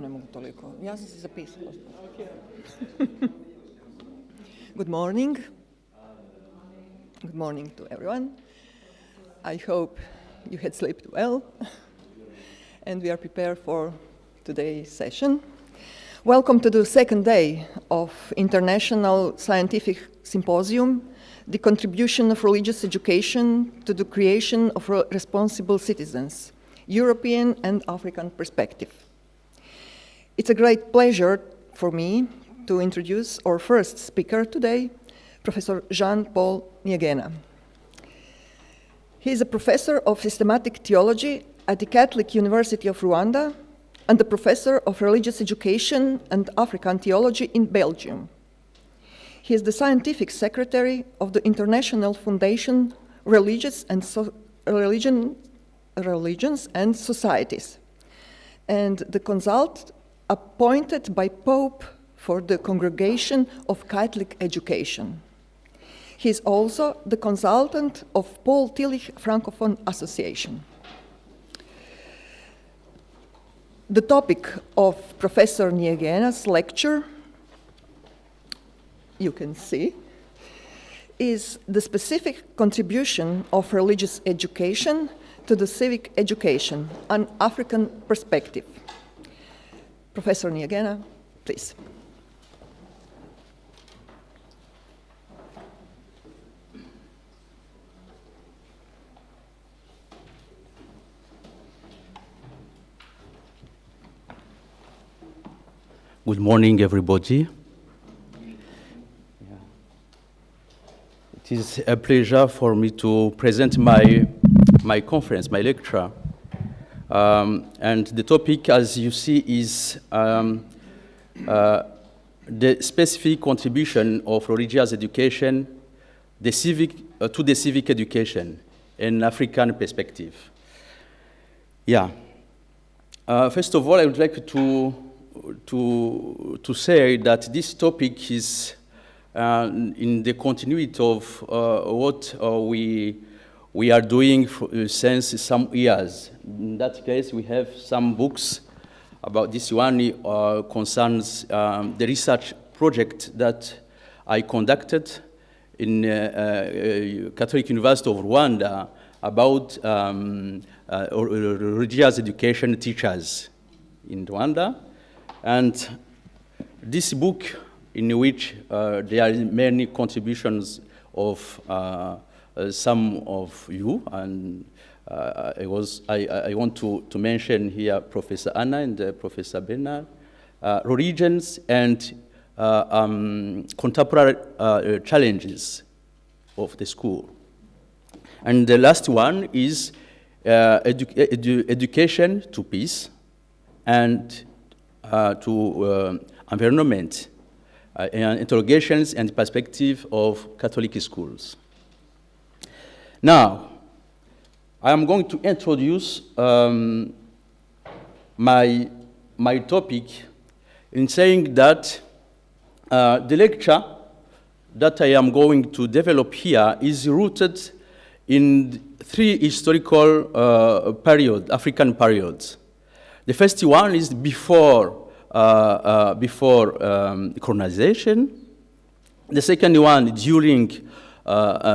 ne mogu toliko. Ja sam se zapisala. Good morning. Good morning to everyone. I hope you had slept well and we are prepared for today's session. Welcome to the second day of International Scientific Symposium, the contribution of religious education to the creation of responsible citizens, European and African perspective. It's a great pleasure for me to introduce our first speaker today, Professor Jean-Paul Niegena. He is a professor of systematic theology at the Catholic University of Rwanda and a professor of religious education and African theology in Belgium. He is the scientific secretary of the International Foundation Religions and Societies, and the consultant appointed by Pope for the Congregation of Catholic Education. He is also the consultant of Paul Tillich Francophone Association. The topic of Professor Niegena's lecture, you can see, is the specific contribution of religious education to the civic education, an African perspective. Professor Niegena, please. Good morning, everybody. It is a pleasure for me to present my conference, my lecture. And the topic, as you see, is the specific contribution of religious education to the civic education in African perspective. Yeah. First of all, I would like to say that this topic is in the continuity of what we are doing since some years. In that case, we have some books about this. One concerns the research project that I conducted in Catholic University of Rwanda about religious education teachers in Rwanda. And this book, in which there are many contributions of some of you, and I want to mention here Professor Anna and Professor Bernard, religions and contemporary challenges of the school. And the last one is education to peace and to environment, and interrogations and perspective of Catholic schools. Now, I am going to introduce my topic in saying that the lecture that I am going to develop here is rooted in three historical African periods. The first one is before colonization. The second one during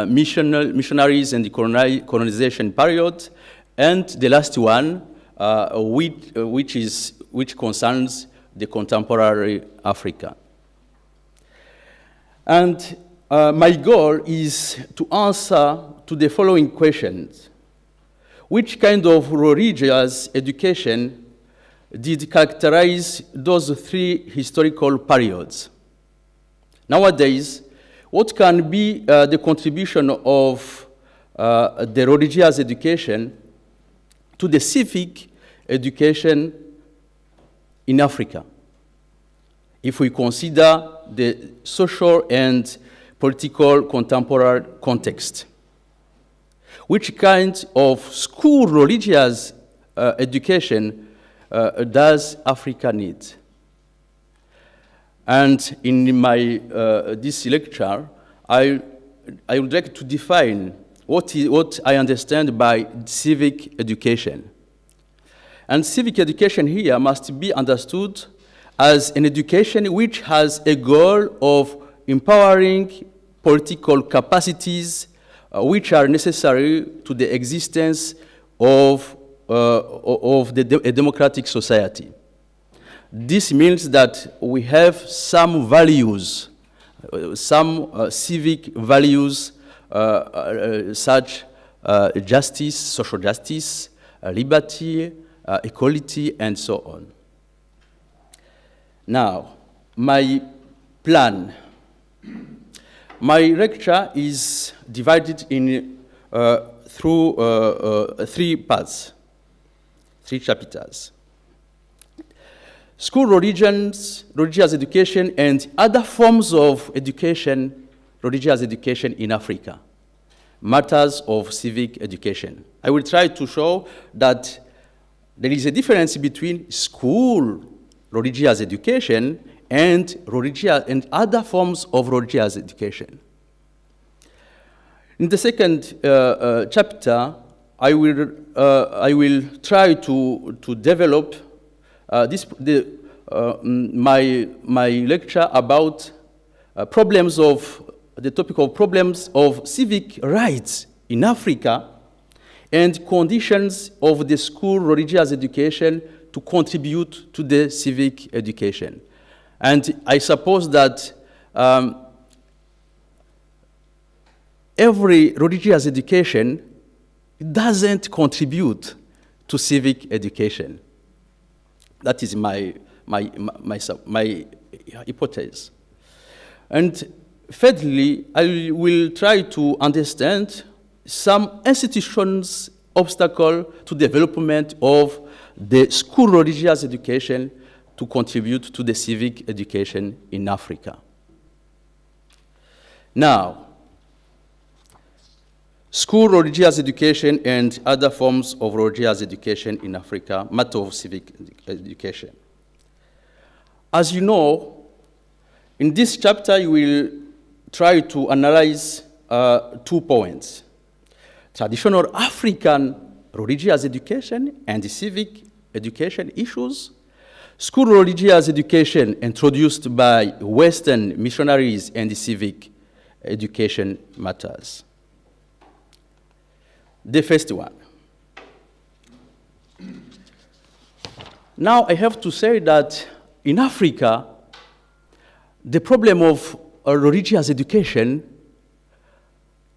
missionaries and the colonization period, and the last one which concerns the contemporary Africa. And my goal is to answer to the following questions: which kind of religious education did characterize those three historical periods? Nowadays, what can be the contribution of the religious education to the civic education in Africa, if we consider the social and political contemporary context? Which kind of school religious education does Africa need? And in my this lecture, I would like to define what I understand by civic education. And civic education here must be understood as an education which has a goal of empowering political capacities which are necessary to the existence of a democratic society. This means that we have some values, some civic values such justice, social justice, liberty, equality, and so on. Now, my plan. My lecture is divided in through 3 parts, 3 chapters. School religions, religious education, and other forms of education, religious education in Africa. Matters of civic education. I will try to show that there is a difference between school religious education and other forms of religious education. In the second chapter, I will try to develop my lecture about the topic of problems of civic rights in Africa and conditions of the school religious education to contribute to the civic education. And I suppose that every religious education doesn't contribute to civic education. That is my hypothesis. And thirdly, I will try to understand some institutions' obstacle to development of the school religious education to contribute to the civic education in Africa. Now, school religious education and other forms of religious education in Africa, matter of civic education. As you know, in this chapter, you will try to analyze 2 points: traditional African religious education and the civic education issues, school religious education introduced by Western missionaries, and the civic education matters. The first one. Now I have to say that in Africa, the problem of religious education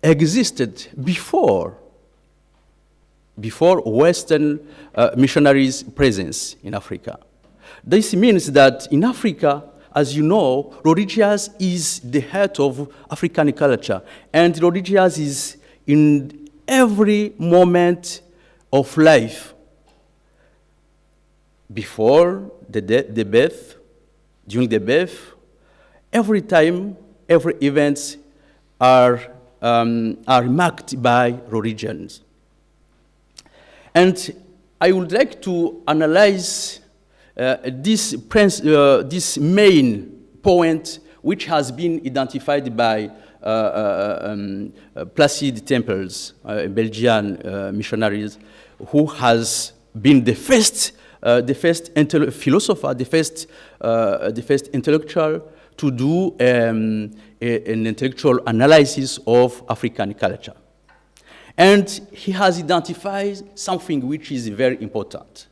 existed before Western missionaries' presence in Africa. This means that in Africa, as you know, religious is the heart of African culture, and religious is in every moment of life. Before the birth, during the birth, every time, every event are marked by religions. And I would like to analyze this main point, which has been identified by Placide Tempels, Belgian missionaries, who has been the first philosopher, the first intellectual to do an intellectual analysis of African culture. And he has identified something which is very important.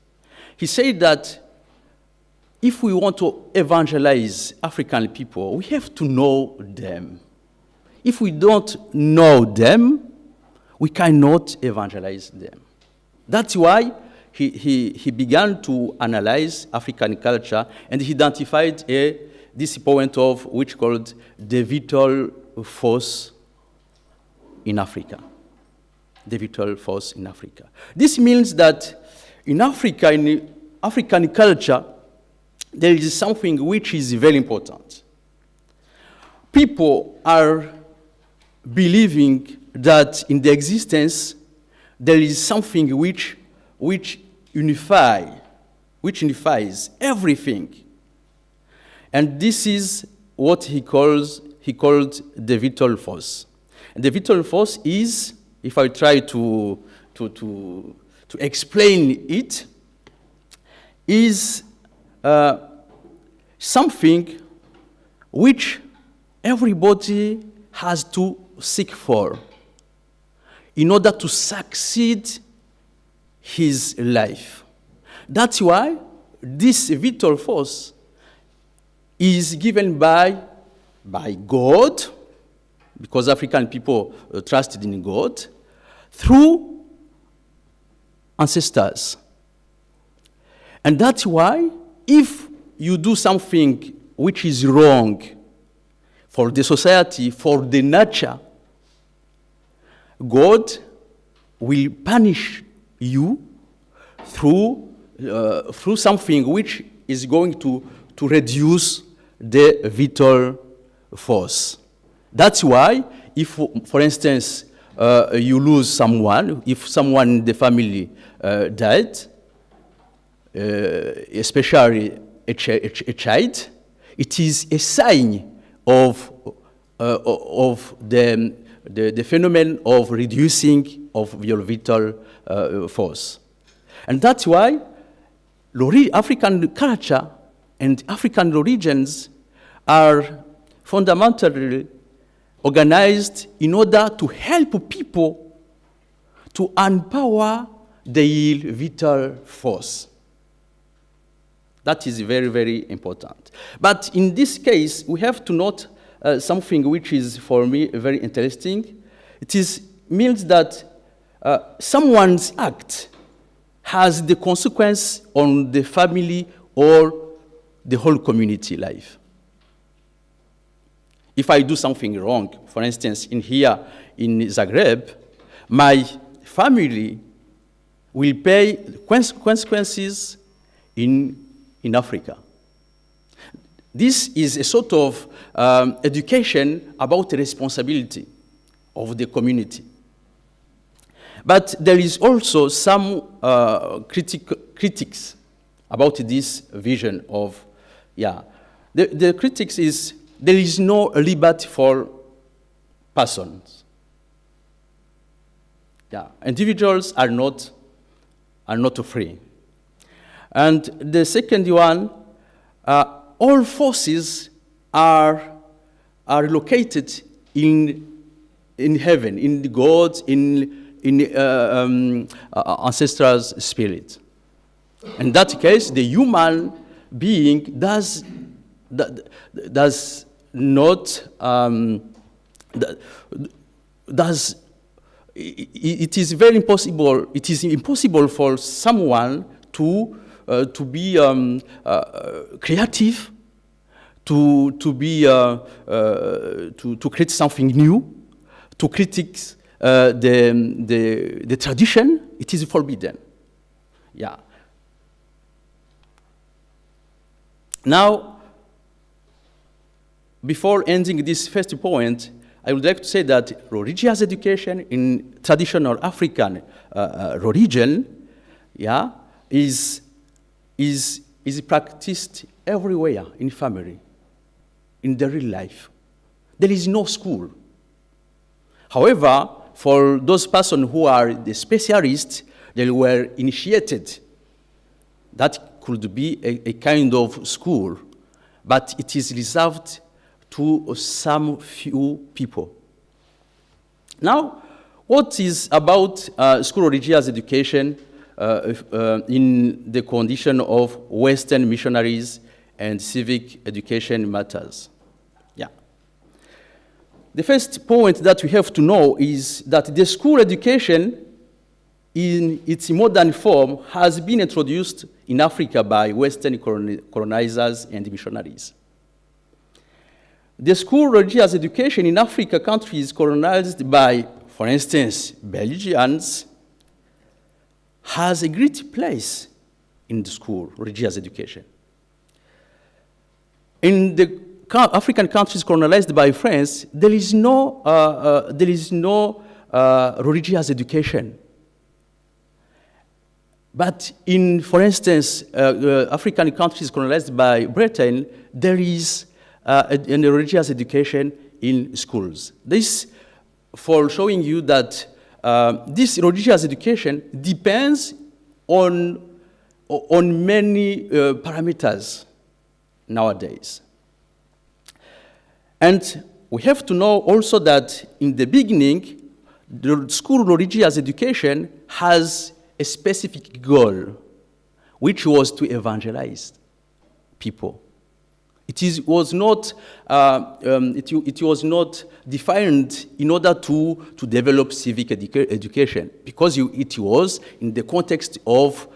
He said that if we want to evangelize African people, we have to know them. If we don't know them, we cannot evangelize them. That's why he began to analyze African culture, and he identified this point of which called the vital force in Africa. The vital force in Africa. This means that in Africa, in African culture, there is something which is very important. People are believing that in the existence there is something which unifies everything. And this is what he called the vital force. And the vital force is, if I try to explain it, is something which everybody has to seek for in order to succeed his life. That's why this vital force is given by God, because African people trusted in God, through ancestors. And that's why if you do something which is wrong for the society, for the nature, God will punish you through something which is going to reduce the vital force. That's why if, for instance, you lose someone, if someone in the family died, especially a child, it is a sign of the phenomenon of reducing of your vital force. And that's why African culture and African religions are fundamentally organized in order to help people to empower their vital force. That is very, very important. But in this case, we have to note something which is, for me, very interesting. It means that someone's act has the consequence on the family or the whole community life. If I do something wrong, for instance, here in Zagreb, my family will pay consequences in Africa. This is a sort of education about the responsibility of the community. But there is also some critics about this vision of, the critics is there is no liberty for persons. Individuals are not free. And the second one, all forces are located in heaven, in the gods, in ancestral spirit. In that case, the human being does not it is very impossible. It is impossible for someone to be creative, to create something new, to critique the tradition. It is forbidden. Now, before ending this first point, I would like to say that religious education in traditional African religion, is practiced everywhere in family, in the real life. There is no school. However, for those persons who are the specialists, they were initiated. That could be a kind of school, but it is reserved to some few people. Now, what is about school religious education in the condition of Western missionaries and civic education matters? The first point that we have to know is that the school education in its modern form has been introduced in Africa by Western colonizers and missionaries. The school religious education in African countries colonized by, for instance, Belgians, has a great place in the school religious education. In the African countries colonized by France, there is no religious education. But in, for instance, African countries colonized by Britain, there is a religious education in schools. This for showing you that this religious education depends on on many parameters nowadays. And we have to know also that in the beginning, the school religious education has a specific goal, which was to evangelize people. It was not defined in order to develop civic education, because it was in the context of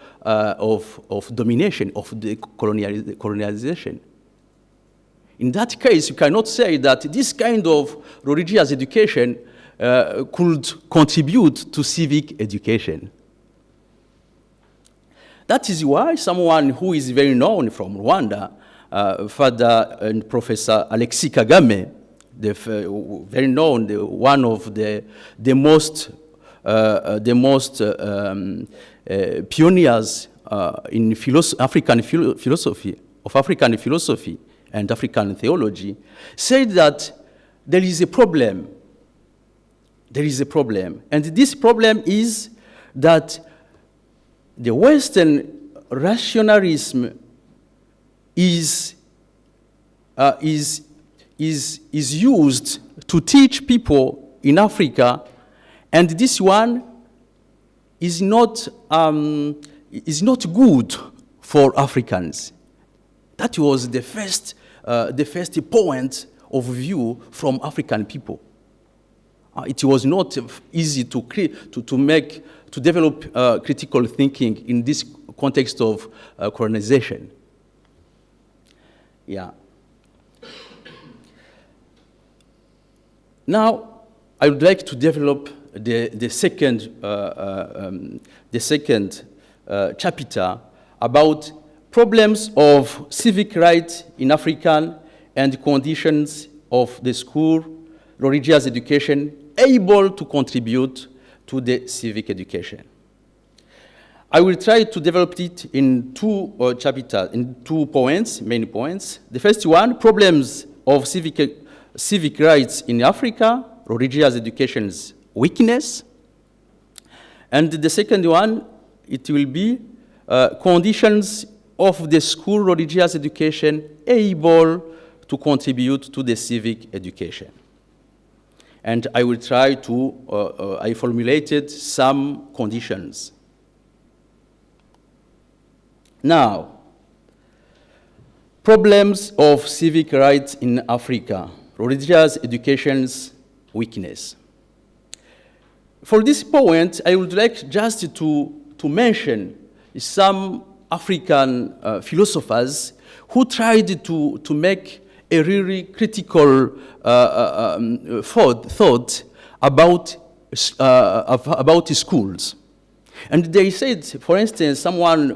domination, of the colonialization. In that case, you cannot say that this kind of religious education could contribute to civic education. That is why someone who is very known from Rwanda, Father and Professor Alexis Kagame, very known, one of the most pioneers in African philosophy and African theology, said that there is a problem. There is a problem. And this problem is that the Western rationalism is used to teach people in Africa, and this one is not good for Africans. That was the first point of view from African people. It was not easy to develop critical thinking in this context of colonization. Yeah. Now, I would like to develop the second chapter about problems of civic rights in African and conditions of the school religious education able to contribute to the civic education. I will try to develop it in two chapters, in 2 points, main points. The first one, problems of civic rights in Africa, religious education's weakness. And the second one, it will be conditions of the school religious education able to contribute to the civic education. And I will try to, I formulated some conditions. Now, problems of civic rights in Africa, religious education's weakness. For this point, I would like just to mention some African philosophers who tried to make a really critical thought about schools. And they said, for instance, someone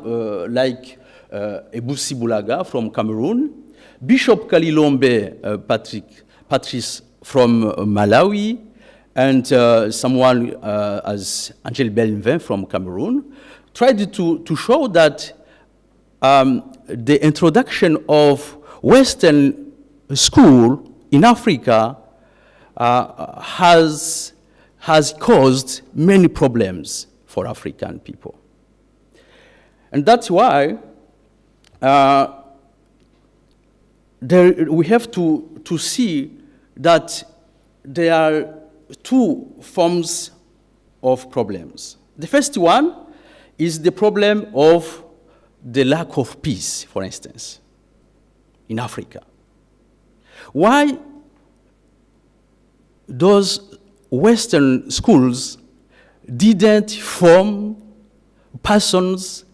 like Ebussi Bulaga from Cameroon, Bishop Kalilombe Patrice from Malawi, and someone as Angel Belvin from Cameroon, tried to show that the introduction of Western school in Africa has caused many problems for African people. And that's why we have to see that there are 2 forms of problems. The first one is the problem of the lack of peace, for instance, in Africa. Why those Western schools didn't form persons,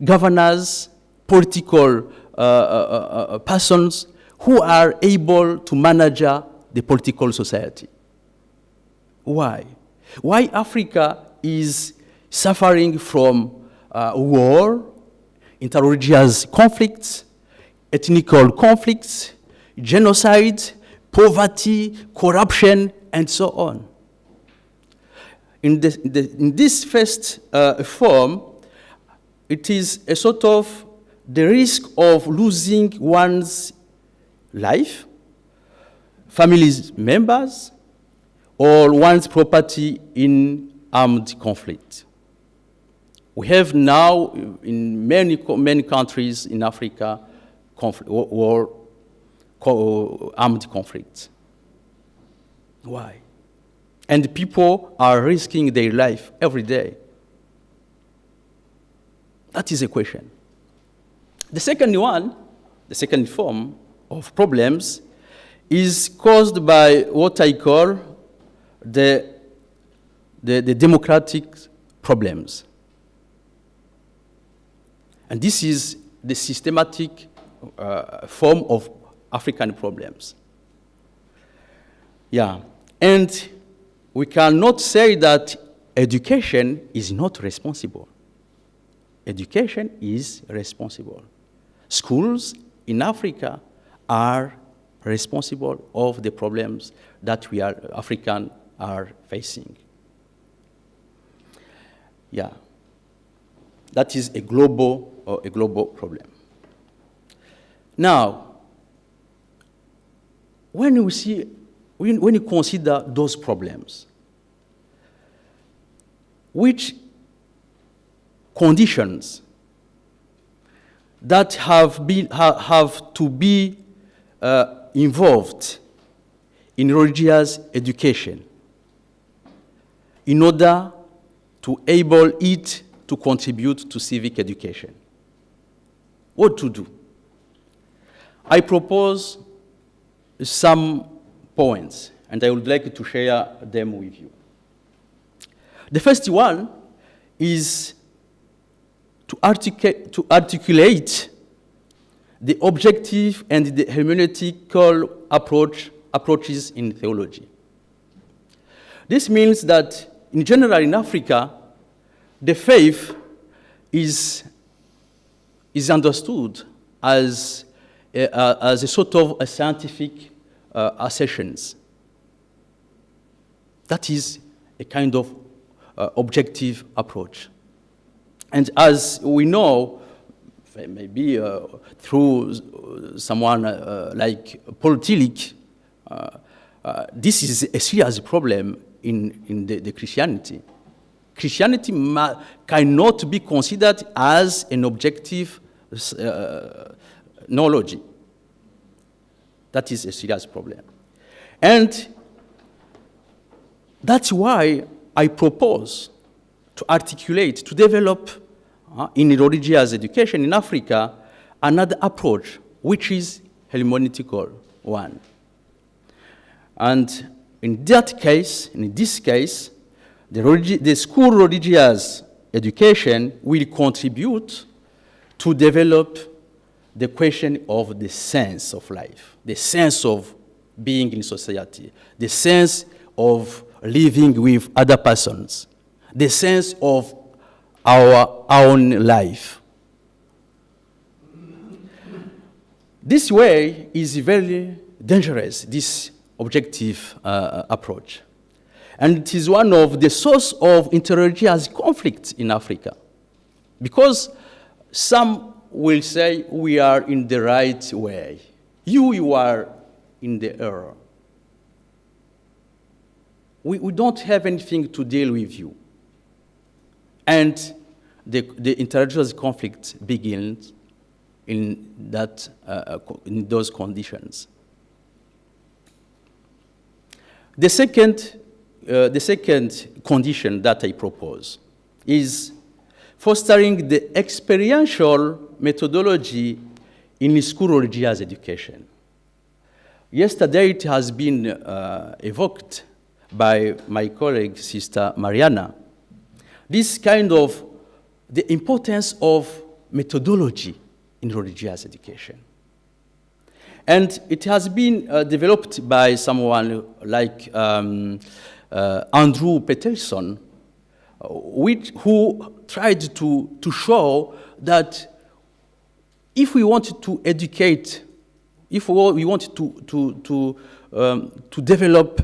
governors, political persons who are able to manage the political society? Why? Why Africa is suffering from war, interreligious conflicts, ethnical conflicts, genocide, poverty, corruption, and so on. In this first form, it is a sort of the risk of losing one's life, family members, or one's property in armed conflict. We have now, in many countries in Africa, armed conflicts. Why? And people are risking their life every day. That is a question. The second one, the second form of problems, is caused by what I call the democratic problems. And this is the systematic form of African problems. Yeah, and we cannot say that education is not responsible. Education is responsible. Schools in Africa are responsible of the problems that we African are facing. Yeah, that is a global problem. Now, when you consider those problems, which conditions that have to be involved in religious education in order to enable it to contribute to civic education? What to do? I propose some points, and I would like to share them with you. The first one is to articulate the objective and the hermeneutical approaches in theology. This means that, in general, in Africa, the faith is understood as a sort of a scientific assertions. That is a kind of objective approach. And as we know, maybe through someone like Paul Tillich, this is a serious problem in the Christianity. Christianity cannot be considered as an objective knowledge. That is a serious problem. And that's why I propose to articulate, to develop in religious education in Africa another approach, which is hermeneutical one. And in this case, the school religious education will contribute to develop the question of the sense of life, the sense of being in society, the sense of living with other persons, the sense of our own life. This way is very dangerous, this objective approach. And it is one of the source of interreligious conflict in Africa. Because some will say we are in the right way. You are in the error. We don't have anything to deal with you. And the interreligious conflict begins in those conditions. The second condition that I propose is fostering the experiential methodology in school religious education. Yesterday it has been evoked by my colleague, Sister Mariana. This kind of the importance of methodology in religious education. And it has been developed by someone like Andrew Peterson, who tried to show that if we want to educate, if we want to develop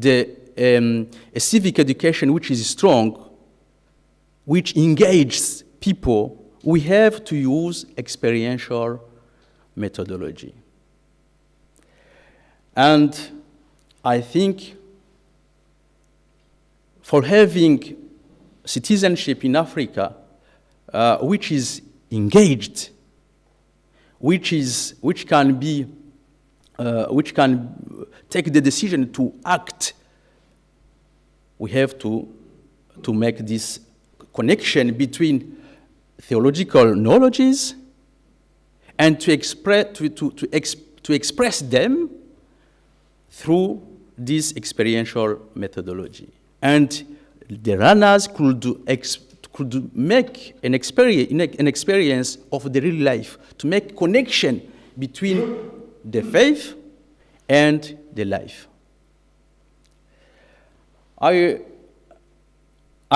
a civic education which is strong, which engages people, we have to use experiential methodology. And I think for having citizenship in Africa, which is engaged, which can take the decision to act. We have to make this connection between theological knowledges and to express them through this experiential methodology. And the runners could make an experience of the real life, to make connection between the faith and the life. I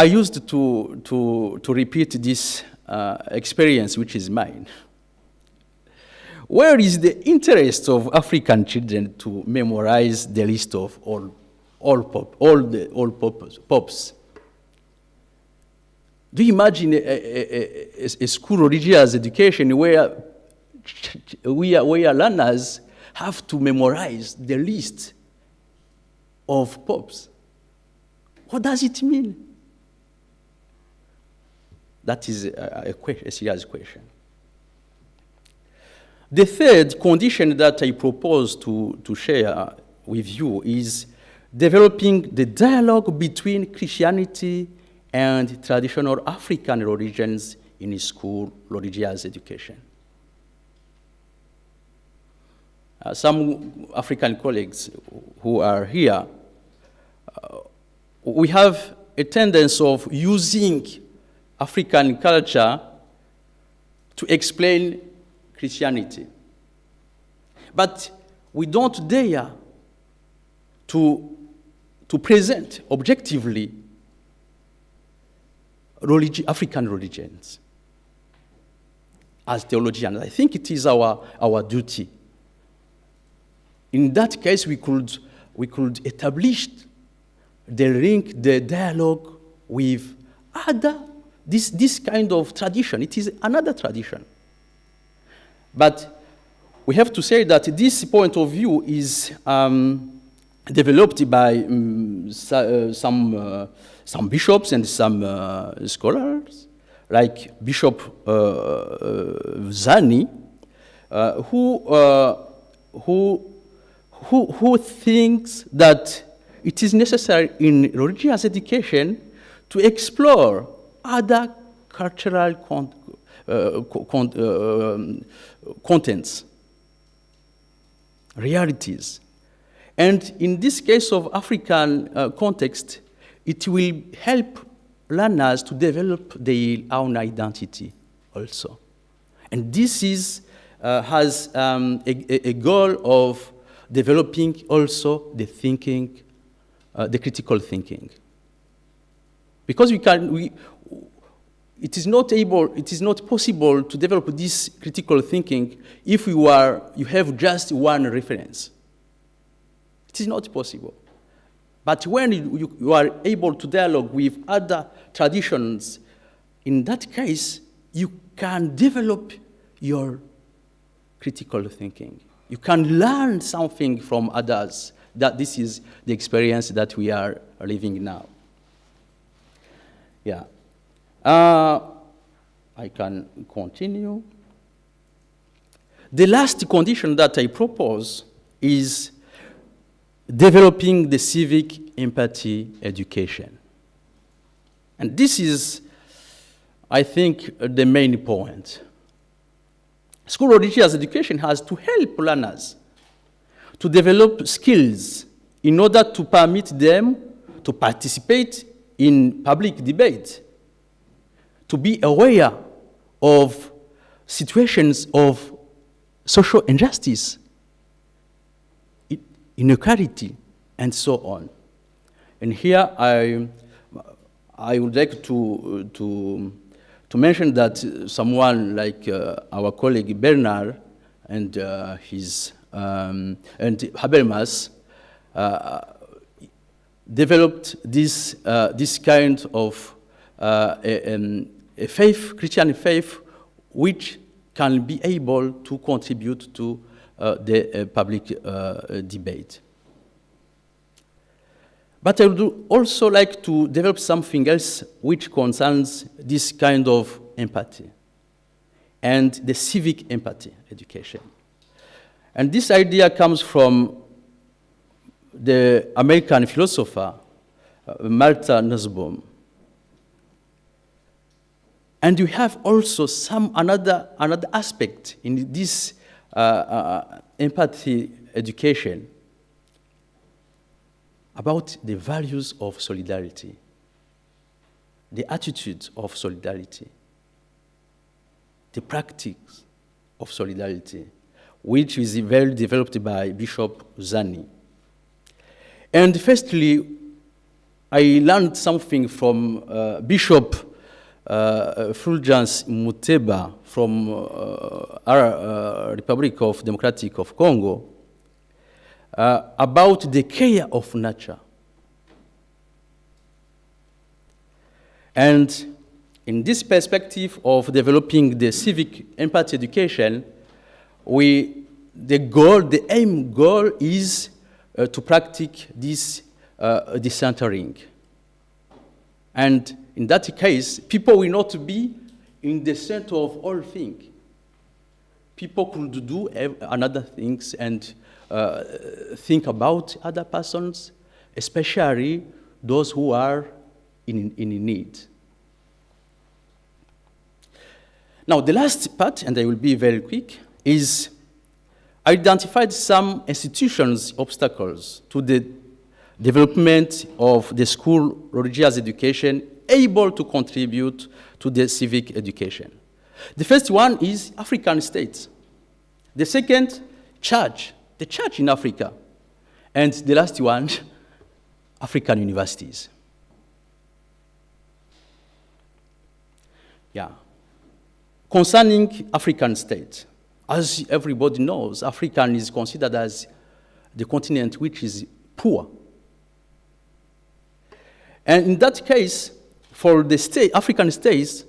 used to repeat this experience, which is mine. Where is the interest of African children to memorize the list of all popes? Do you imagine a school religious education where learners have to memorize the list of popes? What does it mean? That is a serious question. The third condition that I propose to share with you is developing the dialogue between Christianity and traditional African religions in school religious education. Some African colleagues who are here, we have a tendency of using African culture to explain Christianity. But we don't dare to present objectively African religions as theologians. I think it is our duty. In that case, we could establish the link, the dialogue with this kind of tradition. It is another tradition. But we have to say that this point of view is developed by some bishops and some scholars, like Bishop Zani, who thinks that it is necessary in religious education to explore other cultural contents, realities. And in this case of African context, it will help learners to develop their own identity also. And this has a goal of developing also the thinking, the critical thinking. Because it is not possible to develop this critical thinking if you have just one reference. It is not possible. But when you are able to dialogue with other traditions, in that case, you can develop your critical thinking. You can learn something from others. That this is the experience that we are living now. Yeah. I can continue. The last condition that I propose is developing the civic empathy education. And this is, I think, the main point. School religious education has to help learners to develop skills in order to permit them to participate in public debate, to be aware of situations of social injustice, inequality, and so on. And here I would like to mention that someone like our colleague Bernard and Habermas developed this kind of a faith, Christian faith, which can be able to contribute to the public debate. But I would also like to develop something else which concerns this kind of empathy and the civic empathy education. And this idea comes from the American philosopher Martha Nussbaum. And you have also another aspect in this empathy education about the values of solidarity, the attitudes of solidarity, the practice of solidarity, which is very developed by Bishop Zani. And firstly, I learned something from Bishop Fulgence Muteba from our Republic of Democratic of Congo about the care of nature. And in this perspective of developing the civic empathy education, the aim goal is to practice this decentering. And in that case, people will not be in the center of all things. People could do another things and think about other persons, especially those who are in need. Now, the last part, and I will be very quick, is identified some institutions' obstacles to the development of the school religious education able to contribute to the civic education. The first one is African states. The second, church, the church in Africa. And the last one, African universities. Yeah. Concerning African states, as everybody knows, Africa is considered as the continent which is poor. And in that case, for the African states,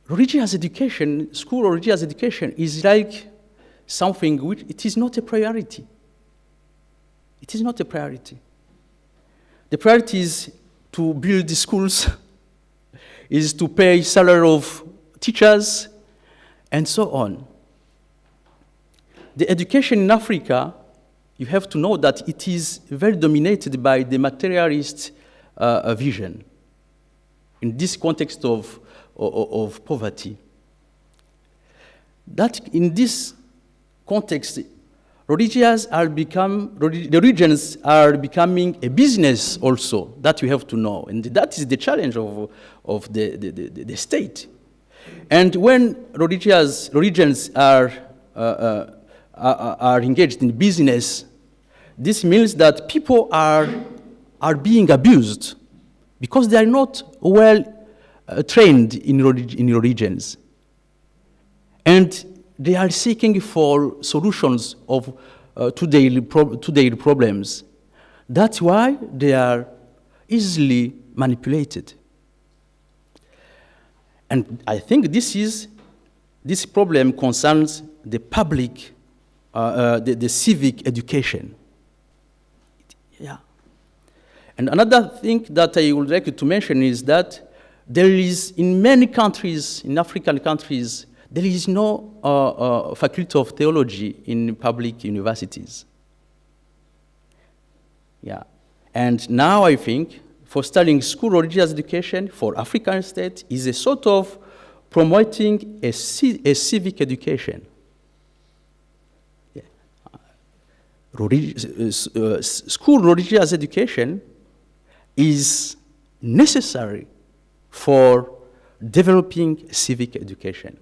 religious education, school religious education is like something which it is not a priority. It is not a priority. The priority is to build the schools, is to pay salary of teachers, and so on. The education in Africa, you have to know that it is very dominated by the materialist vision in this context of poverty. That in this context, religions the regions are becoming a business also, that you have to know. And that is the challenge of the state. And when religions are engaged in business, this means that people are being abused because they are not well trained in religions. And they are seeking for solutions to their problems. That's why they are easily manipulated. And I think this problem concerns the public, the civic education. Yeah. And another thing that I would like to mention is that there is, in many countries, in African countries, there is no faculty of theology in public universities. Yeah. And now I think for studying school religious education for African states is a sort of promoting a civic education. Yeah. School religious education is necessary for developing civic education.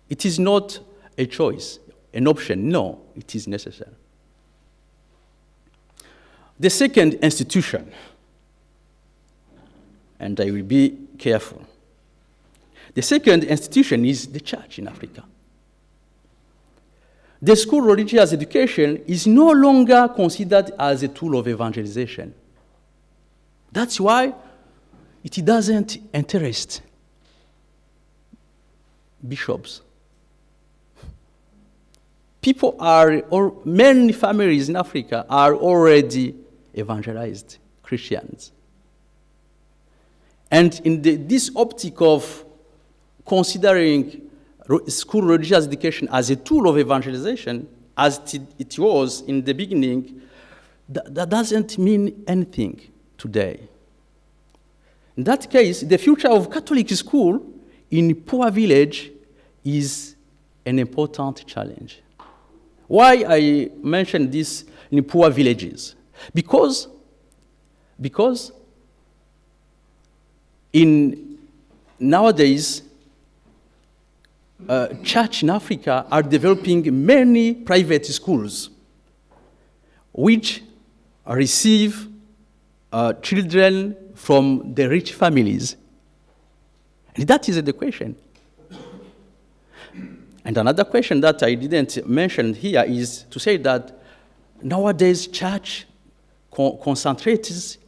It is not a choice, an option. No, it is necessary. The second institution, and I will be careful. The second institution is the church in Africa. The school religious education is no longer considered as a tool of evangelization. That's why it doesn't interest bishops. Many families in Africa are already evangelized Christians. And in this optic of considering school religious education as a tool of evangelization, as it was in the beginning, that doesn't mean anything today. In that case, the future of Catholic school in poor village is an important challenge. Why I mention this in poor villages? Because in nowadays, church in Africa are developing many private schools which receive children from the rich families. And that is the question. And another question that I didn't mention here is to say that nowadays church concentrates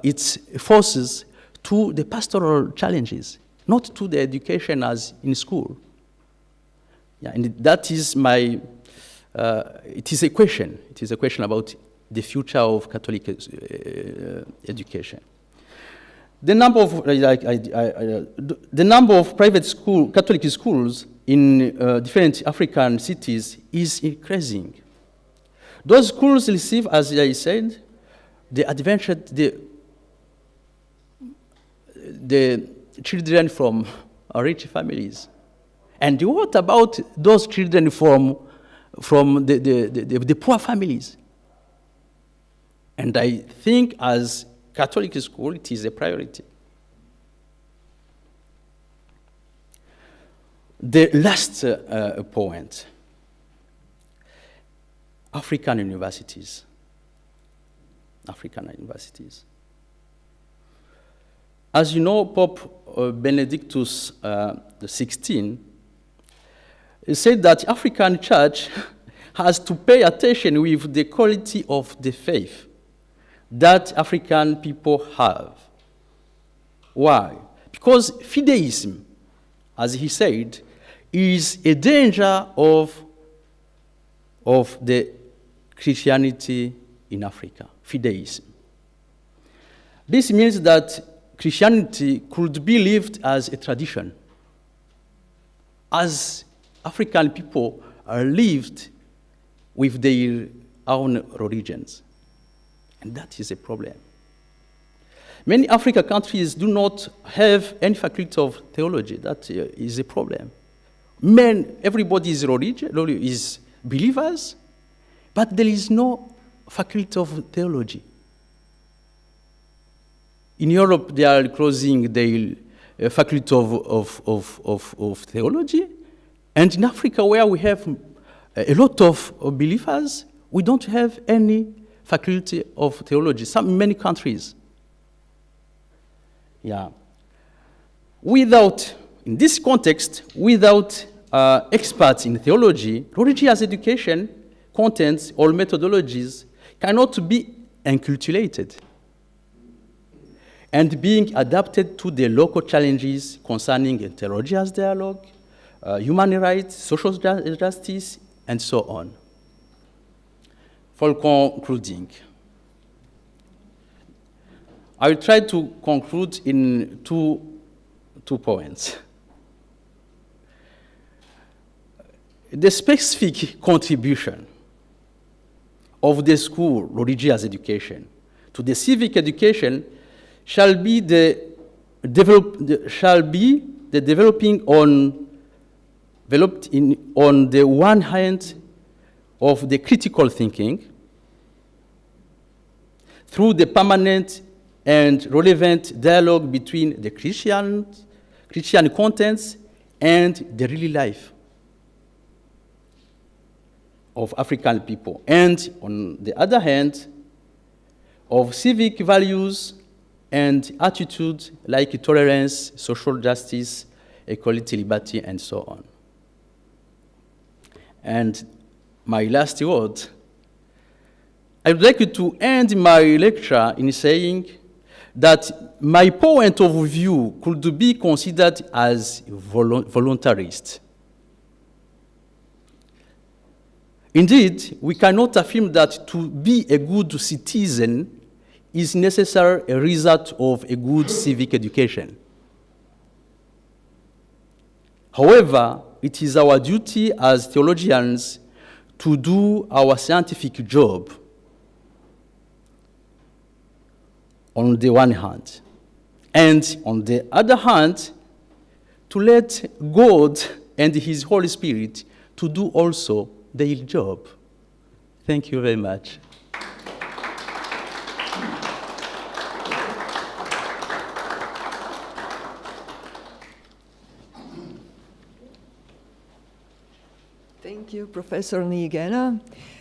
its forces to the pastoral challenges, not to the education as in school. Yeah, and that is my, it is a question. It is a question about the future of Catholic education. The number of private Catholic schools in different African cities is increasing. Those schools receive, as I said, the children from rich families. And what about those children from the poor families? And I think as Catholic school, it is a priority. The last point, African universities. African universities. As you know, Pope Benedictus XVI said that African church has to pay attention with the quality of the faith that African people have. Why? Because fideism, as he said, is a danger of the Christianity in Africa, fideism. This means that Christianity could be lived as a tradition, as African people are lived with their own religions. And that is a problem. Many African countries do not have any faculty of theology. That is a problem. Everybody is is believers, but there is no faculty of theology. In Europe, they are closing the faculty of theology, and in Africa, where we have a lot of believers, we don't have any faculty of theology. Many countries. Yeah. In this context, without experts in theology, religious education contents or methodologies cannot be enculturated and being adapted to the local challenges concerning interreligious dialogue, human rights, social justice, and so on. For concluding, I will try to conclude in two points. The specific contribution of the school religious education to the civic education shall be the developing on the one hand of the critical thinking through the permanent and relevant dialogue between the Christian contents and the real life of African people, and on the other hand, of civic values and attitudes like tolerance, social justice, equality, liberty, and so on. And my last word, I would like to end my lecture in saying that my point of view could be considered as voluntarist. Indeed, we cannot affirm that to be a good citizen is necessarily a result of a good civic education. However, it is our duty as theologians to do our scientific job on the one hand, and on the other hand, to let God and His Holy Spirit to do also their job. Thank you very much. Thank you, Professor Niyigena.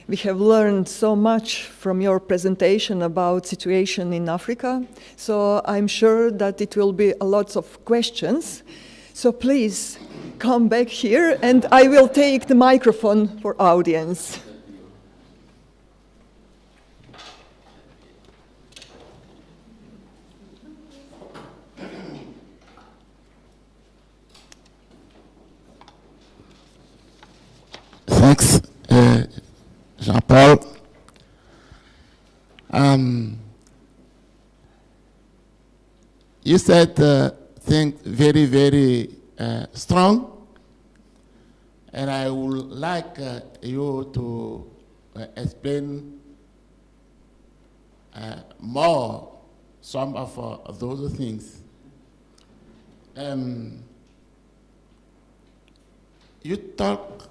We have learned so much from your presentation about situation in Africa, so I'm sure that it will be a lot of questions. So please come back here and I will take the microphone for audience. Thanks, Jean-Paul. You said things very, very strong, and I would like you to explain more some of those things. You talk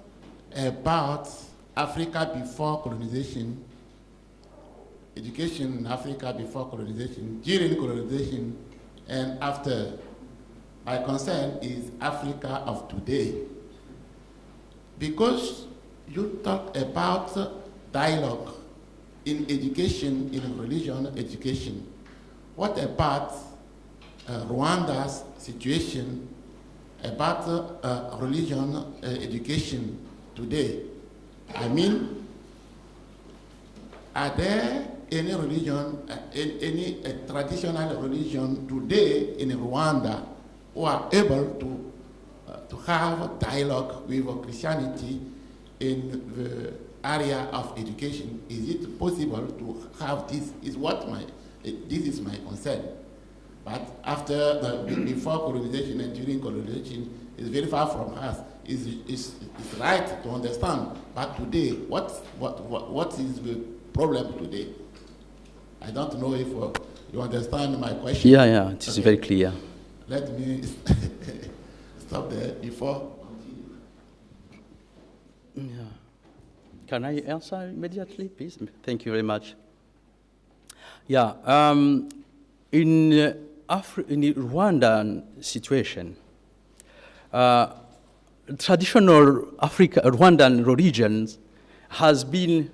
about Africa before colonization, education in Africa before colonization, during colonization, and after. My concern is Africa of today. Because you talk about dialogue in education, in religion education. What about Rwanda's situation about religion education today? I mean, are there any religion, any traditional religion today in Rwanda who are able to have dialogue with Christianity in the area of education? Is it possible to have this? This is my concern. But before colonization and during colonization is very far from us. It's right to understand. But today, what is the problem today? I don't know if you understand my question. Yeah, it is very clear. Let me stop there before. Yeah. Can I answer immediately, please? Thank you very much. Yeah, in the Rwandan situation, traditional Rwandan religions has been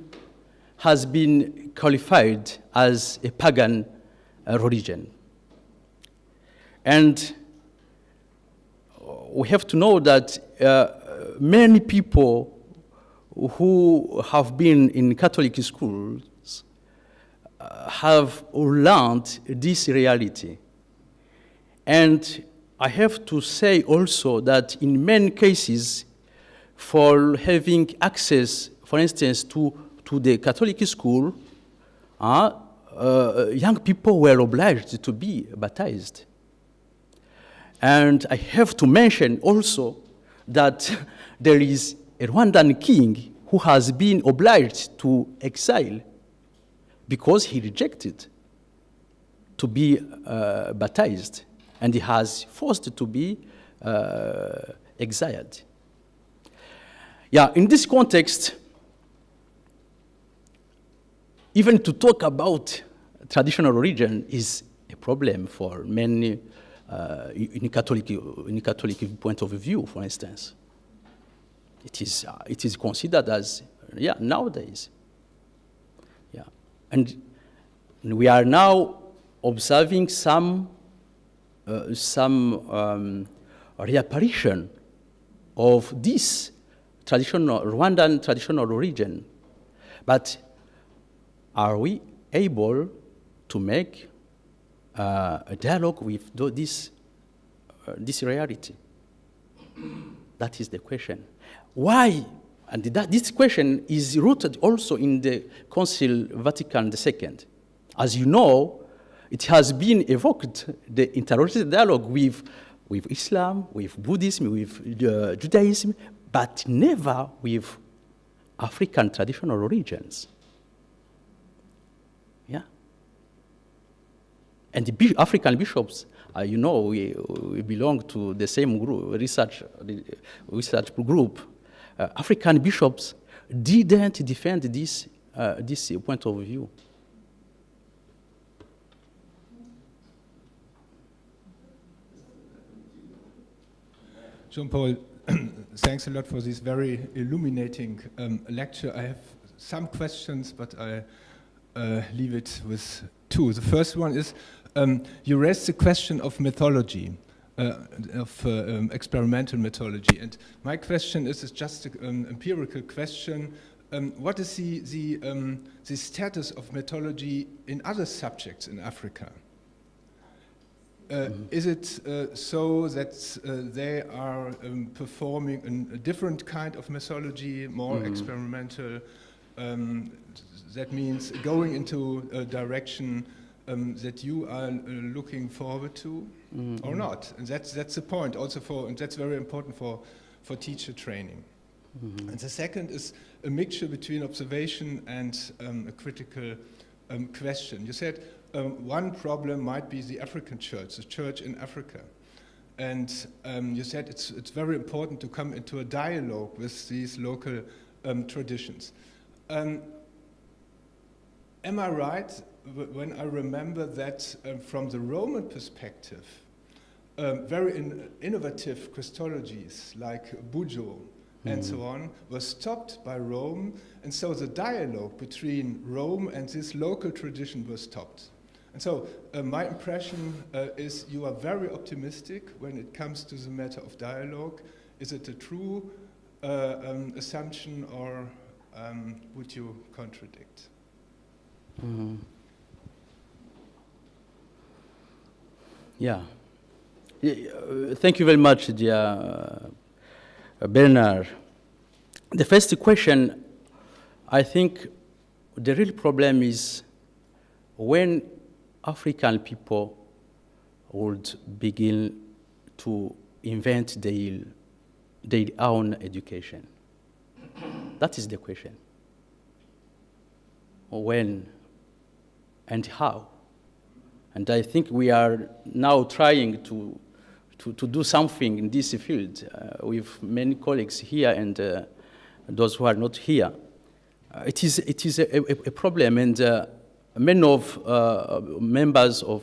qualified as a pagan religion. And we have to know that many people who have been in Catholic schools have learned this reality. And I have to say also that in many cases, for having access, for instance, to the Catholic school, young people were obliged to be baptized. And I have to mention also that there is a Rwandan king who has been obliged to exile because he rejected to be baptized, and he has forced to be exiled. Yeah, in this context, even to talk about traditional religion is a problem for many in Catholic point of view, for instance. It is considered as, nowadays. Yeah, and we are now observing some reapparition of this Rwandan traditional religion. But are we able to make a dialogue with this reality? That is the question. Why? And this question is rooted also in the Council Vatican II. As you know, it has been evoked, the interrelated dialogue with with Islam, with Buddhism, with Judaism, but never with African traditional religions. Yeah. And the African bishops, you know, we belong to the same group, research group. African bishops didn't defend this point of view. Jean-Paul, thanks a lot for this very illuminating lecture. I have some questions, but I leave it with two. The first one is, you raised the question of mythology, of experimental mythology. And my question is just an empirical question. What is the status of mythology in other subjects in Africa? Is it so that they are performing a different kind of mythology, more experimental? That means going into a direction that you are looking forward to, or not? And that's the point. Also and that's very important for teacher training. And the second is a mixture between observation and a critical question. You said one problem might be the African church, the church in Africa. And you said it's very important to come into a dialogue with these local traditions. Am I right when I remember that from the Roman perspective, very innovative Christologies like Bujo and so on were stopped by Rome, and so the dialogue between Rome and this local tradition was stopped? And so my impression is you are very optimistic when it comes to the matter of dialogue. Is it a true assumption, or would you contradict? Yeah. Thank you very much, dear Bernard. The first question, I think the real problem is when African people would begin to invent their own education. That is the question. When and how? And I think we are now trying to do something in this field with many colleagues here and those who are not here. It is a problem, and many of members of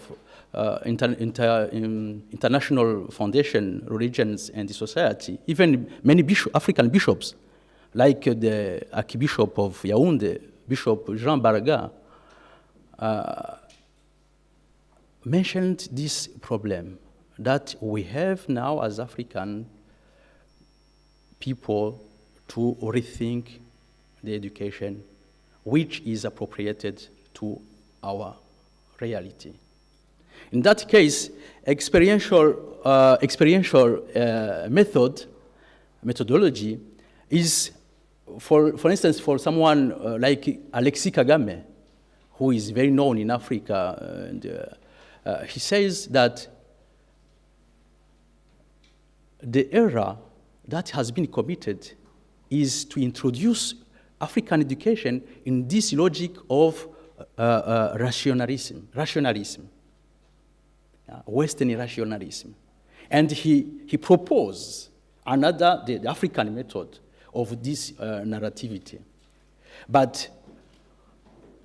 international foundation, religions, and society, even many African bishops, like the Archbishop of Yaoundé, Bishop Jean Baraga, mentioned this problem that we have now as African people to rethink the education which is appropriated to our reality. In that case, experiential methodology is, for instance, for someone like Alexis Kagame, who is very known in Africa, and he says that the error that has been committed is to introduce African education in this logic of rationalism, Western rationalism. And he proposed the African method of this narrativity. But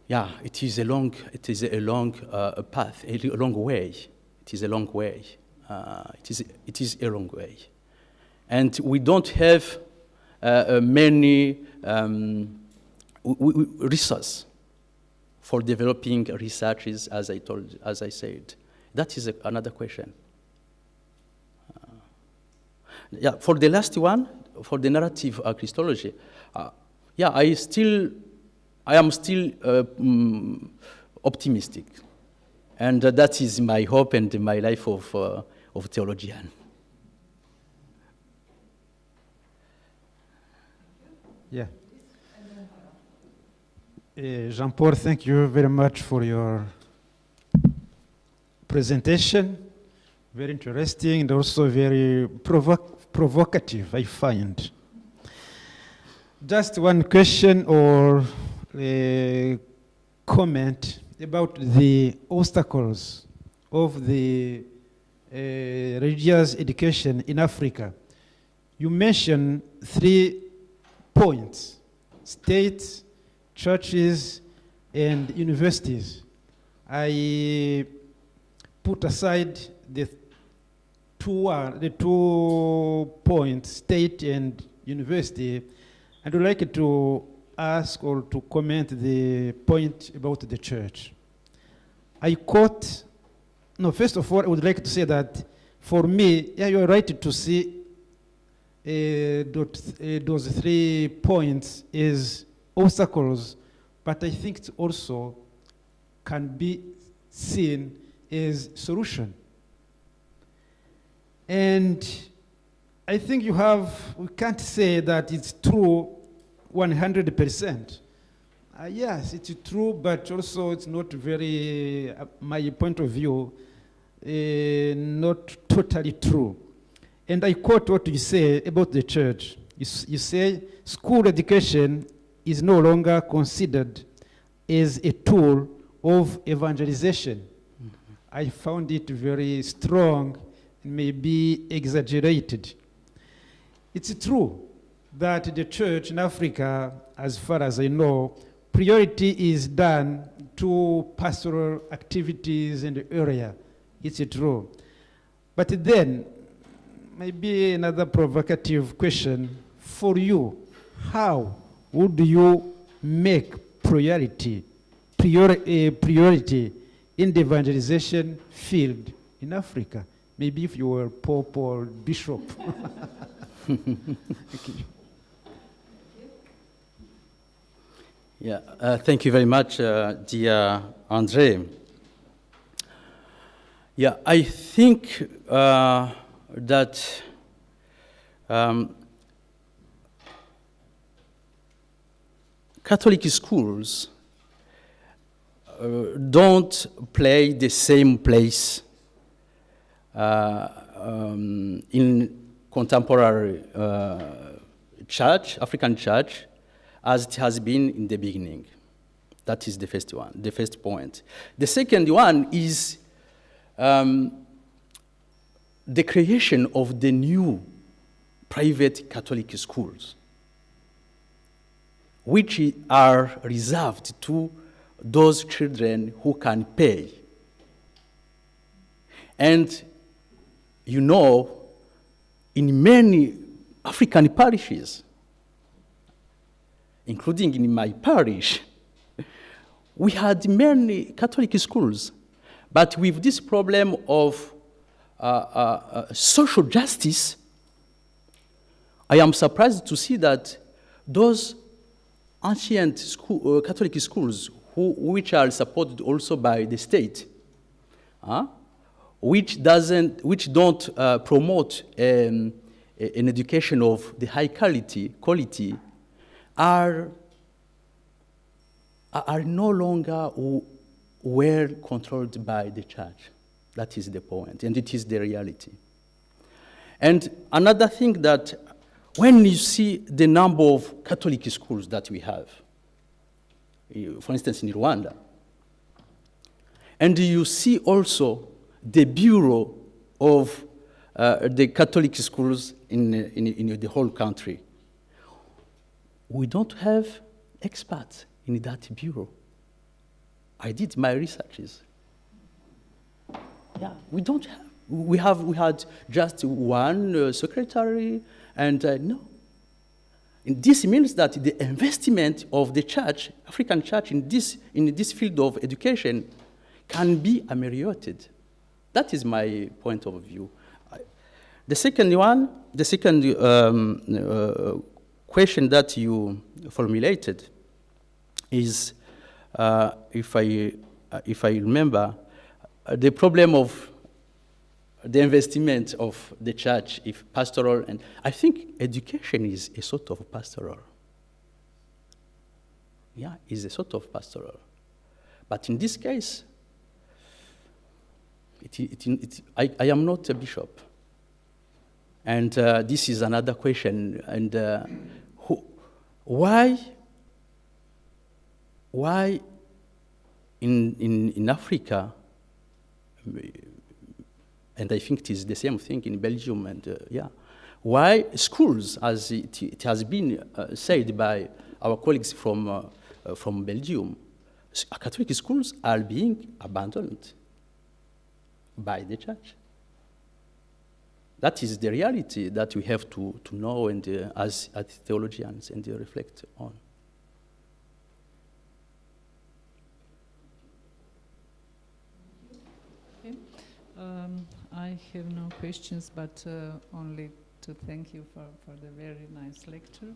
yeah, it is a long path, a long way. It is a long way. It is a long way. And we don't have many resources for developing researches, as I said. That is another question. Yeah, for the last one, for the narrative Christology, yeah, I am still optimistic, and that is my hope and my life of theologian. Yeah. Jean-Paul, thank you very much for your presentation. Very interesting and also very provocative, I find. Just one question or a comment about the obstacles of the religious education in Africa. You mentioned 3 points: states, churches, and universities. I put aside the two points, state and university. I would like to ask or to comment the point about the church. First of all, I would like to say that for me, yeah, you're right to see those 3 points as obstacles, but I think it also can be seen as solution. And I think we can't say that it's true 100%. Yes, it's true, but also it's not very, my point of view, not totally true. And I quote what you say about the church. You say school education is no longer considered as a tool of evangelization. Mm-hmm. I found it very strong, maybe exaggerated. It's true that the church in Africa, as far as I know, priority is done to pastoral activities in the area. It's true. But then, maybe another provocative question for you: how would you make priority in the evangelization field in Africa? Maybe if you were Pope or Bishop. Okay. Yeah, thank you very much, dear Andre. Yeah, I think that Catholic schools don't play the same place in contemporary church, African church, as it has been in the beginning. That is the first one, the first point. The second one is the creation of the new private Catholic schools, which are reserved to those children who can pay. And you know, in many African parishes, including in my parish, we had many Catholic schools, but with this problem of social justice, I am surprised to see that those ancient Catholic schools, which are supported also by the state, which don't promote an education of the high quality, are no longer well controlled by the church. That is the point, and it is the reality. And another thing that when you see the number of Catholic schools that we have, for instance in Rwanda, and you see also the bureau of the Catholic schools in the whole country, we don't have experts in that bureau. I did my researches. Yeah, we don't have. We had just one secretary, and no. And this means that the investment of the church, African church, in this field of education, can be ameliorated. That is my point of view. The second question that you formulated is, if I remember, the problem of the investment of the church, if pastoral, and I think education is a sort of pastoral. Yeah, is a sort of pastoral. But in this case, I am not a bishop. And this is another question. And why in Africa, and I think it is the same thing in Belgium, and why schools, as it has been said by our colleagues from Belgium, Catholic schools are being abandoned by the church. That is the reality that we have to know and as theologians and reflect on. Okay. I have no questions, but only to thank you for the very nice lecture.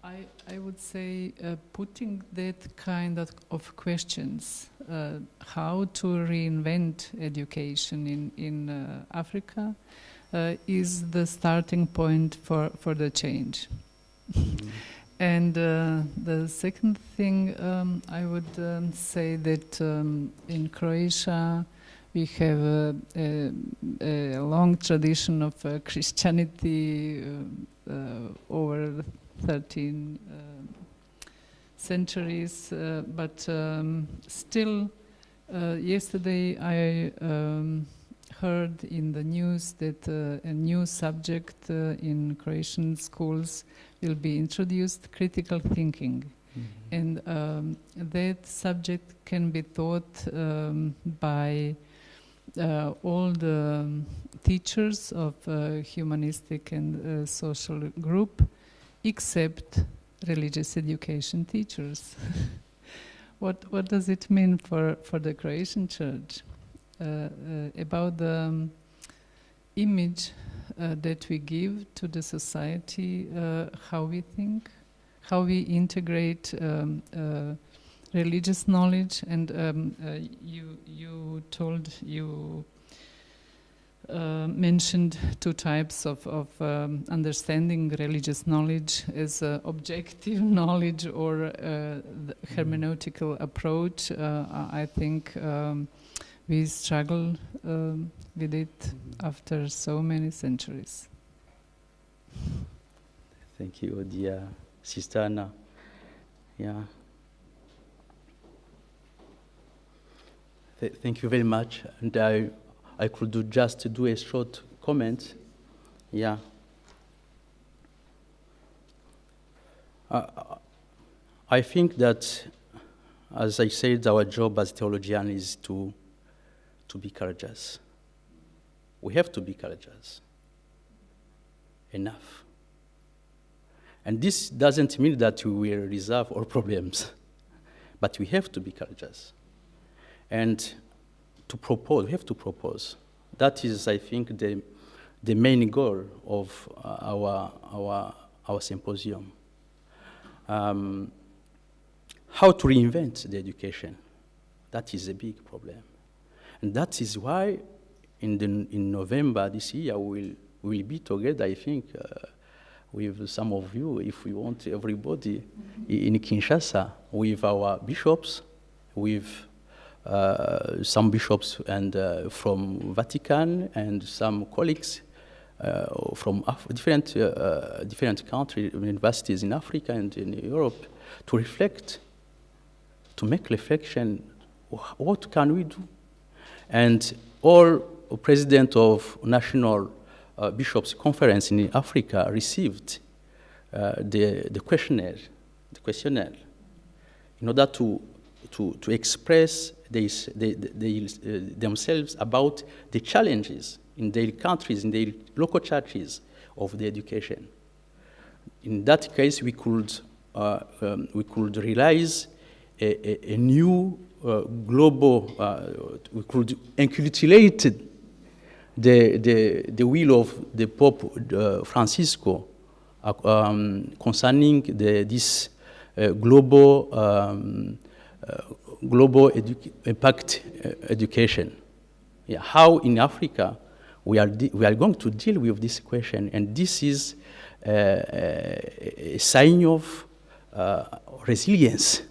I would say putting that kind of questions, how to reinvent education in Africa, is the starting point for the change. And the second thing, I would say that in Croatia we have a long tradition of Christianity over 13 centuries, but still yesterday I heard in the news that a new subject in Croatian schools will be introduced, critical thinking. And that subject can be taught by all the teachers of humanistic and social group, except religious education teachers. What does it mean for the Croatian church? About the image that we give to the society, how we think, how we integrate religious knowledge, and you mentioned two types of understanding religious knowledge as objective knowledge or the hermeneutical approach. I think we struggle with it after so many centuries. Thank you, dear Sister Anna. Yeah. Thank you very much. And I could just do a short comment. Yeah. I think that, as I said, our job as theologians is to be courageous. We have to be courageous. Enough. And this doesn't mean that we will resolve all problems, but we have to be courageous. And to propose, we have to propose. That is, I think, the main goal of our symposium. How to reinvent the education? That is a big problem. And that is why in November this year we'll be together, I think, with some of you, if we want everybody, in Kinshasa, with our bishops, with some bishops and from Vatican and some colleagues from different countries, universities in Africa and in Europe, to reflect, to make reflection, what can we do? And all president of national bishops' conference in Africa received the questionnaire in order to express themselves about the challenges in their countries, in their local churches of the education. In that case, we could realize a new global. We could inculcate the will of the Pope Francisco concerning this global impact education. Yeah, how in Africa we are going to deal with this question, and this is a sign of resilience.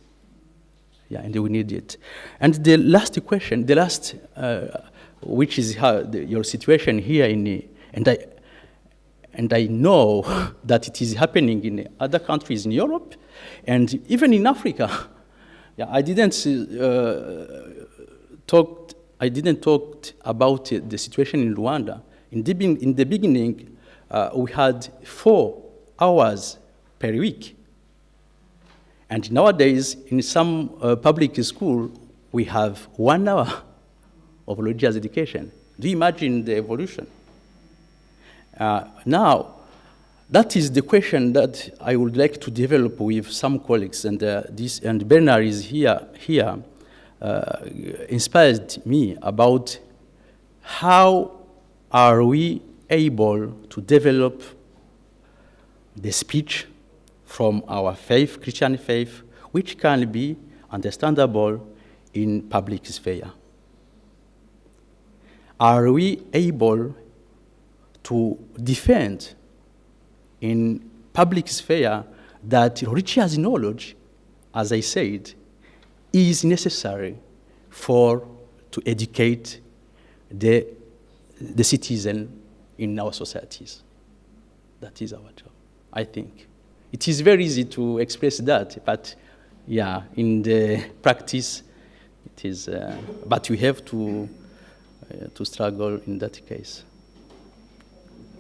Yeah, and we need it. And the last question, which is your situation here and I know that it is happening in other countries in Europe and even in Africa. Yeah, I didn't talk about the situation in Rwanda. In the beginning, we had 4 hours per week. And nowadays, in some public school, we have 1 hour of religious education. Do you imagine the evolution? Now, that is the question that I would like to develop with some colleagues, and Bernard is here inspired me about how are we able to develop the speech from our faith, Christian faith, which can be understandable in public sphere. Are we able to defend in public sphere that religious knowledge, as I said, is necessary to educate the citizen in our societies? That is our job, I think. It is very easy to express that, but yeah, in the practice, it is. But we have to struggle in that case.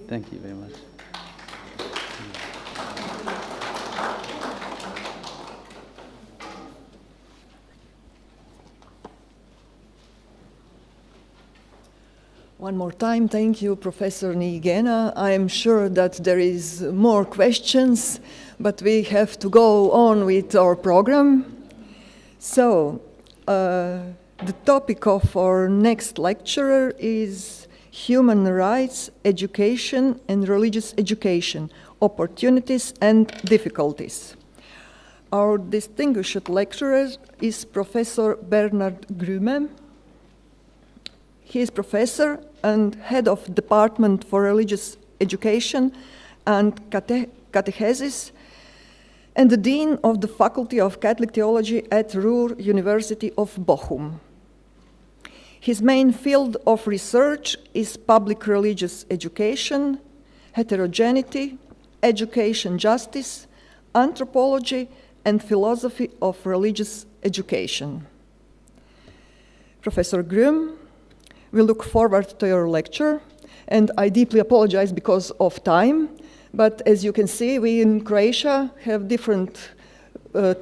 Thank you very much. One more time, thank you, Professor Nigena. I am sure that there is more questions, but we have to go on with our program. So, the topic of our next lecturer is Human Rights, Education and Religious Education, Opportunities and Difficulties. Our distinguished lecturer is Professor Bernard Grume. He is professor and head of Department for Religious Education and Catechesis, and the Dean of the Faculty of Catholic Theology at Ruhr University of Bochum. His main field of research is public religious education, heterogeneity, education justice, anthropology, and philosophy of religious education. Professor Grume, we look forward to your lecture, and I deeply apologize because of time, but as you can see, we in Croatia have different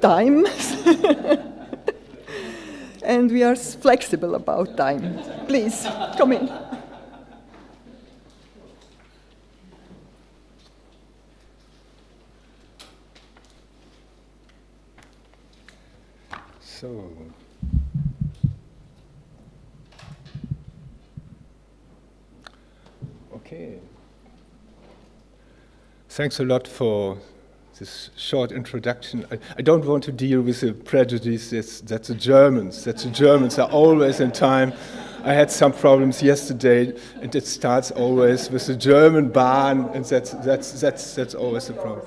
times, and we are flexible about time. Please, come in. So, okay. Thanks a lot for this short introduction. I don't want to deal with the prejudices that the Germans are always in time. I had some problems yesterday, and it starts always with the German Bahn, and that's always a problem.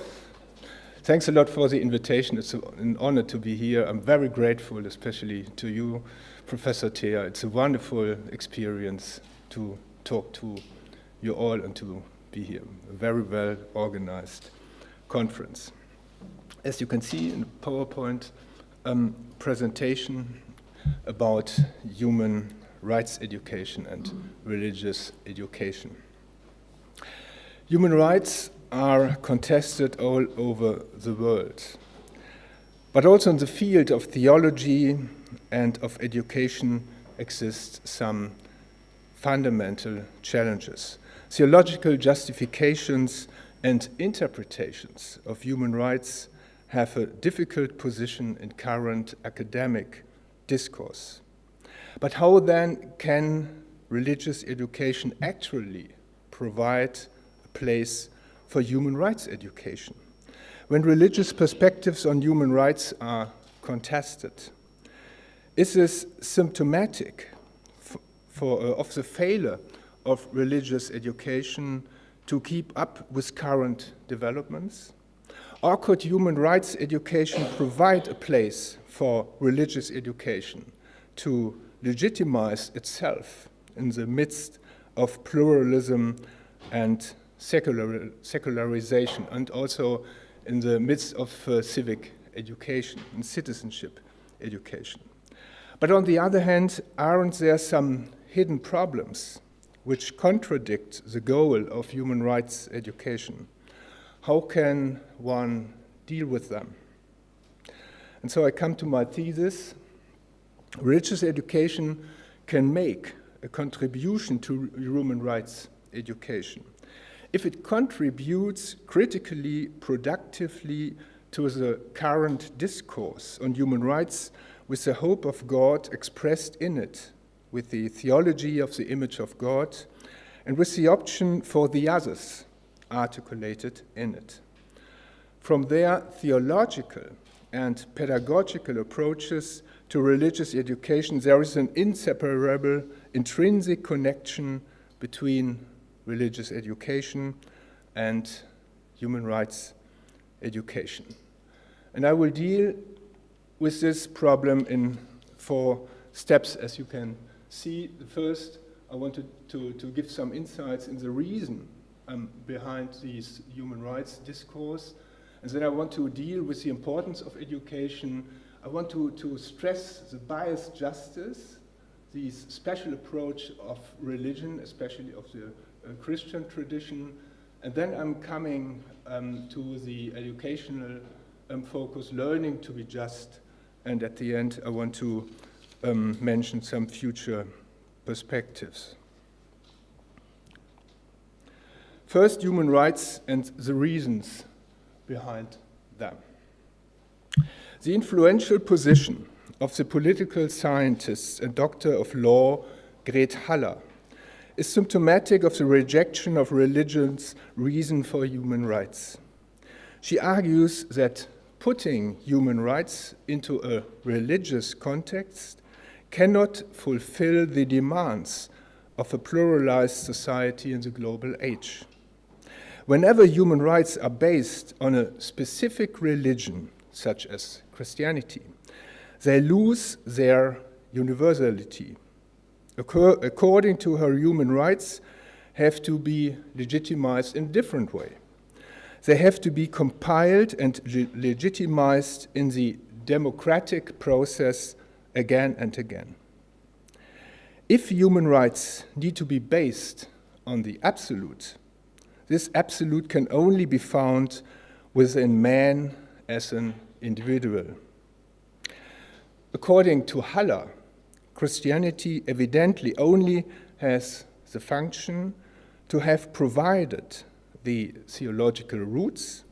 Thanks a lot for the invitation. It's an honor to be here. I'm very grateful, especially to you, Professor Thea. It's a wonderful experience to talk to you all and to be here. A very well organized conference. As you can see in the PowerPoint presentation about human rights education and religious education. Human rights are contested all over the world, but also in the field of theology and of education exist some fundamental challenges. Theological justifications and interpretations of human rights have a difficult position in current academic discourse. But how then can religious education actually provide a place for human rights education? When religious perspectives on human rights are contested, is this symptomatic of the failure of religious education to keep up with current developments? Or could human rights education provide a place for religious education to legitimize itself in the midst of pluralism and secularization, and also in the midst of civic education and citizenship education? But on the other hand, aren't there some hidden problems which contradict the goal of human rights education? How can one deal with them? And so I come to my thesis. Religious education can make a contribution to human rights education if it contributes critically, productively to the current discourse on human rights with the hope of God expressed in it, with the theology of the image of God, and with the option for the others articulated in it. From their theological and pedagogical approaches to religious education, there is an inseparable intrinsic connection between religious education and human rights education. And I will deal with this problem in 4 steps, as you can see. First, I wanted to give some insights in the reason behind these human rights discourse. And then I want to deal with the importance of education. I want to stress the biased justice, this special approach of religion, especially of the Christian tradition. And then I'm coming to the educational focus, learning to be just. And at the end, I want to mention some future perspectives. First, human rights and the reasons behind them. The influential position of the political scientist and doctor of law, Gret Haller, is symptomatic of the rejection of religion's reason for human rights. She argues that putting human rights into a religious context cannot fulfill the demands of a pluralized society in the global age. Whenever human rights are based on a specific religion, such as Christianity, they lose their universality. According to her, human rights have to be legitimized in a different way. They have to be compiled and legitimized in the democratic process again and again. If human rights need to be based on the absolute, this absolute can only be found within man as an individual. According to Haller, Christianity evidently only has the function to have provided the theological roots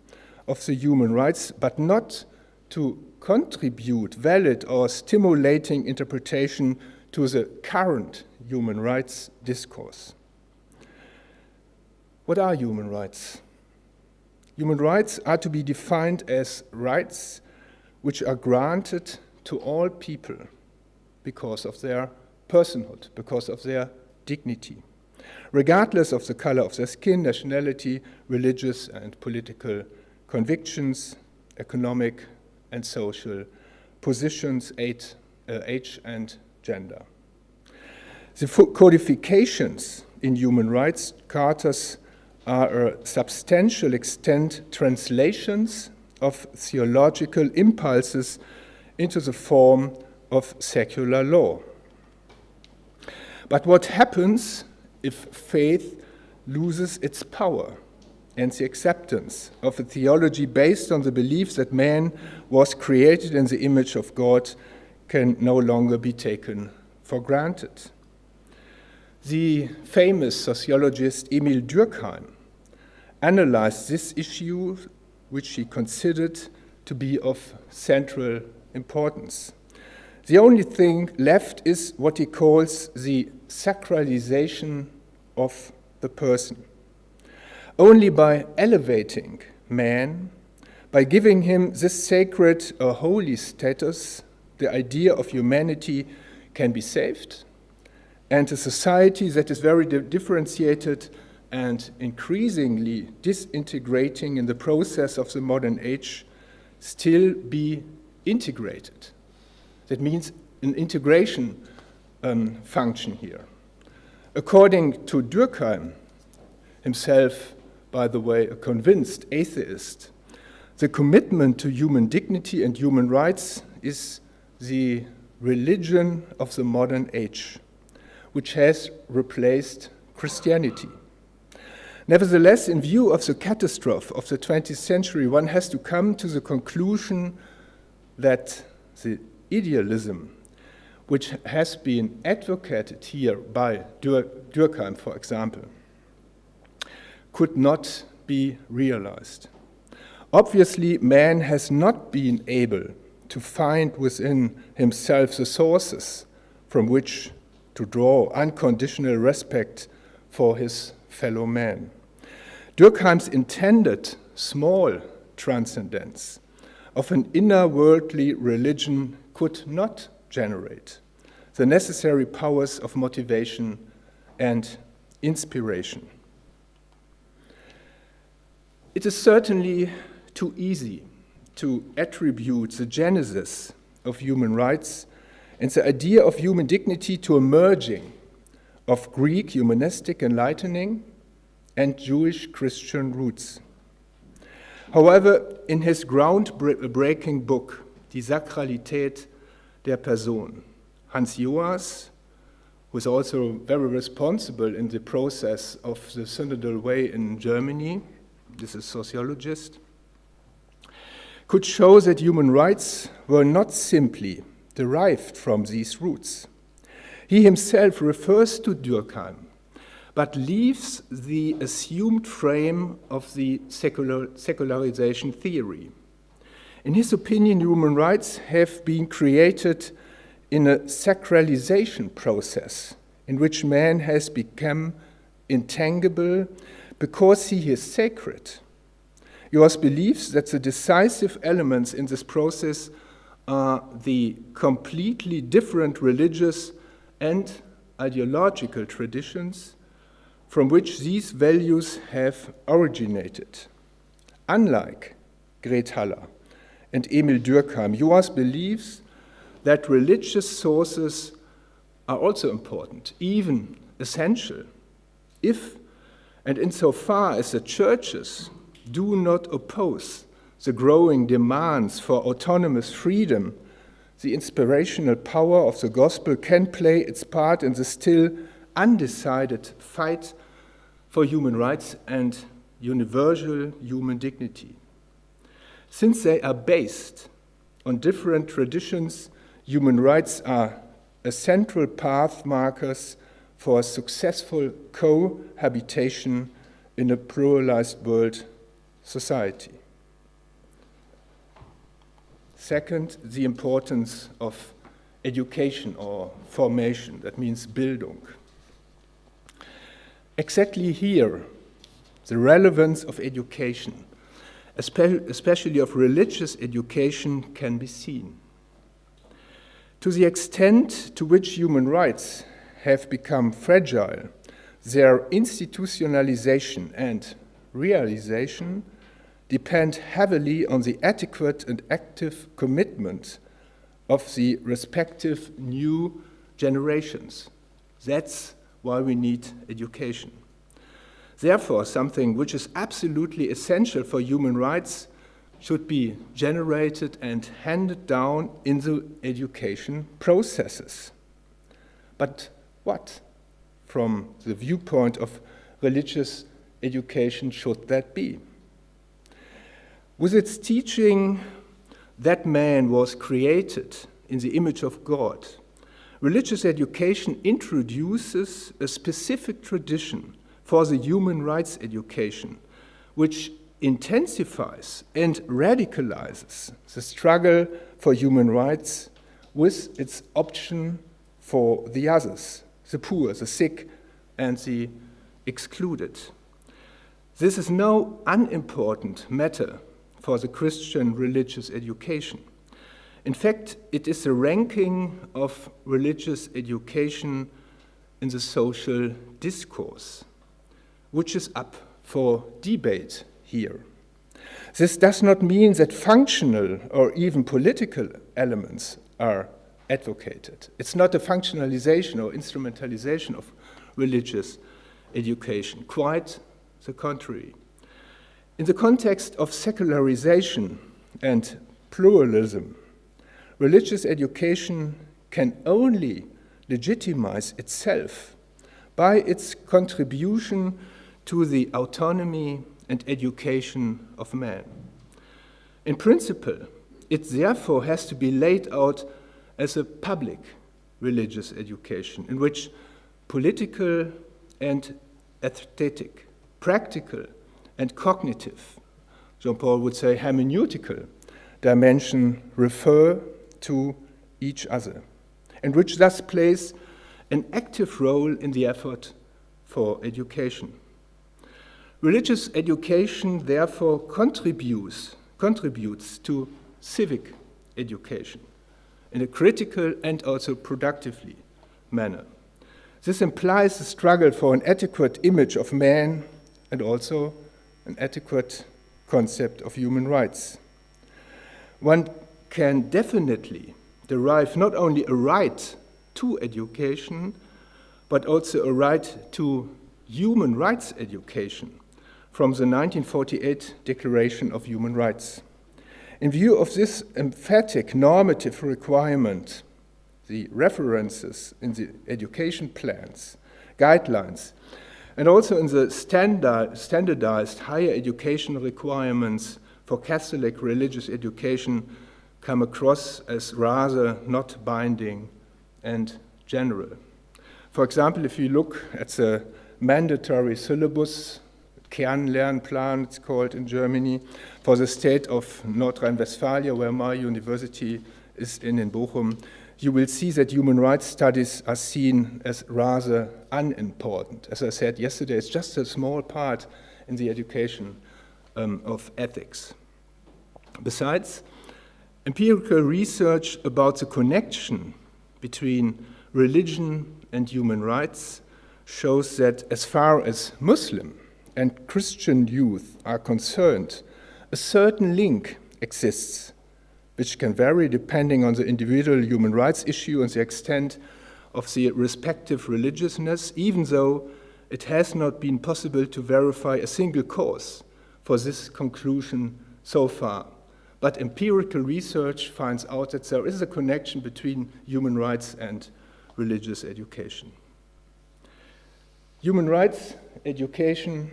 of the human rights, but not to contribute valid or stimulating interpretation to the current human rights discourse. What are human rights? Human rights are to be defined as rights which are granted to all people because of their personhood, because of their dignity, regardless of the color of their skin, nationality, religious and political convictions, economic and social positions, age and gender. The codifications in human rights charters are a substantial extent translations of theological impulses into the form of secular law. But what happens if faith loses its power and the acceptance of a theology based on the belief that man was created in the image of God can no longer be taken for granted? The famous sociologist Emil Durkheim analyzed this issue, which he considered to be of central importance. The only thing left is what he calls the sacralization of the person. Only by elevating man, by giving him this sacred or holy status, the idea of humanity can be saved, and a society that is very differentiated and increasingly disintegrating in the process of the modern age still be integrated. That means an integration function here. According to Durkheim, himself, by the way, a convinced atheist, the commitment to human dignity and human rights is the religion of the modern age, which has replaced Christianity. Nevertheless, in view of the catastrophe of the 20th century, one has to come to the conclusion that the idealism, which has been advocated here by Durkheim, for example, could not be realized. Obviously, man has not been able to find within himself the sources from which to draw unconditional respect for his fellow man. Durkheim's intended small transcendence of an inner worldly religion could not generate the necessary powers of motivation and inspiration. It is certainly too easy to attribute the genesis of human rights and the idea of human dignity to a merging of Greek humanistic enlightening and Jewish Christian roots. However, in his groundbreaking book, Die Sakralität der Person, Hans Joas, who is also very responsible in the process of the synodal way in Germany, this is a sociologist, could show that human rights were not simply derived from these roots. He himself refers to Durkheim, but leaves the assumed frame of the secularization theory. In his opinion, human rights have been created in a sacralization process in which man has become intangible because he is sacred. Joas believes that the decisive elements in this process are the completely different religious and ideological traditions from which these values have originated. Unlike Gret Haller and Emil Durkheim, Joas believes that religious sources are also important, even essential, if and insofar as the churches do not oppose the growing demands for autonomous freedom, the inspirational power of the gospel can play its part in the still undecided fight for human rights and universal human dignity. Since they are based on different traditions, human rights are a central path markers for a successful cohabitation in a pluralized world society. Second, the importance of education or formation, that means Bildung. Exactly here, the relevance of education, especially of religious education, can be seen. To the extent to which human rights have become fragile, their institutionalization and realization depend heavily on the adequate and active commitment of the respective new generations. That's why we need education. Therefore, something which is absolutely essential for human rights should be generated and handed down in the education processes. But what, from the viewpoint of religious education, should that be? With its teaching that man was created in the image of God, religious education introduces a specific tradition for the human rights education, which intensifies and radicalizes the struggle for human rights with its option for the others, the poor, the sick, and the excluded. This is no unimportant matter for the Christian religious education. In fact, it is the ranking of religious education in the social discourse. which is up for debate here. This does not mean that functional or even political elements are advocated. It's not a functionalization or instrumentalization of religious education, quite the contrary. In the context of secularization and pluralism, religious education can only legitimize itself by its contribution to the autonomy and education of man. In principle, it therefore has to be laid out as a public religious education in which political and aesthetic, practical and cognitive, Jean-Paul would say hermeneutical, dimension refer to each other, and which thus plays an active role in the effort for education. Religious education therefore contributes to civic education in a critical and also productively manner. This implies a struggle for an adequate image of man and also an adequate concept of human rights. One can definitely derive not only a right to education, but also a right to human rights education from the 1948 Declaration of Human Rights. In view of this emphatic normative requirement, the references in the education plans, guidelines, and also in the standardized higher education requirements for Catholic religious education come across as rather not binding and general. For example, if you look at the mandatory syllabus, Kernlernplan, it's called in Germany, for the state of North Rhine-Westphalia, where my university is in Bochum, you will see that human rights studies are seen as rather unimportant. As I said yesterday, it's just a small part in the education of ethics. Besides, empirical research about the connection between religion and human rights shows that as far as Muslim and Christian youth are concerned, a certain link exists, which can vary depending on the individual human rights issue and the extent of the respective religiousness, even though it has not been possible to verify a single cause for this conclusion so far. But empirical research finds out that there is a connection between human rights and religious education. Human rights education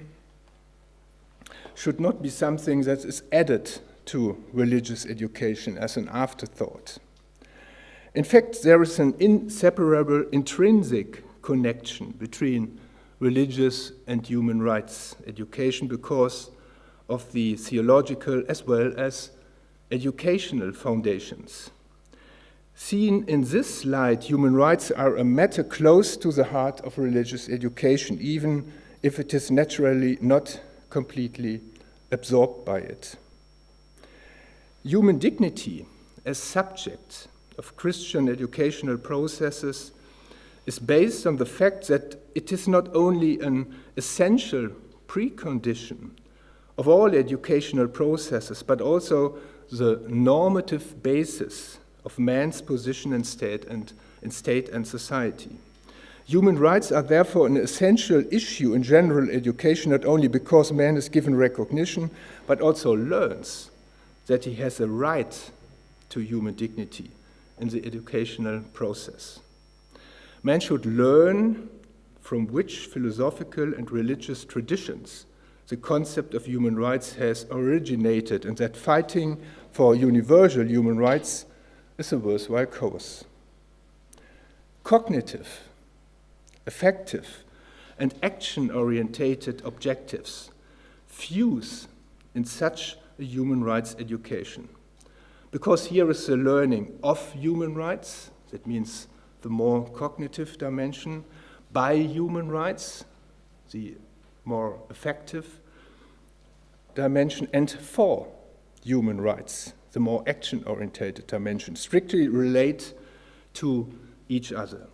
should not be something that is added to religious education as an afterthought. In fact, there is an inseparable intrinsic connection between religious and human rights education because of the theological as well as educational foundations. Seen in this light, human rights are a matter close to the heart of religious education, even if it is naturally not completely absorbed by it. Human dignity as subject of Christian educational processes is based on the fact that it is not only an essential precondition of all educational processes, but also the normative basis of man's position in state and society. Human rights are therefore an essential issue in general education, not only because man is given recognition, but also learns that he has a right to human dignity in the educational process. Man should learn from which philosophical and religious traditions the concept of human rights has originated, and that fighting for universal human rights is a worthwhile cause. Cognitive, affective, and action-orientated objectives fuse in such a human rights education. Because here is the learning of human rights, that means the more cognitive dimension, by human rights, the more effective dimension, and for human rights, the more action-oriented dimension, strictly relate to each other.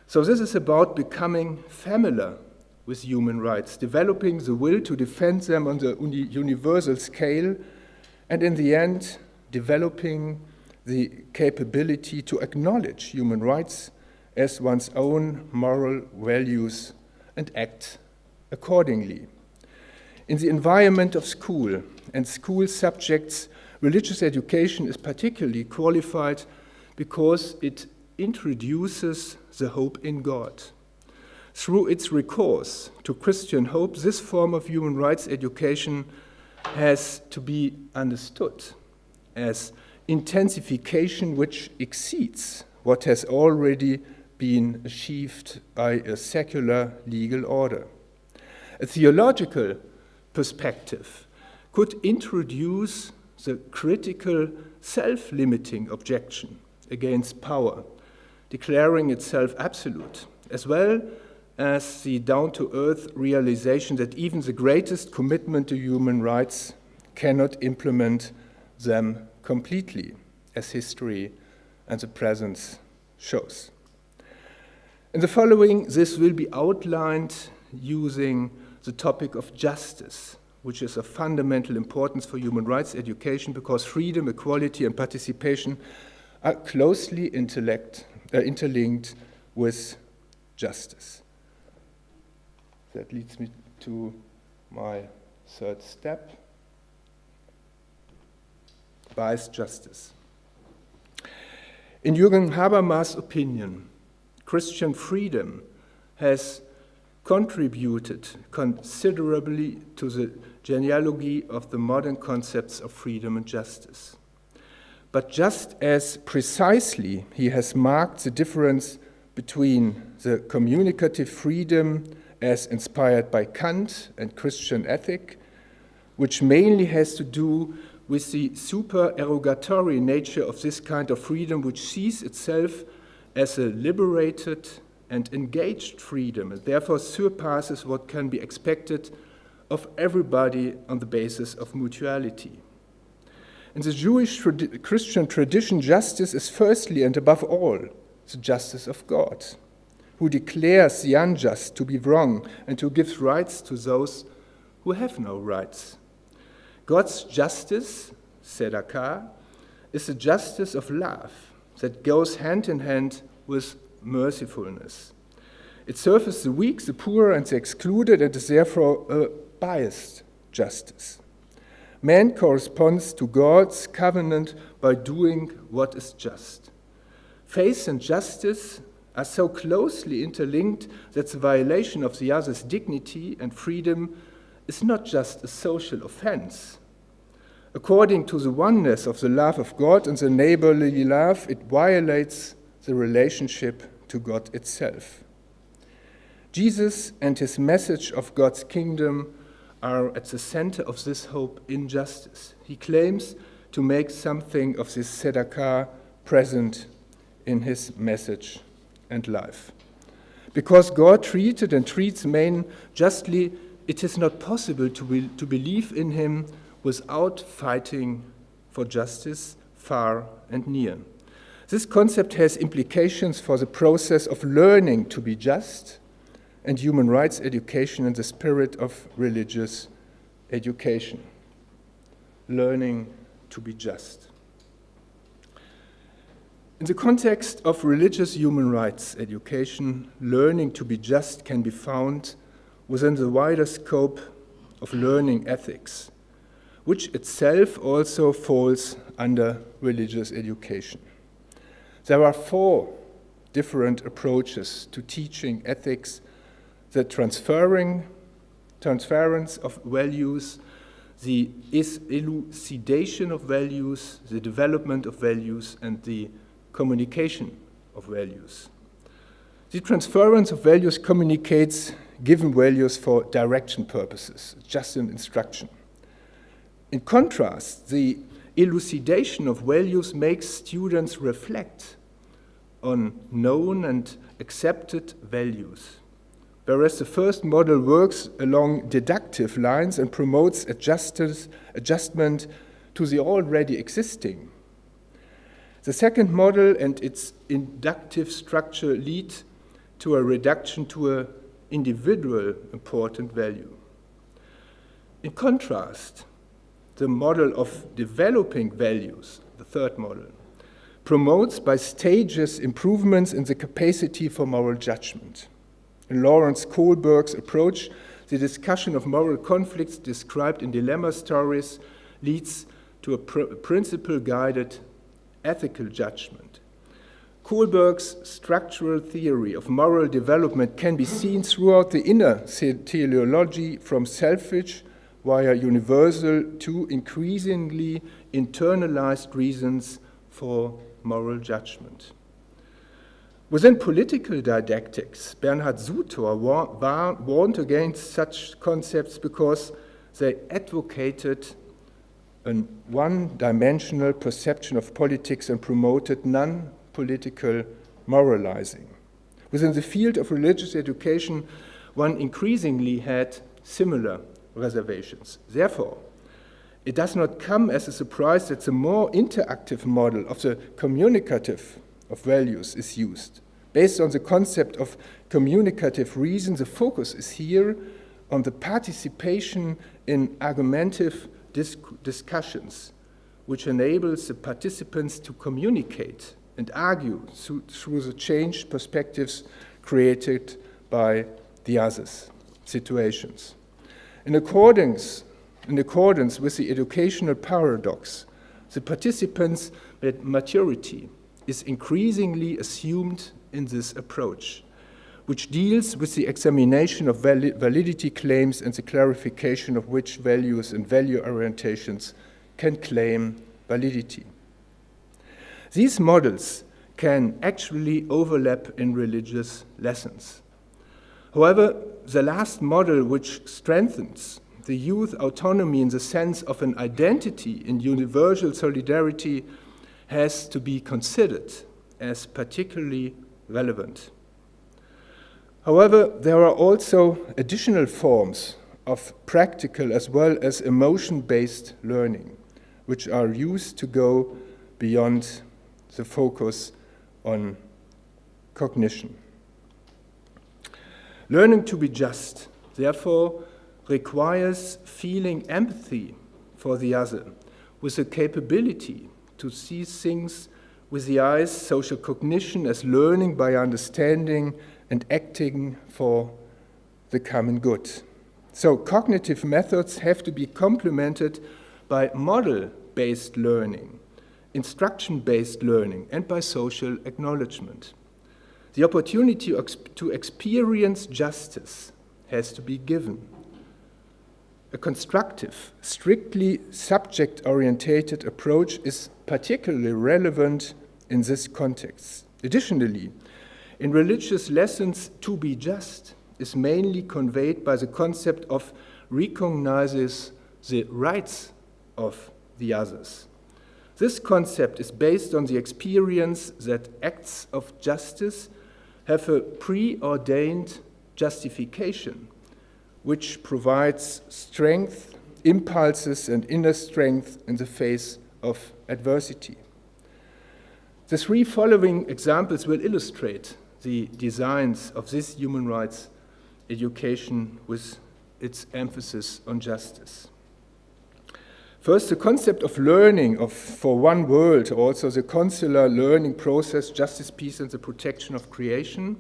So this is about becoming familiar with human rights, developing the will to defend them on the universal scale, and in the end, developing the capability to acknowledge human rights as one's own moral values and act accordingly. In the environment of school and school subjects, religious education is particularly qualified because it introduces the hope in God. Through its recourse to Christian hope, this form of human rights education has to be understood as intensification which exceeds what has already been achieved by a secular legal order. A theological perspective could introduce the critical self-limiting objection against power, declaring itself absolute, as well as the down-to-earth realization that even the greatest commitment to human rights cannot implement them completely, as history and the present shows. In the following, this will be outlined using the topic of justice, which is of fundamental importance for human rights education because freedom, equality, and participation are closely interlinked with justice. That leads me to my third step, biased justice. In Jürgen Habermas' opinion, Christian freedom has contributed considerably to the genealogy of the modern concepts of freedom and justice. But just as precisely he has marked the difference between the communicative freedom as inspired by Kant and Christian ethic, which mainly has to do with the supererogatory nature of this kind of freedom, which sees itself as a liberated and engaged freedom, and therefore surpasses what can be expected of everybody on the basis of mutuality. In the Jewish Christian tradition, justice is firstly and above all the justice of God, who declares the unjust to be wrong and who gives rights to those who have no rights. God's justice, tzedakah, is the justice of love that goes hand in hand with mercifulness. It serves the weak, the poor, and the excluded, and is therefore a biased justice. Man corresponds to God's covenant by doing what is just. Faith and justice are so closely interlinked that the violation of the other's dignity and freedom is not just a social offense. According to the oneness of the love of God and the neighborly love, it violates the relationship to God itself. Jesus and his message of God's kingdom are at the center of this hope in justice. He claims to make something of this tzedakah present in his message and life. Because God treated and treats men justly, it is not possible to believe in him without fighting for justice far and near. This concept has implications for the process of learning to be just and human rights education in the spirit of religious education. Learning to be just. In the context of religious human rights education, learning to be just can be found within the wider scope of learning ethics, which itself also falls under religious education. There are 4 different approaches to teaching ethics: the transference of values, the elucidation of values, the development of values, and the communication of values. The transference of values communicates given values for direction purposes, just an instruction. In contrast, the elucidation of values makes students reflect on known and accepted values, whereas the first model works along deductive lines and promotes adjustment to the already existing. The second model and its inductive structure lead to a reduction to a individual important value. In contrast, the model of developing values, the third model, promotes by stages improvements in the capacity for moral judgment. In Lawrence Kohlberg's approach, the discussion of moral conflicts described in dilemma stories leads to a principle-guided ethical judgment. Kohlberg's structural theory of moral development can be seen throughout the inner teleology from selfish via universal to increasingly internalized reasons for moral judgment. Within political didactics, Bernhard Sutor warned against such concepts because they advocated a one-dimensional perception of politics and promoted non-political moralizing. Within the field of religious education, one increasingly had similar reservations. Therefore, it does not come as a surprise that the more interactive model of the communicative of values is used. Based on the concept of communicative reason, the focus is here on the participation in argumentative discussions, which enables the participants to communicate and argue through the changed perspectives created by the others' situations. In accordance with the educational paradox, the participants' maturity is increasingly assumed in this approach, which deals with the examination of validity claims and the clarification of which values and value orientations can claim validity. These models can actually overlap in religious lessons. However, the last model, which strengthens the youth autonomy in the sense of an identity in universal solidarity, has to be considered as particularly relevant. However, there are also additional forms of practical as well as emotion-based learning, which are used to go beyond the focus on cognition. Learning to be just, therefore, requires feeling empathy for the other, with the capability to see things with the eyes, social cognition as learning by understanding and acting for the common good. So cognitive methods have to be complemented by model-based learning, instruction-based learning, and by social acknowledgement. The opportunity to experience justice has to be given. A constructive, strictly subject-orientated approach is particularly relevant in this context. Additionally, in religious lessons, to be just is mainly conveyed by the concept of recognizes the rights of the others. This concept is based on the experience that acts of justice have a preordained justification, which provides strength, impulses, and inner strength in the face of adversity. The three following examples will illustrate the designs of this human rights education with its emphasis on justice. First, the concept of learning for one world, also the consular learning process, justice, peace, and the protection of creation,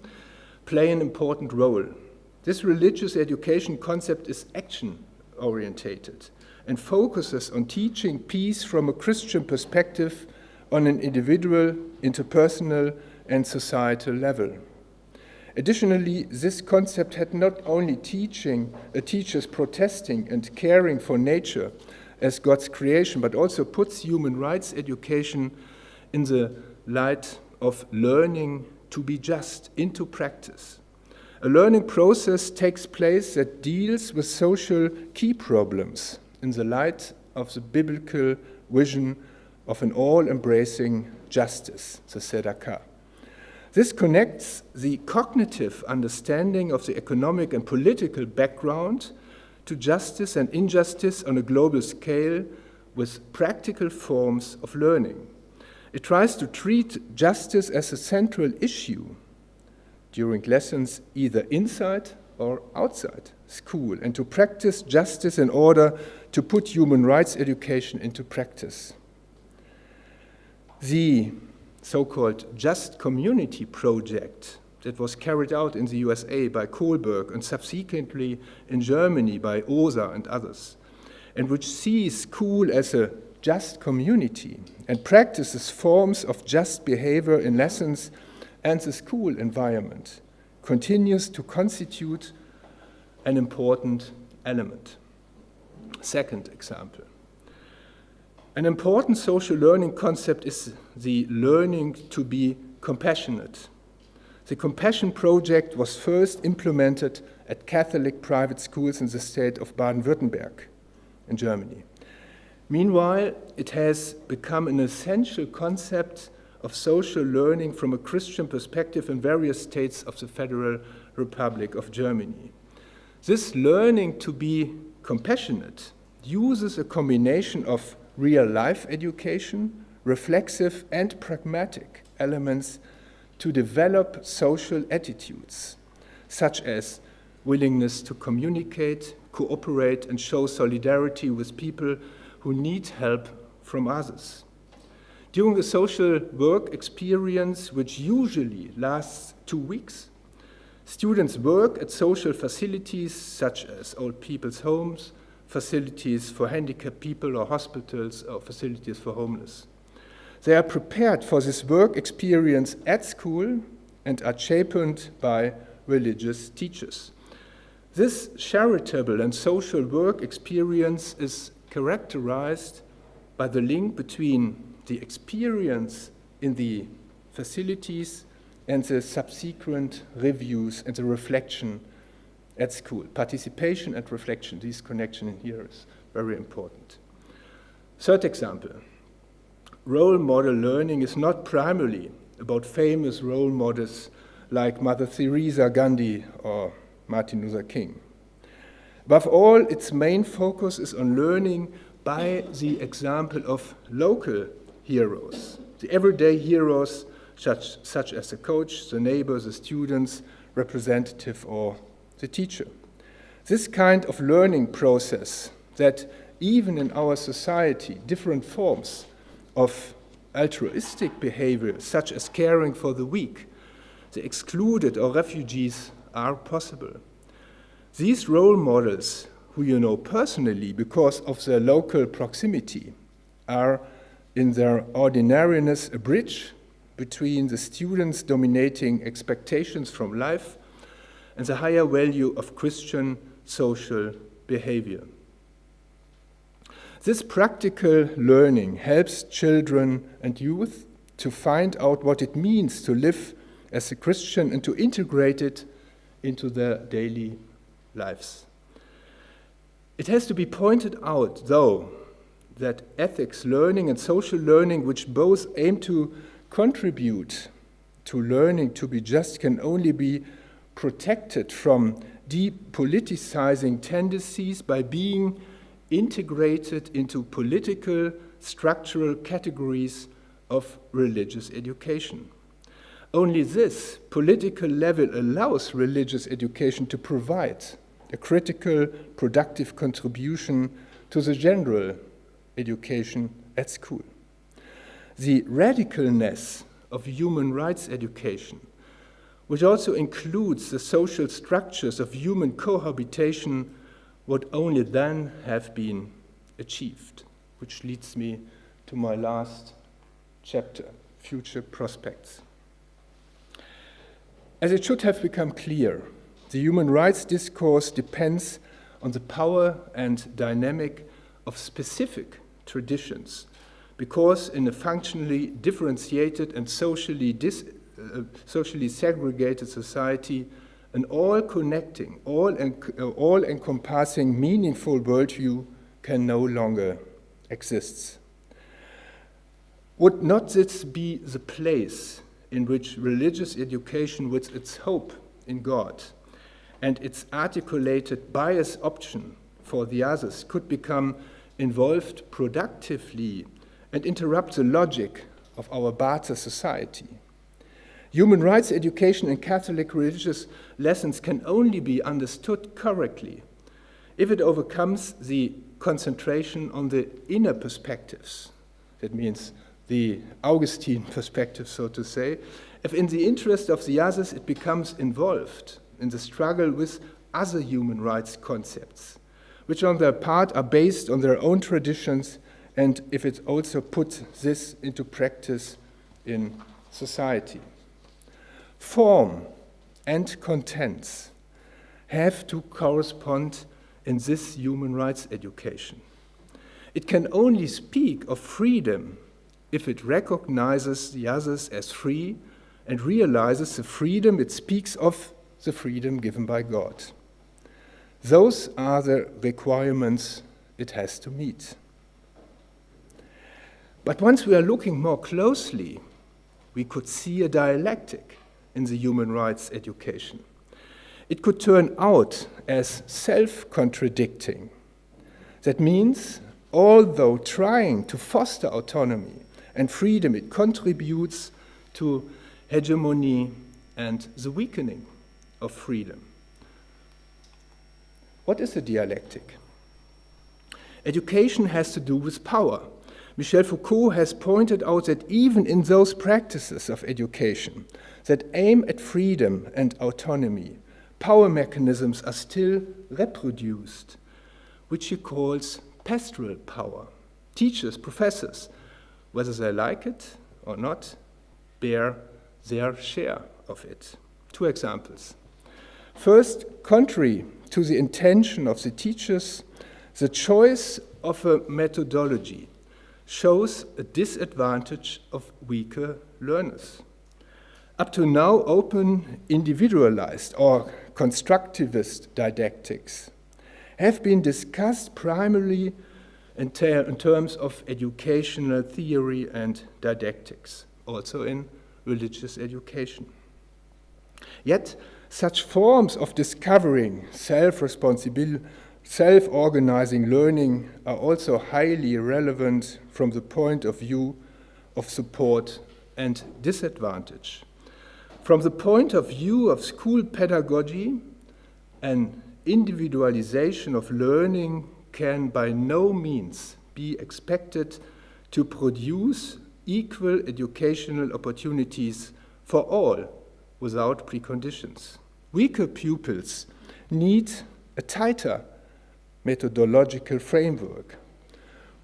play an important role. This religious education concept is action-orientated and focuses on teaching peace from a Christian perspective on an individual, interpersonal, and societal level. Additionally, this concept had not only teaches protesting and caring for nature as God's creation, but also puts human rights education in the light of learning to be just into practice. A learning process takes place that deals with social key problems in the light of the biblical vision of an all-embracing justice, the tzedakah. This connects the cognitive understanding of the economic and political background to justice and injustice on a global scale with practical forms of learning. It tries to treat justice as a central issue during lessons either inside or outside school, and to practice justice in order to put human rights education into practice. The so-called Just Community project that was carried out in the USA by Kohlberg and subsequently in Germany by Osa and others, and which sees school as a just community and practices forms of just behavior in lessons and the school environment, continues to constitute an important element. Second example. An important social learning concept is the learning to be compassionate. The Compassion Project was first implemented at Catholic private schools in the state of Baden-Württemberg in Germany. Meanwhile, it has become an essential concept of social learning from a Christian perspective in various states of the Federal Republic of Germany. This learning to be compassionate uses a combination of real-life education, reflexive and pragmatic elements to develop social attitudes, such as willingness to communicate, cooperate, and show solidarity with people who need help from others. During the social work experience, which usually lasts 2 weeks, students work at social facilities such as old people's homes, facilities for handicapped people, or hospitals, or facilities for homeless. They are prepared for this work experience at school and are chaperoned by religious teachers. This charitable and social work experience is characterized by the link between the experience in the facilities and the subsequent reviews and the reflection at school. Participation and reflection, this connection in here is very important. Third example, role model learning is not primarily about famous role models like Mother Teresa, Gandhi, or Martin Luther King. Above all, its main focus is on learning by the example of local heroes, the everyday heroes such as the coach, the neighbor, the students, representative, or the teacher. This kind of learning process that even in our society, different forms of altruistic behavior, such as caring for the weak, the excluded, or refugees, are possible. These role models, who you know personally because of their local proximity, are in their ordinariness a bridge between the students' dominating expectations from life and the higher value of Christian social behavior. This practical learning helps children and youth to find out what it means to live as a Christian and to integrate it into their daily lives. It has to be pointed out, though, that ethics learning and social learning, which both aim to contribute to learning to be just, can only be protected from depoliticizing tendencies by being integrated into political structural categories of religious education. Only this political level allows religious education to provide a critical, productive contribution to the general education at school. The radicalness of human rights education, which also includes the social structures of human cohabitation, would only then have been achieved, which leads me to my last chapter, future prospects. As it should have become clear, the human rights discourse depends on the power and dynamic of specific traditions, because in a functionally differentiated and socially segregated society, an all-connecting, all-encompassing, meaningful worldview can no longer exist. Would not this be the place in which religious education, with its hope in God and its articulated bias option for the others, could become involved productively and interrupt the logic of our barter society? Human rights education and Catholic religious lessons can only be understood correctly if it overcomes the concentration on the inner perspectives. That means the Augustine perspective, so to say. If in the interest of the others it becomes involved in the struggle with other human rights concepts, which on their part are based on their own traditions, and if it also puts this into practice in society. Form and contents have to correspond in this human rights education. It can only speak of freedom if it recognizes the others as free and realizes the freedom it speaks of, the freedom given by God. Those are the requirements it has to meet. But once we are looking more closely, we could see a dialectic in the human rights education. It could turn out as self-contradicting. That means, although trying to foster autonomy and freedom, it contributes to hegemony and the weakening of freedom. What is a dialectic? Education has to do with power. Michel Foucault has pointed out that even in those practices of education that aim at freedom and autonomy, power mechanisms are still reproduced, which he calls pastoral power. Teachers, professors, whether they like it or not, bear their share of it. Two examples. First, contrary to the intention of the teachers, the choice of a methodology shows a disadvantage of weaker learners. Up to now, open, individualized, or constructivist didactics have been discussed primarily in terms of educational theory and didactics, also in religious education. Yet, such forms of discovering self-responsibility, self-organizing learning are also highly relevant from the point of view of support and disadvantage. From the point of view of school pedagogy, an individualization of learning can by no means be expected to produce equal educational opportunities for all without preconditions. Weaker pupils need a tighter methodological framework.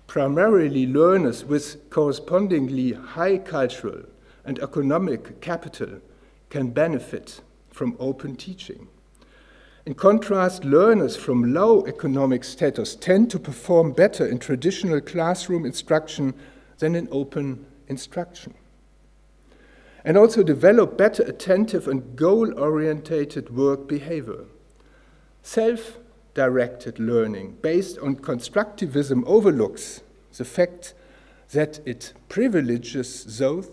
Primarily learners with correspondingly high cultural and economic capital can benefit from open teaching. In contrast, learners from low economic status tend to perform better in traditional classroom instruction than in open instruction, and also develop better attentive and goal-orientated work behavior. Self-directed learning based on constructivism overlooks the fact that it privileges those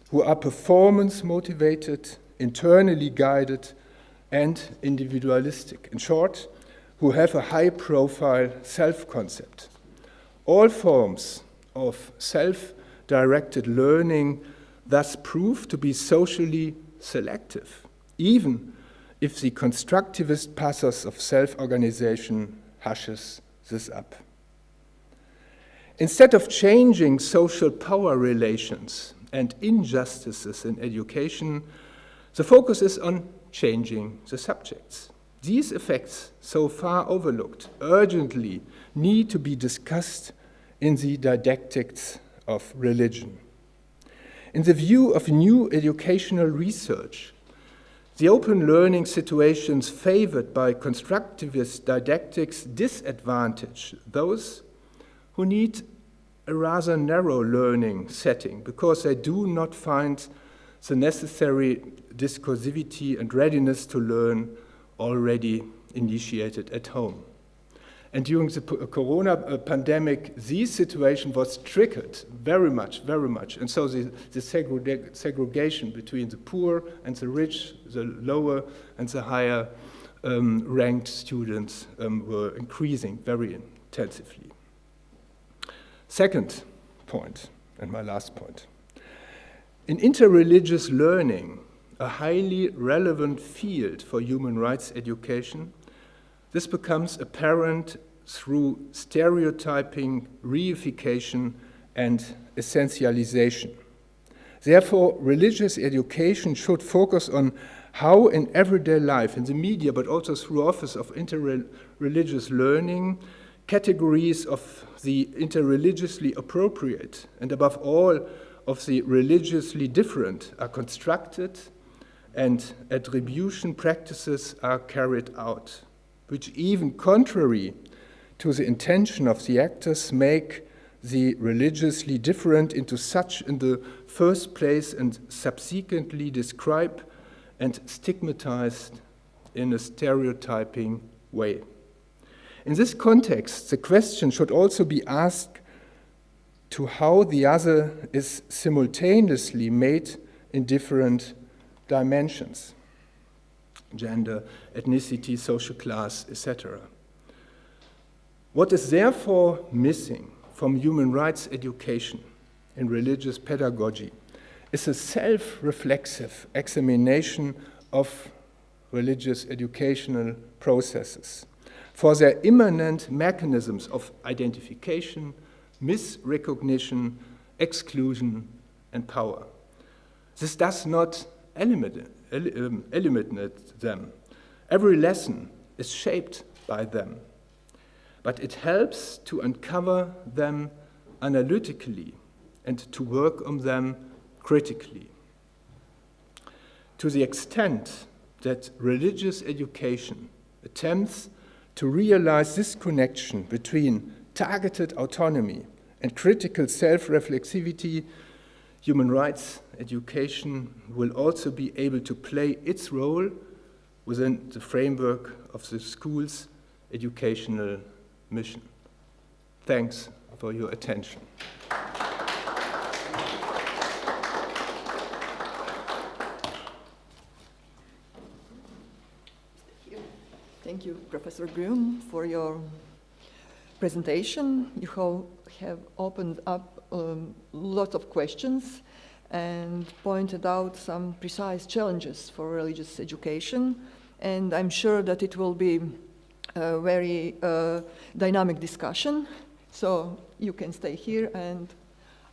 who are performance-motivated, internally guided, and individualistic. In short, who have a high-profile self-concept. All forms of self-directed learning thus prove to be socially selective, even if the constructivist pathos of self-organization hushes this up. Instead of changing social power relations and injustices in education, the focus is on changing the subjects. These effects, so far overlooked, urgently need to be discussed in the didactics of religion. In the view of new educational research, the open learning situations favored by constructivist didactics disadvantage those who need a rather narrow learning setting because they do not find the necessary discursivity and readiness to learn already initiated at home. And during the corona pandemic, this situation was triggered very much. And so the segregation between the poor and the rich, the lower and the higher ranked students were increasing very intensively. Second point, and my last point. In interreligious learning, a highly relevant field for human rights education, this becomes apparent through stereotyping, reification, and essentialization. Therefore, religious education should focus on how in everyday life, in the media, but also through office of interreligious learning, categories of the interreligiously appropriate and above all of the religiously different are constructed and attribution practices are carried out, which even contrary to the intention of the actors make the religiously different into such in the first place and subsequently describe and stigmatized in a stereotyping way. In this context, the question should also be asked to how the other is simultaneously made in different dimensions: gender, ethnicity, social class, etc. What is therefore missing from human rights education in religious pedagogy is a self-reflexive examination of religious educational processes for their immanent mechanisms of identification, misrecognition, exclusion, and power. This does not eliminate them. Every lesson is shaped by them, but it helps to uncover them analytically and to work on them critically. To the extent that religious education attempts to realize this connection between targeted autonomy and critical self-reflexivity, human rights education will also be able to play its role within the framework of the school's educational mission. Thanks for your attention. Thank you, Professor Bloom, for your presentation. You have opened up lots of questions and pointed out some precise challenges for religious education. And I'm sure that it will be a very dynamic discussion. So you can stay here and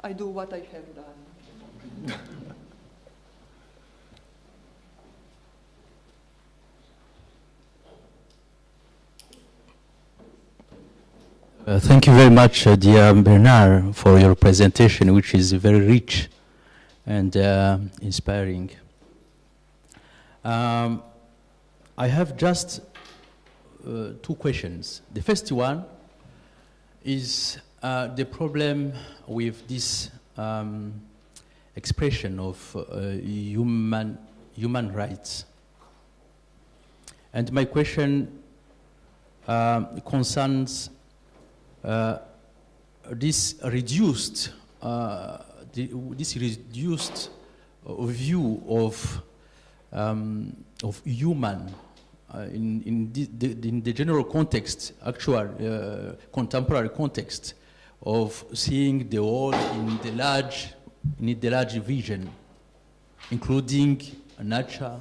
I do what I have done. Thank you very much, dear Bernard, for your presentation, which is very rich and inspiring. I have just two questions. The first one is the problem with this expression of human rights. And my question concerns this reduced view of human in the general context, actual contemporary context of seeing the world in the large vision, including nature,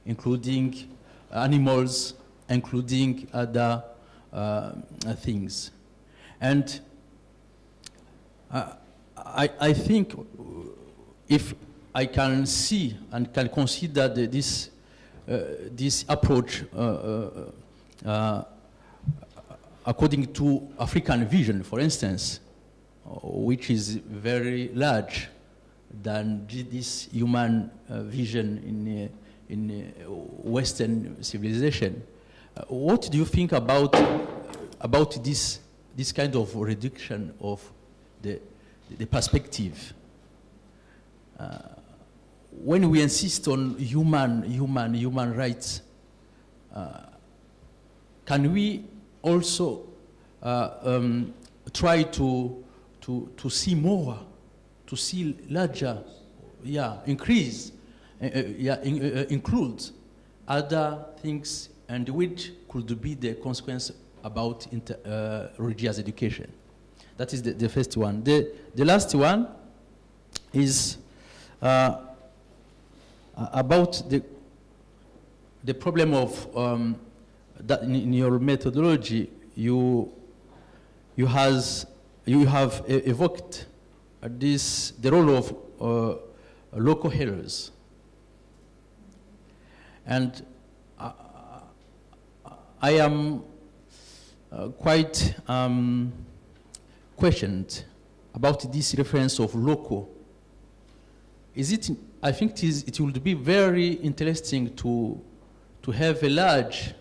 including animals, including other things. And I think if I can see and can consider this approach according to African vision, for instance, which is very large than this human vision in Western civilization. What do you think about this kind of reduction of the perspective? When we insist on human rights, can we also try to see more, to see larger, increase, include other things, and which could be the consequence about religious education? That is the first one. The last one is about the problem of that in your methodology, you have evoked the role of local healers, and I am quite questioned about this reference of local. I think it would be very interesting to have a large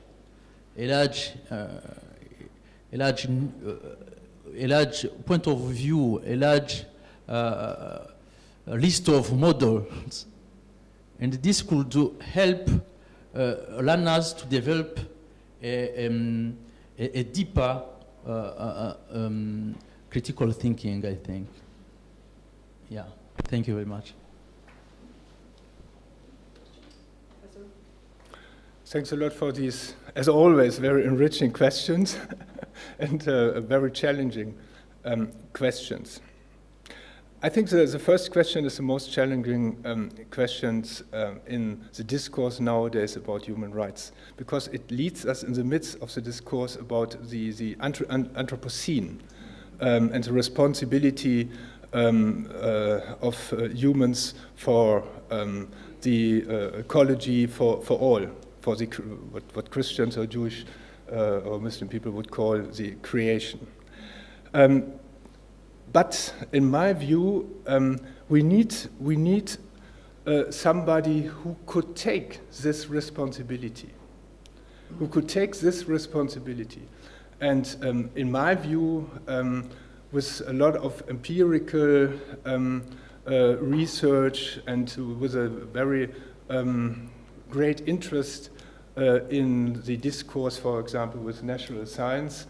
point of view, a large list of models, and this could help learners to develop a deeper critical thinking, I think. Yeah, thank you very much. Thanks a lot for these, as always, very enriching questions and very challenging questions. I think the first question is the most challenging questions in the discourse nowadays about human rights, because it leads us in the midst of the discourse about the Anthropocene and the responsibility of humans for the ecology for all, for the, what Christians or Jewish or Muslim people would call the creation. But in my view, we need somebody who could take this responsibility, And in my view, with a lot of empirical research and with a very great interest in the discourse, for example, with natural science,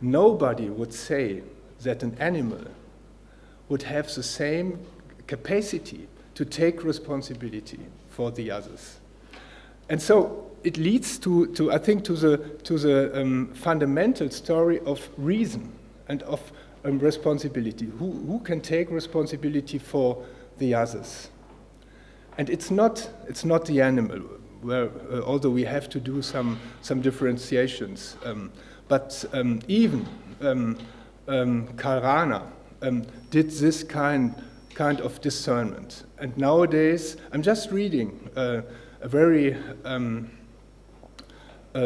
nobody would say that an animal would have the same capacity to take responsibility for the others. And so it leads to I think, to the fundamental story of reason and of responsibility. Who can take responsibility for the others? And it's not the animal, where although we have to do some differentiations, but even Karl Rahner did this kind of discernment. And nowadays, I'm just reading a very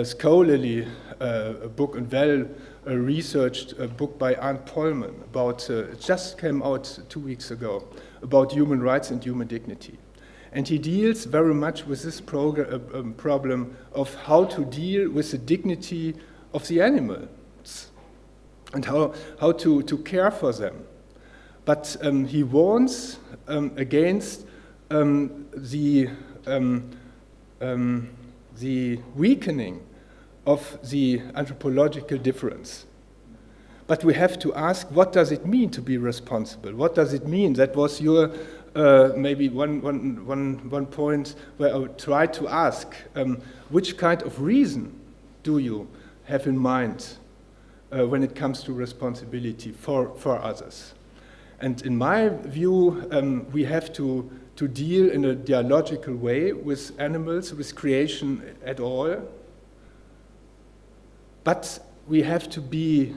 scholarly book and well-researched book by Arndt Pollman about, it just came out 2 weeks ago, about human rights and human dignity. And he deals very much with this problem of how to deal with the dignity of the animals and how to care for them. But he warns against the weakening of the anthropological difference. But we have to ask, what does it mean to be responsible? What does it mean? That was your maybe one point where I tried to ask, which kind of reason do you have in mind when it comes to responsibility for others? And in my view, we have to deal in a dialogical way with animals, with creation at all. But we have to be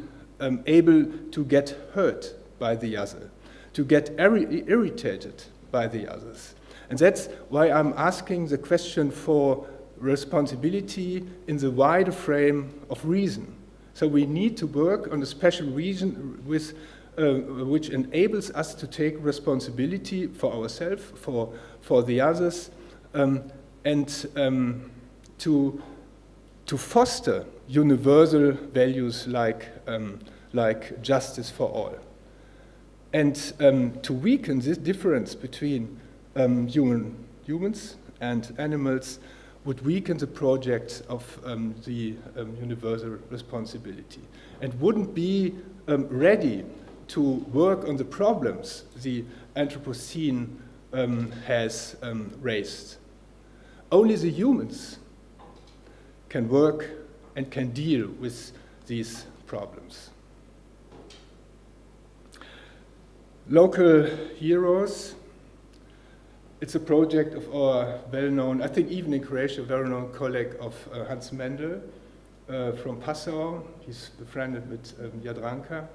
able to get hurt by the other, to get irritated by the others. And that's why I'm asking the question for responsibility in the wider frame of reason. So we need to work on a special reason with which enables us to take responsibility for ourselves, for the others, and to foster universal values like justice for all, and to weaken this difference between humans and animals would weaken the project of the universal responsibility, and wouldn't be ready to work on the problems the Anthropocene has raised. Only the humans can work and can deal with these problems. It's a project of our well-known, I think even in Croatia, well-known colleague of Hans Mendel from Passau. He's befriended with Jadranka.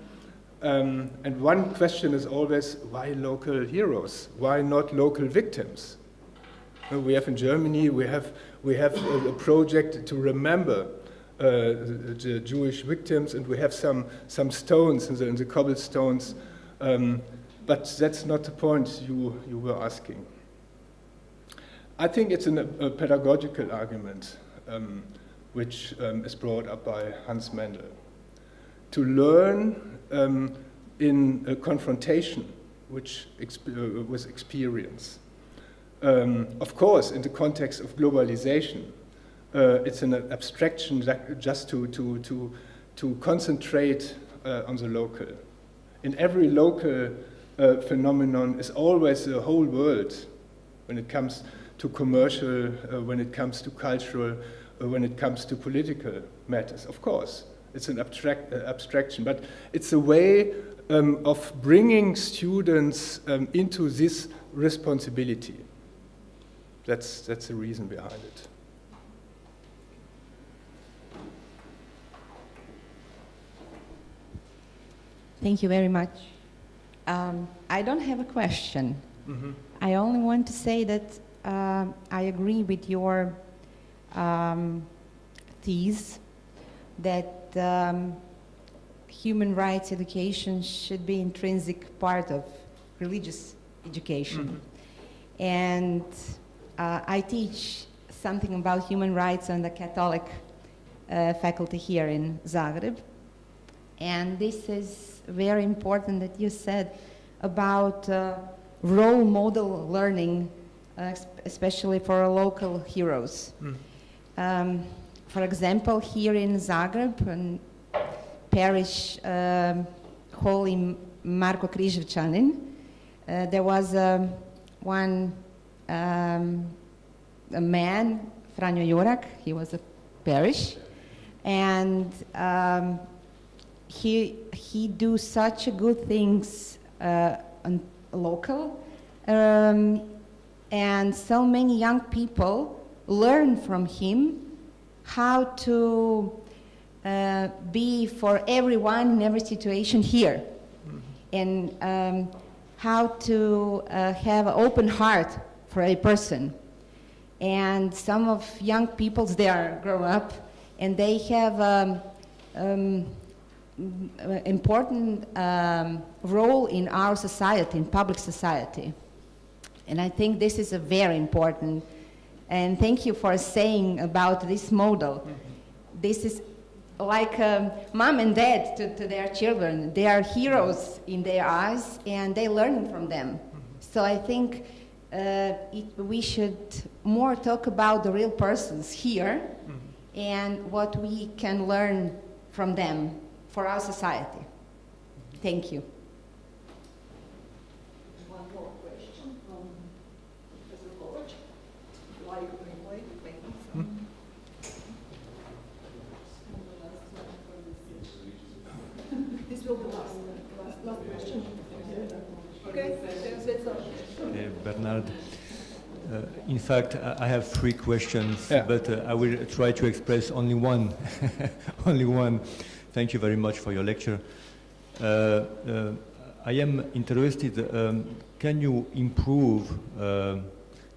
And one question is always, why local heroes? Why not local victims? We have in Germany, we have a project to remember the Jewish victims, and we have some stones in the cobblestones. But that's not the point you were asking. I think it's a pedagogical argument which is brought up by Hans Mendel. To learn in a confrontation with experience. Of course, in the context of globalization, it's an abstraction just to concentrate on the local. In every local phenomenon is always the whole world when it comes to commercial, when it comes to cultural, when it comes to political matters. Of course, it's an abstraction, but it's a way of bringing students into this responsibility. That's the reason behind it. Thank you very much. I don't have a question. Mm-hmm. I only want to say that I agree with your thesis that human rights education should be intrinsic part of religious education. Mm-hmm. And I teach something about human rights on the Catholic faculty here in Zagreb. And this is very important that you said about role model learning, especially for local heroes. Mm. For example, here in Zagreb, in parish Holy Marko Križevčanin, there was one a man, Franjo Jurak, he was a parish, and he do such good things on local, and so many young people learn from him how to be for everyone in every situation here, and how to have an open heart for a person. And some of young people, they are grown up, and they have important role in our society, in public society. And I think this is a very important, and thank you for saying about this model. This is like mom and dad to their children. They are heroes in their eyes, and they learn from them. So I think we should more talk about the real persons here and what we can learn from them for our society. Thank you. One more question from Professor Kovac. This will be last question. Okay, that's all. Bernard. In fact, I have three questions, Yeah. but I will try to express only one. Only one. Thank you very much for your lecture. I am interested, can you improve,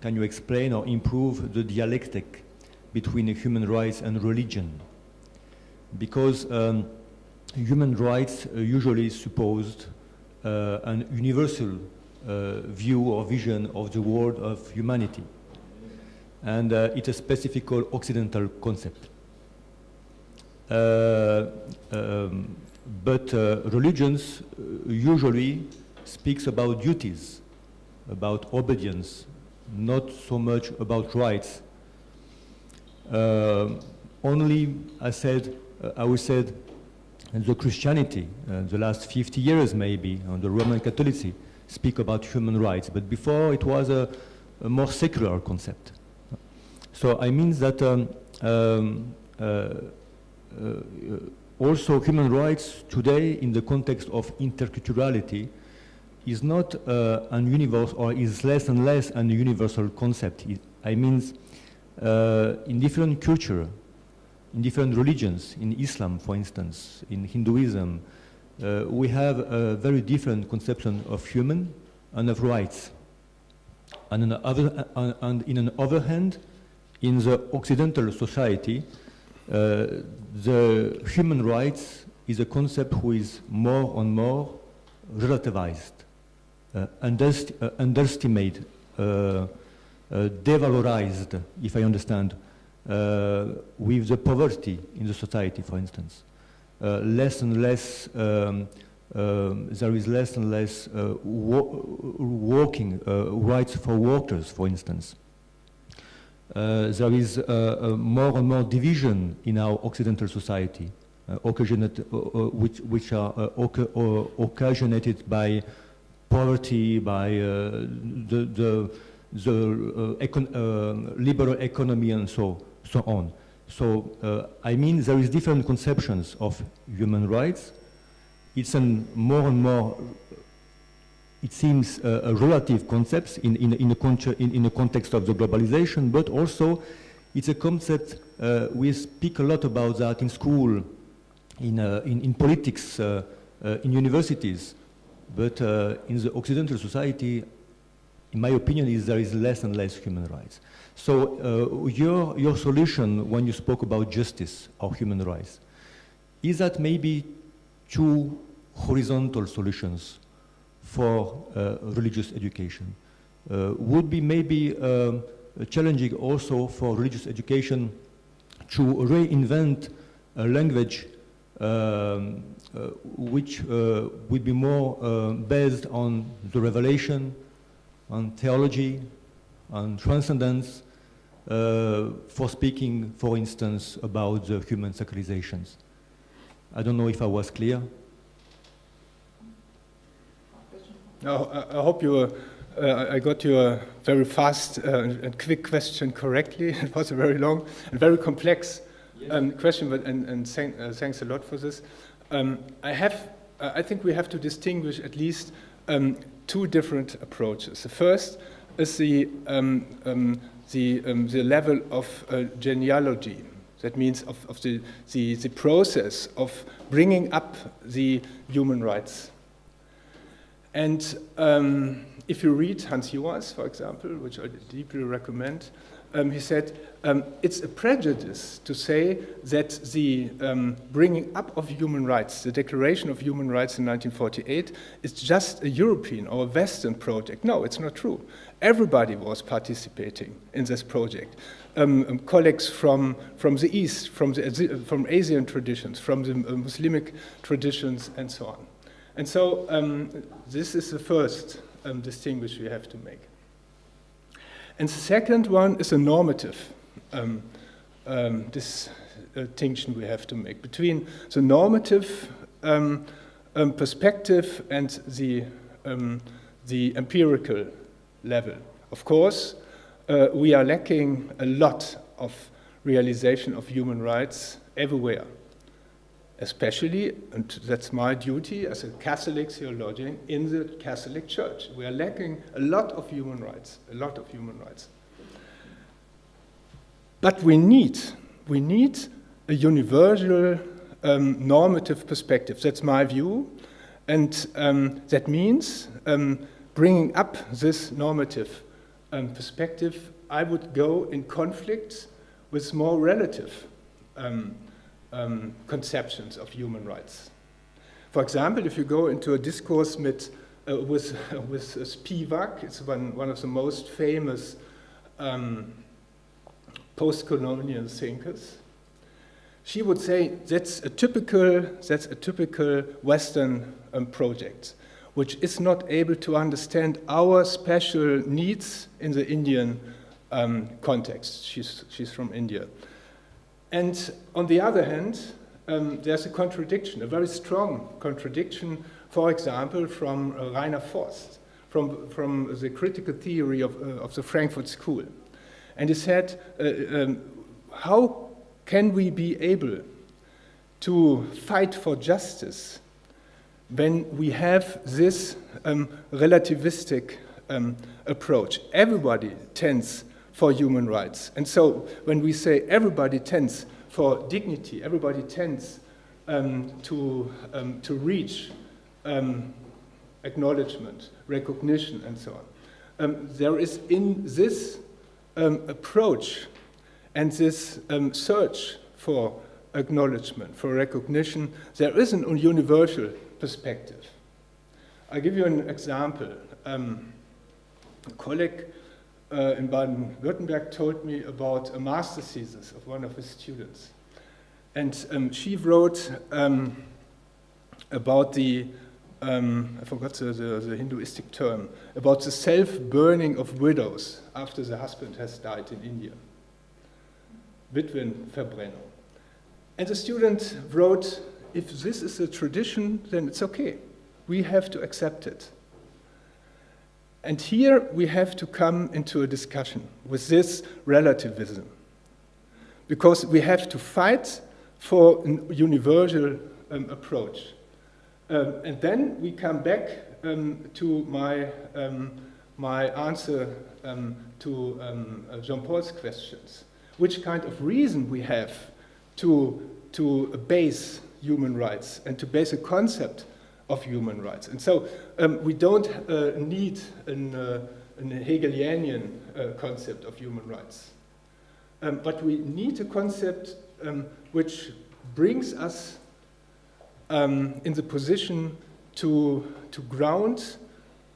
can you explain or improve the dialectic between human rights and religion? Because human rights usually supposed an universal view or vision of the world of humanity. And it's a specific Occidental concept. But religions usually speaks about duties, about obedience, not so much about rights. Only, I would say, the Christianity, the last 50 years maybe, and the Roman Catholicism, speak about human rights, but before it was a more secular concept. So I mean that also human rights today in the context of interculturality is not an universal, or is less and less an universal concept. I mean, in different culture, in different religions, in Islam, for instance, in Hinduism, we have a very different conception of human and of rights. And in an other hand, in the Occidental society, the human rights is a concept who is more and more relativized, underestimated, devalorized, if I understand, with the poverty in the society, for instance. Less and less, there is less and less working rights for workers, for instance. There is more and more division in our Occidental society, which are occasionated by poverty, by the liberal economy, and so on. So I mean, there is different conceptions of human rights. It's more and more, it seems, a relative concept in the context of the globalization, but also it's a concept, we speak a lot about that in school, in politics, in universities, but in the Occidental society, in my opinion, there is less and less human rights. So your solution when you spoke about justice or human rights, is that maybe two horizontal solutions for religious education? Would be maybe challenging also for religious education to reinvent a language which would be more based on the revelation, on theology, on transcendence, for speaking, for instance, about the human sacralizations. I don't know if I was clear. No, I hope I got your very fast and quick question correctly. It was a very long and very complex question, but thanks a lot for this. I think we have to distinguish at least two different approaches. The first is the level of genealogy. That means of the process of bringing up the human rights. And if you read Hans Joas, for example, which I deeply recommend, he said, it's a prejudice to say that the bringing up of human rights, the Declaration of Human Rights in 1948, is just a European or a Western project. No, it's not true. Everybody was participating in this project. Colleagues from the East, from Asian traditions, from the Muslimic traditions, and so on. And so this is the first distinguish we have to make. And the second one is a normative distinction we have to make between the normative perspective and the empirical level. Of course, we are lacking a lot of realization of human rights everywhere. Especially, and that's my duty as a Catholic theologian, in the Catholic Church. We are lacking a lot of human rights, But we need a universal normative perspective. That's my view. And that means bringing up this normative perspective, I would go in conflict with more relative conceptions of human rights. For example, if you go into a discourse with Spivak, it's one of the most famous post-colonial thinkers, she would say that's a typical Western project, which is not able to understand our special needs in the Indian context. She's from India. And on the other hand, there's a contradiction, a very strong contradiction, for example, from Rainer Forst, from the critical theory of the Frankfurt School. And he said, how can we be able to fight for justice when we have this relativistic approach. Everybody tends for human rights. And so when we say everybody tends for dignity, everybody tends to reach acknowledgement, recognition, and so on. There is in this approach and this search for acknowledgement, for recognition, there is a universal perspective. I'll give you an example. A colleague in Baden-Württemberg told me about a master thesis of one of his students. And she wrote about the, I forgot the Hinduistic term, about the self-burning of widows after the husband has died in India. Witwenverbrennung. And the student wrote, if this is a tradition, then it's okay. We have to accept it. And here we have to come into a discussion with this relativism, because we have to fight for a universal approach. And then we come back to my answer to Jean-Paul's questions. Which kind of reason we have to base human rights and to base a concept of human rights. And so we don't need a Hegelian concept of human rights. But we need a concept which brings us in the position to ground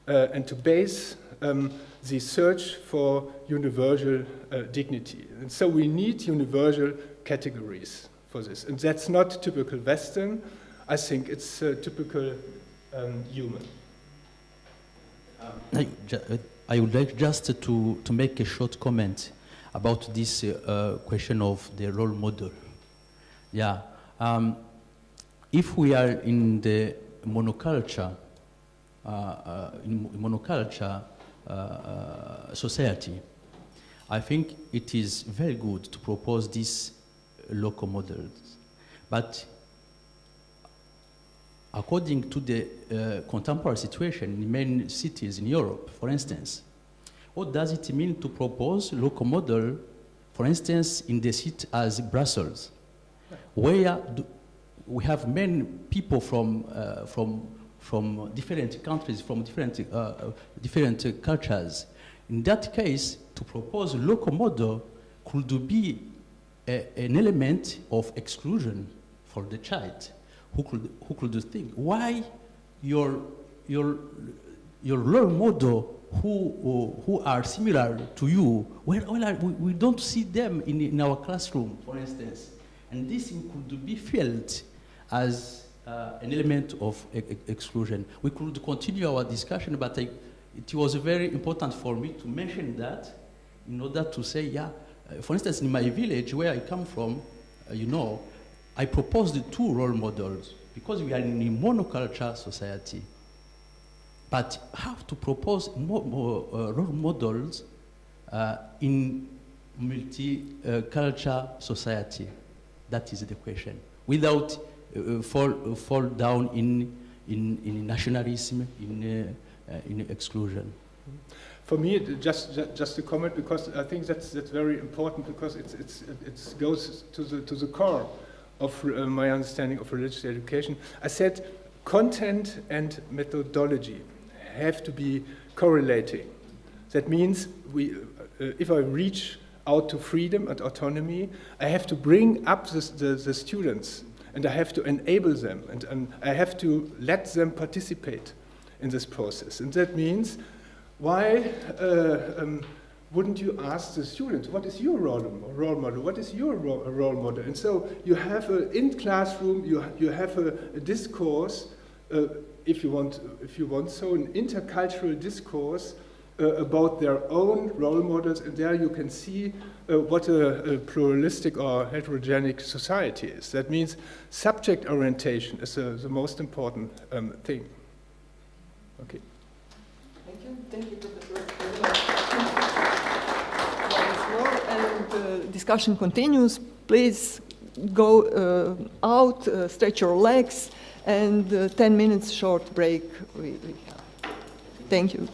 and to base the search for universal dignity. And so we need universal categories for this. And that's not typical Western. I think it's typical human. I would like just to make a short comment about this question of the role model. Yeah. If we are in the monoculture, society, I think it is very good to propose these local models. But according to the contemporary situation in many cities in Europe, for instance, what does it mean to propose local model, for instance, in the city as Brussels, where we have many people from different countries, from different cultures. In that case, to propose a local model could be an element of exclusion for the child, who could think, why your role model who are similar to you, we don't see them in our classroom, for instance. And this could be felt as an element of exclusion. We could continue our discussion, but it was very important for me to mention that in order to say, yeah, for instance, in my village where I come from, I proposed 2 role models because we are in a monoculture society. But how to propose more role models in multicultural society? That is the question. Without fall down in nationalism, in exclusion. For me, just a comment, because I think that's very important, because it goes to the core of my understanding of religious education. I said content and methodology have to be correlating. That means if I reach out to freedom and autonomy, I have to bring up the students, and I have to enable them, and I have to let them participate in this process. And that means, why wouldn't you ask the students, what is your role model? What is your role model? And so you have in classroom, you have a discourse, if you want so, an intercultural discourse about their own role models, and there you can see what a pluralistic or heterogenic society is. That means subject orientation is the most important thing. Okay. Thank you, Professor. Once more, and the discussion continues. Please go out, stretch your legs, and 10 minutes short break we have. Thank you.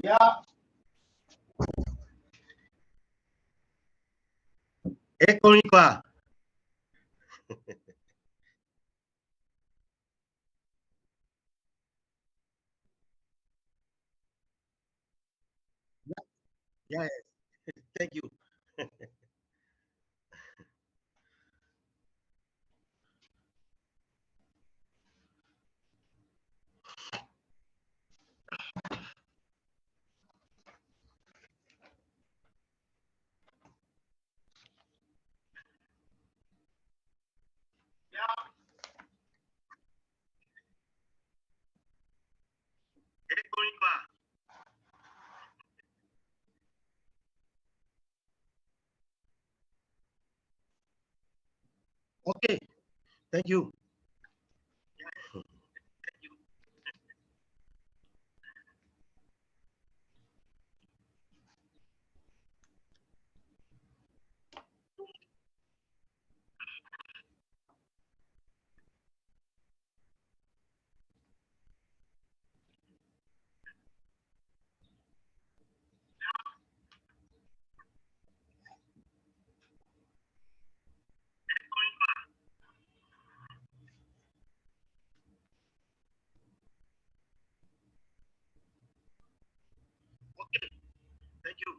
Yeah. Eccomi qua. Yeah, thank you. Eccomi qua. Okay, thank you. Okay, thank you.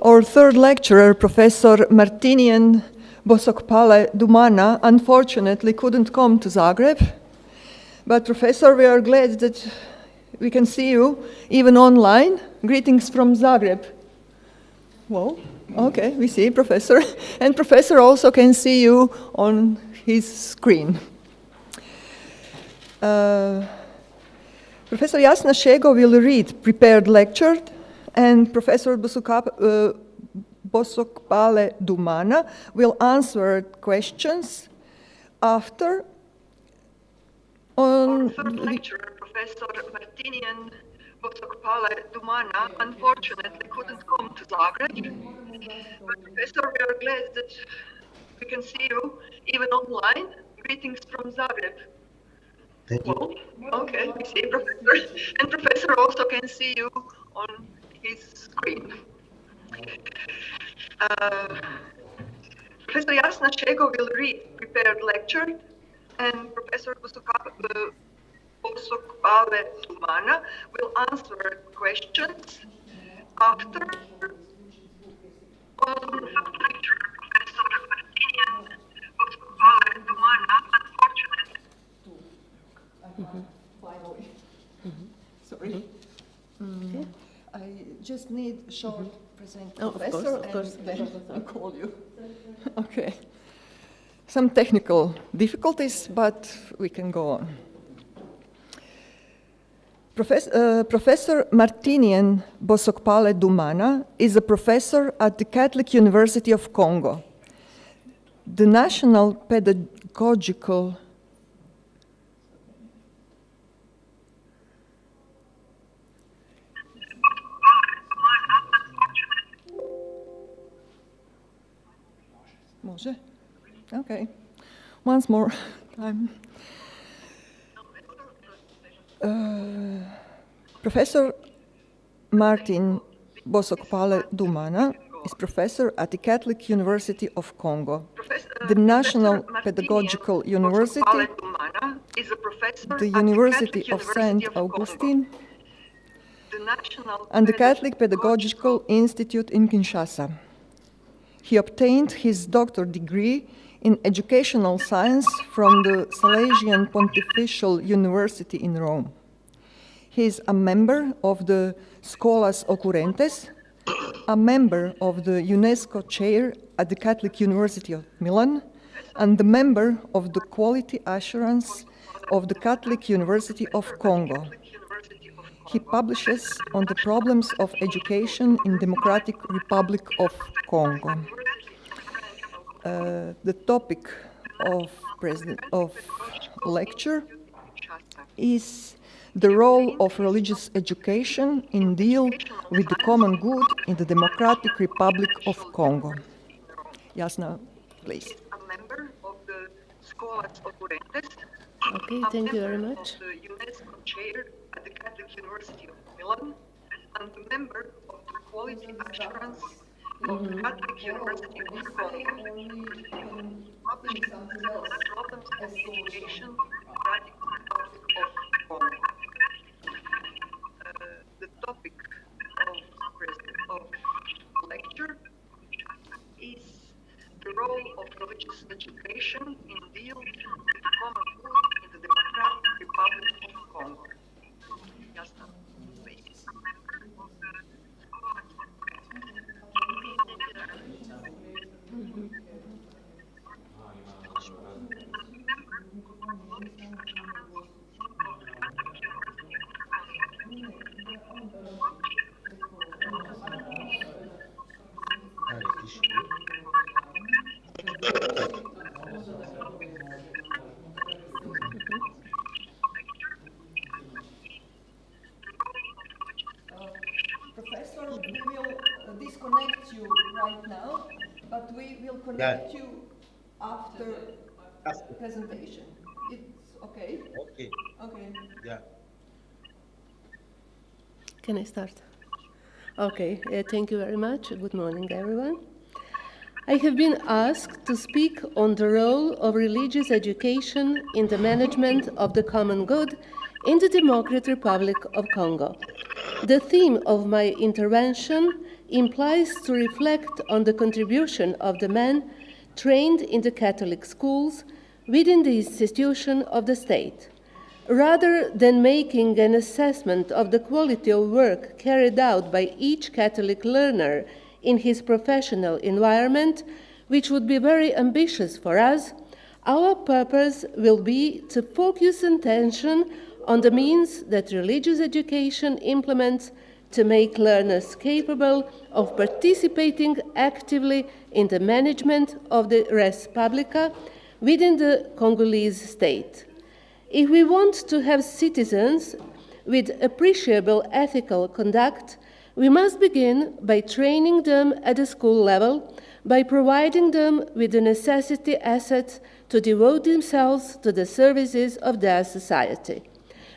Our third lecturer, Professor Martinian Bosokpale Dumana, unfortunately couldn't come to Zagreb. But Professor, we are glad that we can see you even online. Greetings from Zagreb. Well, okay, we see Professor. And Professor also can see you on his screen. Professor Jasna Šego will read prepared lecture, and Professor Bosokpale Dumana will answer questions after. Our third lecturer, Professor Martinian Bosokpale Dumana, unfortunately couldn't come to Zagreb. But Professor, we are glad that we can see you even online. Greetings from Zagreb. Thank you. Well, okay, we see Professor. And Professor also can see you on his screen. Professor Jasna Šego will read prepared lecture, and Professor Bosokpale Dumana will answer questions after. On third lecture, Professor Martinian Bosokpale Dumana, Finally. Sorry. I just need a short present professor, of course. and then I'll call you. Okay. Some technical difficulties, but we can go on. Professor Martinian Bosokpale Dumana is a professor at the Catholic University of Congo. The National Pedagogical Može? Okay. Once more time. Professor Martin Bosokpale Dumana is professor at the Catholic University of Congo, the National Pedagogical University, the University of St. Augustine, and the Catholic Pedagogical Institute in Kinshasa. He obtained his doctorate degree in educational science from the Salesian Pontifical University in Rome. He is a member of the Scholas Occurrentes, a member of the UNESCO chair at the Catholic University of Milan, and the member of the Quality Assurance of the Catholic University of Congo. He publishes on the problems of education in Democratic Republic of Congo. The topic of lecture is the role of religious education in deal with the common good in the Democratic Republic of Congo. Jasna, please. Okay, thank you very much. At the Catholic University of Milan, and a member of the Quality Assurance of the Catholic University of Congo. Published on the problems of education in the Democratic Republic of Congo. The topic of lecture is the role of religious education in deal with the common good in the Democratic Republic of Congo. Professor, we will disconnect you right now, but we will connect you after the presentation. It's okay? Okay. Okay. Yeah. Can I start? Okay, thank you very much. Good morning, everyone. I have been asked to speak on the role of religious education in the management of the common good in the Democratic Republic of Congo. The theme of my intervention implies to reflect on the contribution of the men trained in the Catholic schools within the institution of the state. Rather than making an assessment of the quality of work carried out by each Catholic learner in his professional environment, which would be very ambitious for us, our purpose will be to focus attention on the means that religious education implements to make learners capable of participating actively in the management of the res publica within the Congolese state. If we want to have citizens with appreciable ethical conduct, we must begin by training them at the school level, by providing them with the necessary assets to devote themselves to the services of their society.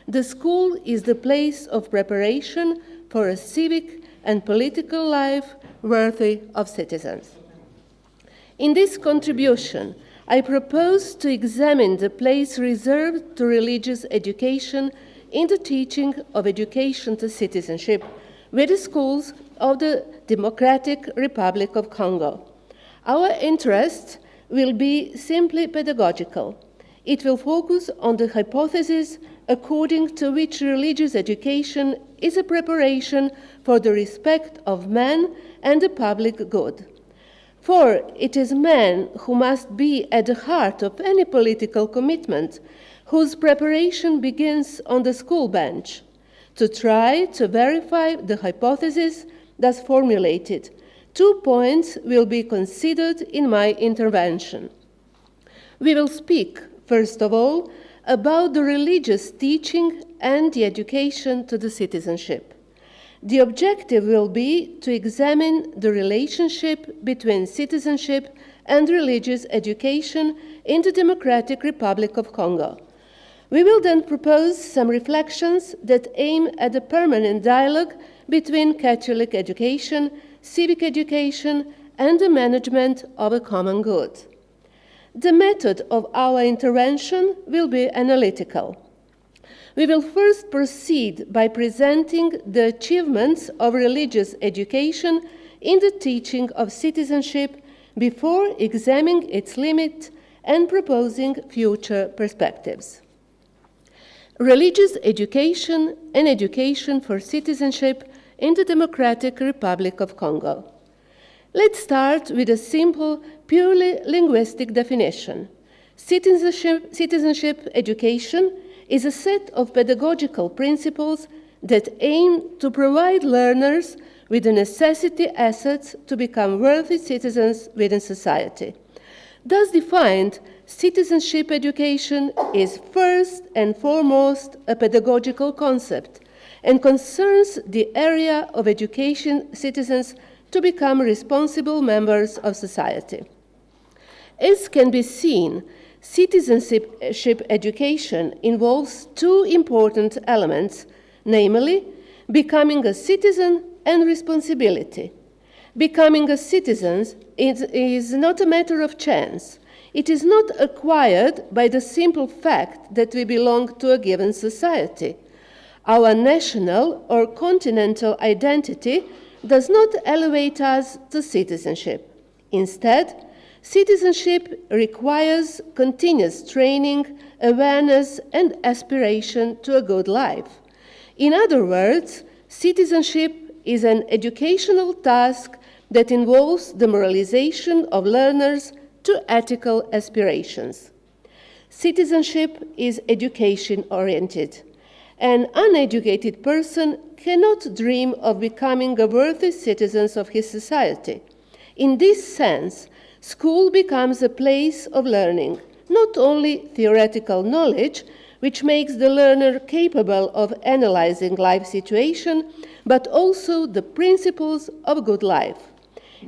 The school is the place of preparation for a civic and political life worthy of citizens. In this contribution, I propose to examine the place reserved to religious education in the teaching of education to citizenship with the schools of the Democratic Republic of Congo. Our interest will be simply pedagogical. It will focus on the hypothesis according to which religious education is a preparation for the respect of man and the public good. For it is man who must be at the heart of any political commitment, whose preparation begins on the school bench, to try to verify the hypothesis thus formulated. 2 points will be considered in my intervention. We will speak, first of all, about the religious teaching and the education to the citizenship. The objective will be to examine the relationship between citizenship and religious education in the Democratic Republic of Congo. We will then propose some reflections that aim at a permanent dialogue between Catholic education, civic education, and the management of a common good. The method of our intervention will be analytical. We will first proceed by presenting the achievements of religious education in the teaching of citizenship before examining its limits and proposing future perspectives. Religious education and education for citizenship in the Democratic Republic of Congo. Let's start with a simple, purely linguistic definition. Citizenship education is a set of pedagogical principles that aim to provide learners with the necessary assets to become worthy citizens within society. Thus defined, citizenship education is first and foremost a pedagogical concept and concerns the area of education citizens to become responsible members of society. As can be seen, citizenship education involves 2 important elements, namely, becoming a citizen and responsibility. Becoming a citizen is not a matter of chance. It is not acquired by the simple fact that we belong to a given society. Our national or continental identity does not elevate us to citizenship. Instead, citizenship requires continuous training, awareness, and aspiration to a good life. In other words, citizenship is an educational task that involves the moralization of learners to ethical aspirations. Citizenship is education-oriented. An uneducated person cannot dream of becoming a worthy citizen of his society. In this sense, school becomes a place of learning, not only theoretical knowledge, which makes the learner capable of analyzing life situation, but also the principles of good life.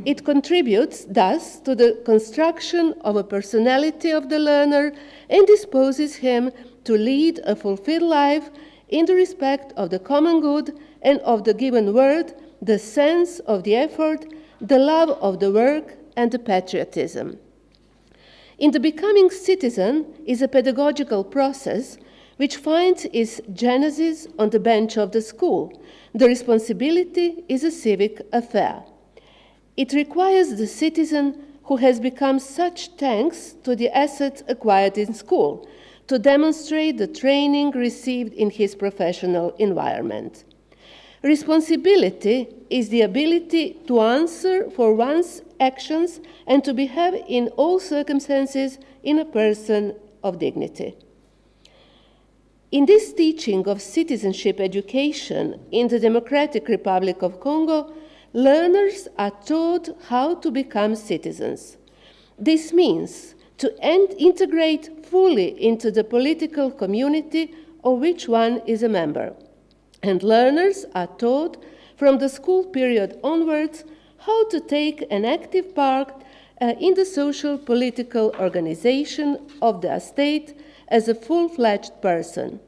It contributes, thus, to the construction of a personality of the learner and disposes him to lead a fulfilled life in the respect of the common good and of the given word, the sense of the effort, the love of the work, and the patriotism. In the becoming citizen is a pedagogical process which finds its genesis on the bench of the school. The responsibility is a civic affair. It requires the citizen who has become such thanks to the assets acquired in school to demonstrate the training received in his professional environment. Responsibility is the ability to answer for one's actions and to behave in all circumstances in a person of dignity. In this teaching of citizenship education in the Democratic Republic of Congo, learners are taught how to become citizens. This means to integrate fully into the political community of which one is a member. And learners are taught from the school period onwards how to take an active part in the social political organization of the state as a full-fledged person.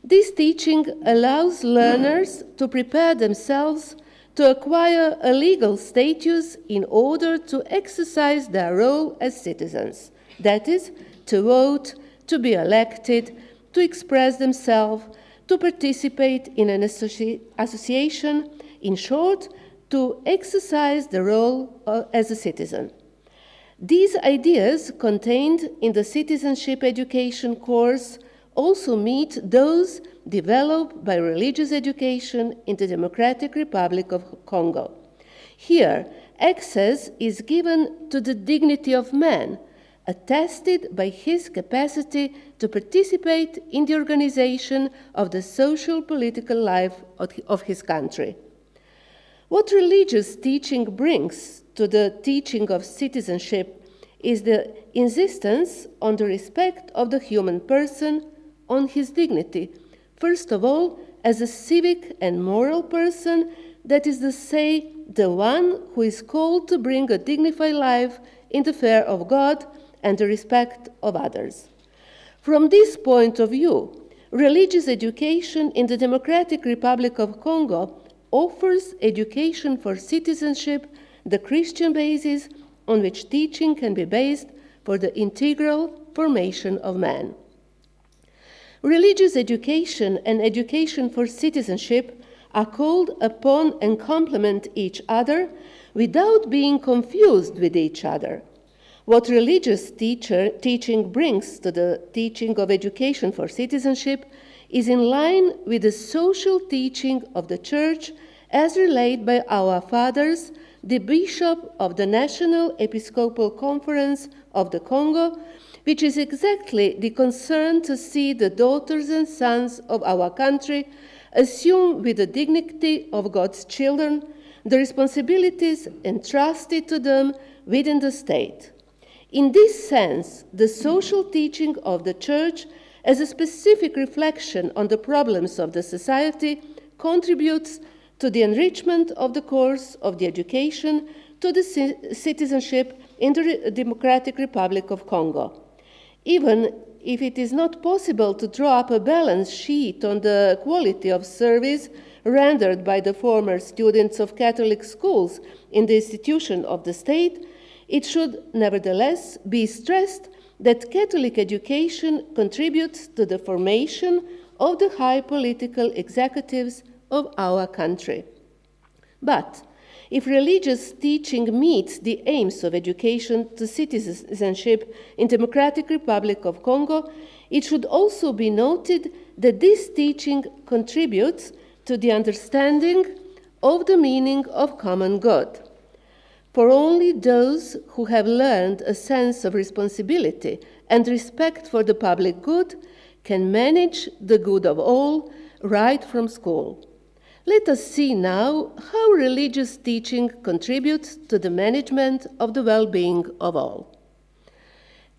This teaching allows learners to prepare themselves to acquire a legal status in order to exercise their role as citizens, that is, to vote, to be elected, to express themselves, to participate in an association, in short, to exercise the role as a citizen. These ideas contained in the citizenship education course also meet those developed by religious education in the Democratic Republic of Congo. Here, access is given to the dignity of man, attested by his capacity to participate in the organization of the social political life of his country. What religious teaching brings to the teaching of citizenship is the insistence on the respect of the human person, on his dignity, first of all, as a civic and moral person, that is to say, the one who is called to bring a dignified life in the fear of God and the respect of others. From this point of view, religious education in the Democratic Republic of Congo offers education for citizenship, the Christian basis on which teaching can be based for the integral formation of man. Religious education and education for citizenship are called upon and complement each other without being confused with each other. What religious teaching brings to the teaching of education for citizenship is in line with the social teaching of the Church as relayed by our fathers, the Bishop of the National Episcopal Conference of the Congo, which is exactly the concern to see the daughters and sons of our country assume with the dignity of God's children the responsibilities entrusted to them within the state. In this sense, the social teaching of the Church, as a specific reflection on the problems of the society, contributes to the enrichment of the course of the education to the citizenship in the Democratic Republic of Congo. Even if it is not possible to draw up a balance sheet on the quality of service rendered by the former students of Catholic schools in the institution of the state, it should nevertheless be stressed that Catholic education contributes to the formation of the high political executives of our country. But if religious teaching meets the aims of education to citizenship in Democratic Republic of Congo, it should also be noted that this teaching contributes to the understanding of the meaning of common good. For only those who have learned a sense of responsibility and respect for the public good can manage the good of all right from school. Let us see now how religious teaching contributes to the management of the well-being of all.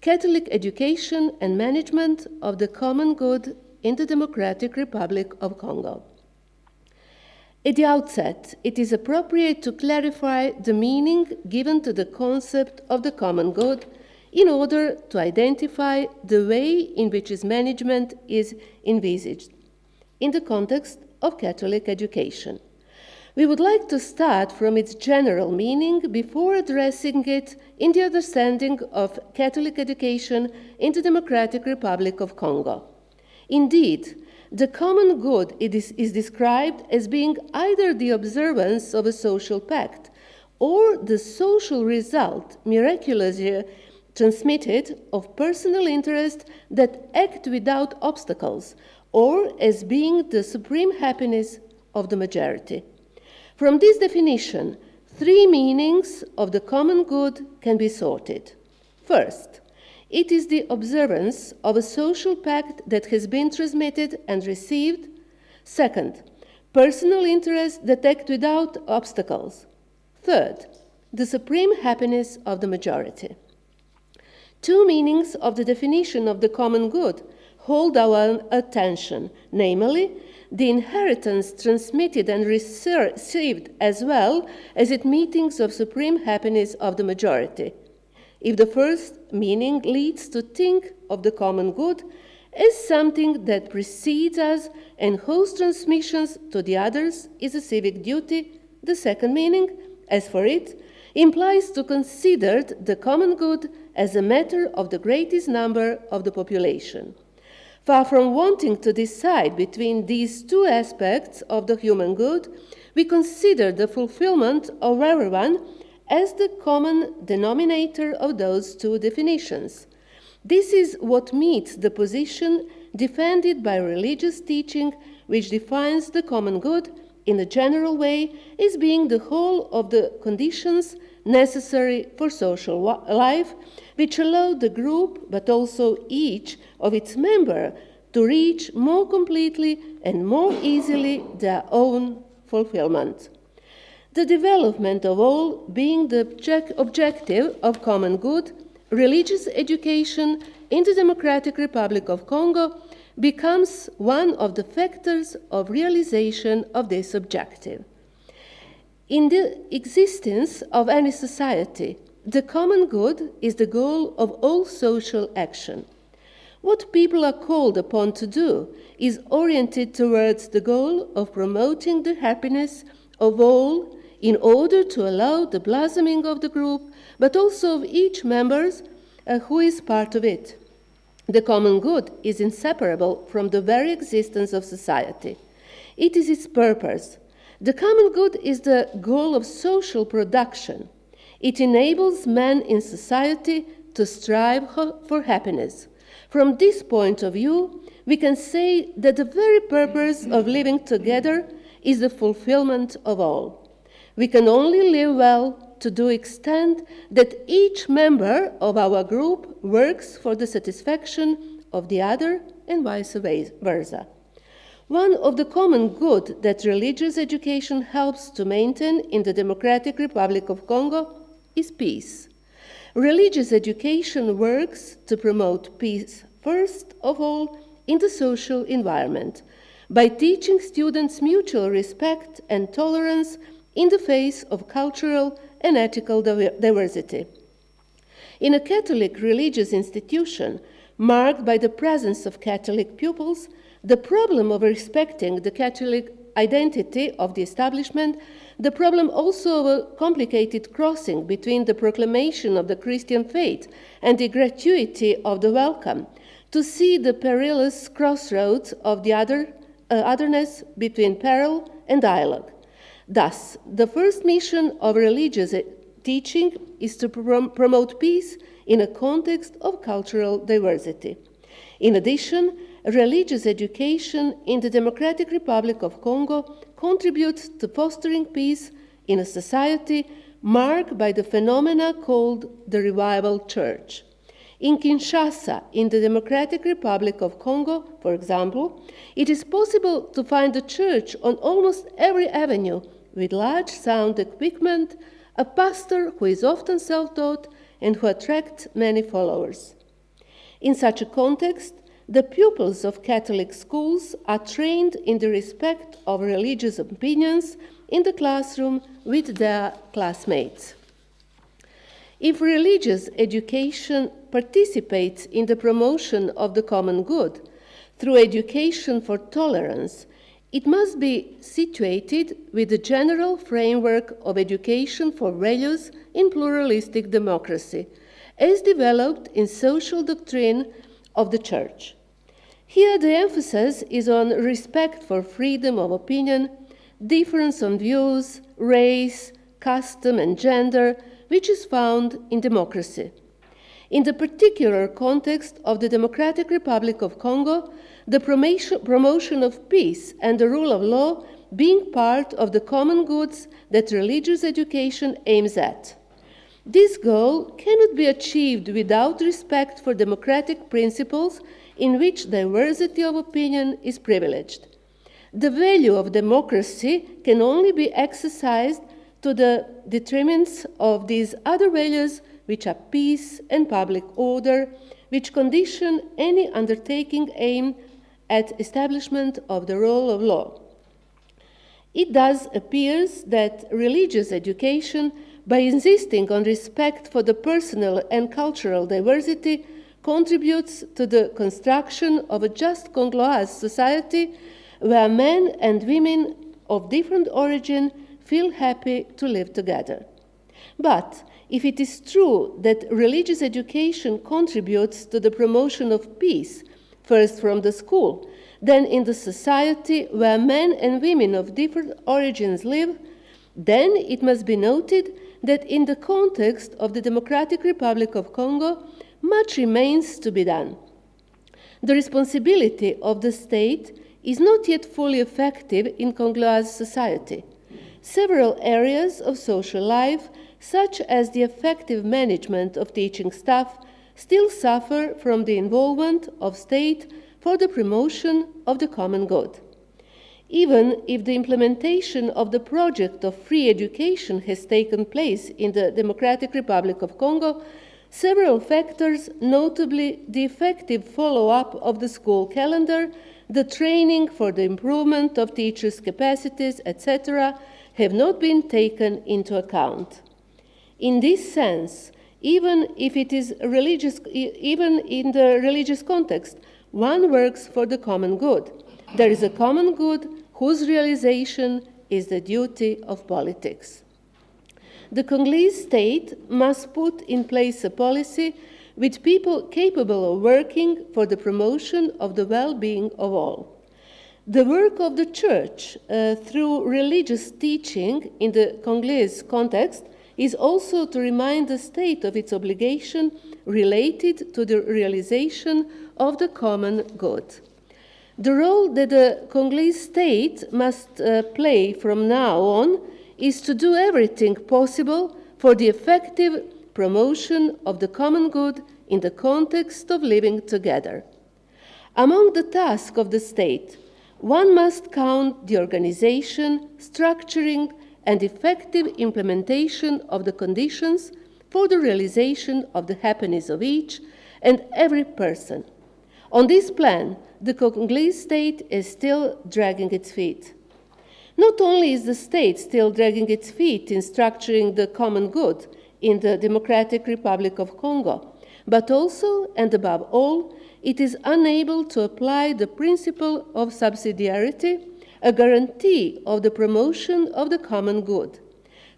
Catholic education and management of the common good in the Democratic Republic of Congo. At the outset, it is appropriate to clarify the meaning given to the concept of the common good in order to identify the way in which its management is envisaged in the context of Catholic education. We would like to start from its general meaning before addressing it in the understanding of Catholic education in the Democratic Republic of Congo. Indeed, the common good is described as being either the observance of a social pact or the social result miraculously transmitted of personal interest that act without obstacles, or as being the supreme happiness of the majority. From this definition, three meanings of the common good can be sorted. First, it is the observance of a social pact that has been transmitted and received. Second, personal interest that act without obstacles. Third, the supreme happiness of the majority. Two meanings of the definition of the common good hold our attention, namely, the inheritance transmitted and received as well as its meetings of supreme happiness of the majority. If the first meaning leads to think of the common good as something that precedes us and whose transmissions to the others is a civic duty, the second meaning, as for it, implies to consider the common good as a matter of the greatest number of the population. Far from wanting to decide between these two aspects of the human good, we consider the fulfillment of everyone as the common denominator of those two definitions. This is what meets the position defended by religious teaching, which defines the common good in a general way as being the whole of the conditions necessary for social life, which allow the group, but also each of its members, to reach more completely and more easily their own fulfillment. The development of all being the objective of common good, religious education in the Democratic Republic of Congo becomes one of the factors of realization of this objective. In the existence of any society, the common good is the goal of all social action. What people are called upon to do is oriented towards the goal of promoting the happiness of all in order to allow the blossoming of the group, but also of each member who is part of it. The common good is inseparable from the very existence of society. It is its purpose. The common good is the goal of social production. It enables men in society to strive for happiness. From this point of view, we can say that the very purpose of living together is the fulfillment of all. We can only live well to the extent that each member of our group works for the satisfaction of the other and vice versa. One of the common good that religious education helps to maintain in the Democratic Republic of Congo is peace. Religious education works to promote peace, first of all, in the social environment, by teaching students mutual respect and tolerance in the face of cultural and ethical diversity. In a Catholic religious institution marked by the presence of Catholic pupils, the problem of respecting the Catholic identity of the establishment, the problem also of a complicated crossing between the proclamation of the Christian faith and the gratuity of the welcome, to see the perilous crossroads of the otherness between peril and dialogue. Thus, the first mission of religious teaching is to promote peace in a context of cultural diversity. In addition, religious education in the Democratic Republic of Congo contributes to fostering peace in a society marked by the phenomena called the revival church. In Kinshasa, in the Democratic Republic of Congo, for example, it is possible to find a church on almost every avenue with large sound equipment, a pastor who is often self-taught and who attracts many followers. In such a context, the pupils of Catholic schools are trained in the respect of religious opinions in the classroom with their classmates. If religious education participates in the promotion of the common good through education for tolerance, it must be situated with the general framework of education for values in pluralistic democracy, as developed in social doctrine of the Church. Here the emphasis is on respect for freedom of opinion, difference of views, race, custom, and gender, which is found in democracy. In the particular context of the Democratic Republic of Congo, the promotion of peace and the rule of law being part of the common goods that religious education aims at. This goal cannot be achieved without respect for democratic principles in which diversity of opinion is privileged. The value of democracy can only be exercised to the detriment of these other values, which are peace and public order, which condition any undertaking aimed at establishment of the rule of law. It thus appears that religious education, by insisting on respect for the personal and cultural diversity, contributes to the construction of a just Congolese society where men and women of different origin feel happy to live together. But if it is true that religious education contributes to the promotion of peace, first from the school, then in the society where men and women of different origins live, then it must be noted that in the context of the Democratic Republic of Congo, much remains to be done. The responsibility of the state is not yet fully effective in Congolese society. Several areas of social life, such as the effective management of teaching staff, still suffer from the involvement of state for the promotion of the common good. Even if the implementation of the project of free education has taken place in the Democratic Republic of Congo, several factors, notably the effective follow-up of the school calendar, the training for the improvement of teachers' capacities, etc., have not been taken into account. In this sense, even in the religious context, one works for the common good. There is a common good whose realization is the duty of politics. The Congolese state must put in place a policy with people capable of working for the promotion of the well-being of all. The work of the church through religious teaching in the Congolese context is also to remind the state of its obligation related to the realization of the common good. The role that the Congolese state must play from now on is to do everything possible for the effective promotion of the common good in the context of living together. Among the tasks of the state, one must count the organization, structuring, and effective implementation of the conditions for the realization of the happiness of each and every person. On this plan, the Congolese state is still dragging its feet. Not only is the state still dragging its feet in structuring the common good in the Democratic Republic of Congo, but also, and above all, it is unable to apply the principle of subsidiarity, a guarantee of the promotion of the common good.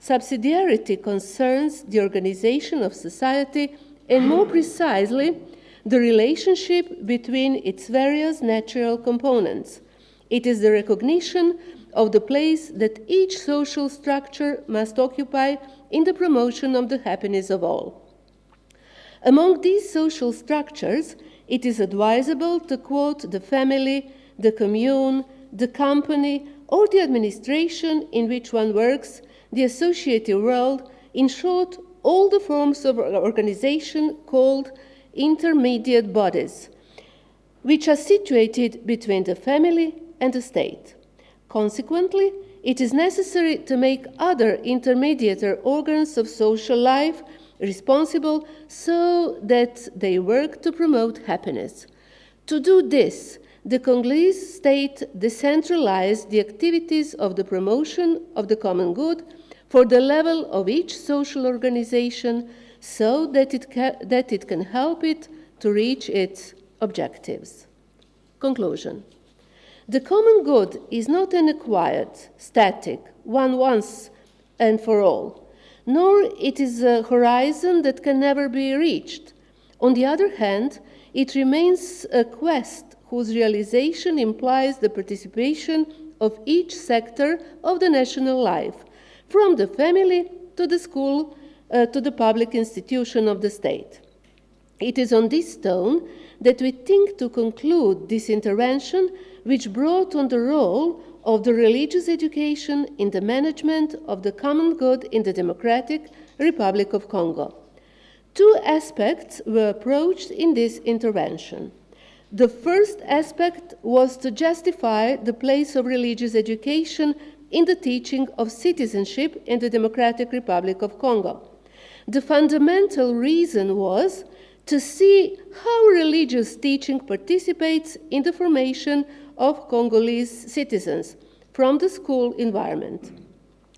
Subsidiarity concerns the organization of society and, more precisely, the relationship between its various natural components. It is the recognition of the place that each social structure must occupy in the promotion of the happiness of all. Among these social structures, it is advisable to quote the family, the commune, the company, or the administration in which one works, the associative world, in short, all the forms of organization called intermediate bodies, which are situated between the family and the state. Consequently, it is necessary to make other intermediate organs of social life responsible so that they work to promote happiness. To do this, the Congolese state decentralized the activities of the promotion of the common good for the level of each social organization so that it can help it to reach its objectives. Conclusion. The common good is not an acquired, static, one once and for all, nor it is a horizon that can never be reached. On the other hand, it remains a quest whose realization implies the participation of each sector of the national life, from the family to the school to the public institution of the state. It is on this tone that we think to conclude this intervention, which brought on the role of the religious education in the management of the common good in the Democratic Republic of Congo. Two aspects were approached in this intervention. The first aspect was to justify the place of religious education in the teaching of citizenship in the Democratic Republic of Congo. The fundamental reason was to see how religious teaching participates in the formation of Congolese citizens from the school environment.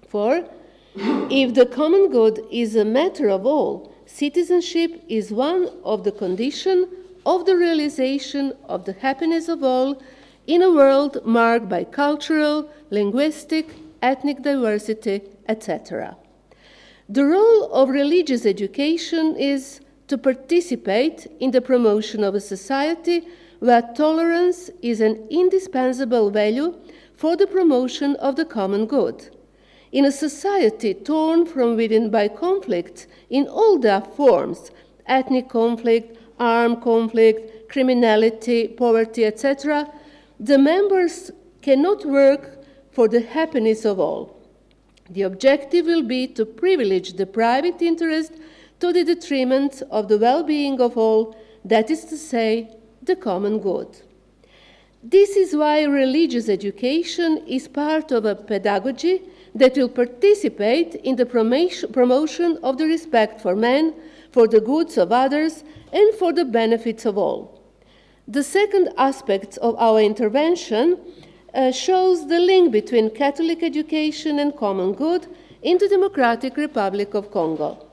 For if the common good is a matter of all, citizenship is one of the conditions of the realization of the happiness of all in a world marked by cultural, linguistic, ethnic diversity, etc. The role of religious education is to participate in the promotion of a society where tolerance is an indispensable value for the promotion of the common good. In a society torn from within by conflict in all their forms, ethnic conflict, armed conflict, criminality, poverty, etc., the members cannot work for the happiness of all. The objective will be to privilege the private interest to the detriment of the well-being of all, that is to say, the common good. This is why religious education is part of a pedagogy that will participate in the promotion of the respect for men, for the goods of others, and for the benefits of all. The second aspect of our intervention shows the link between Catholic education and common good in the Democratic Republic of Congo.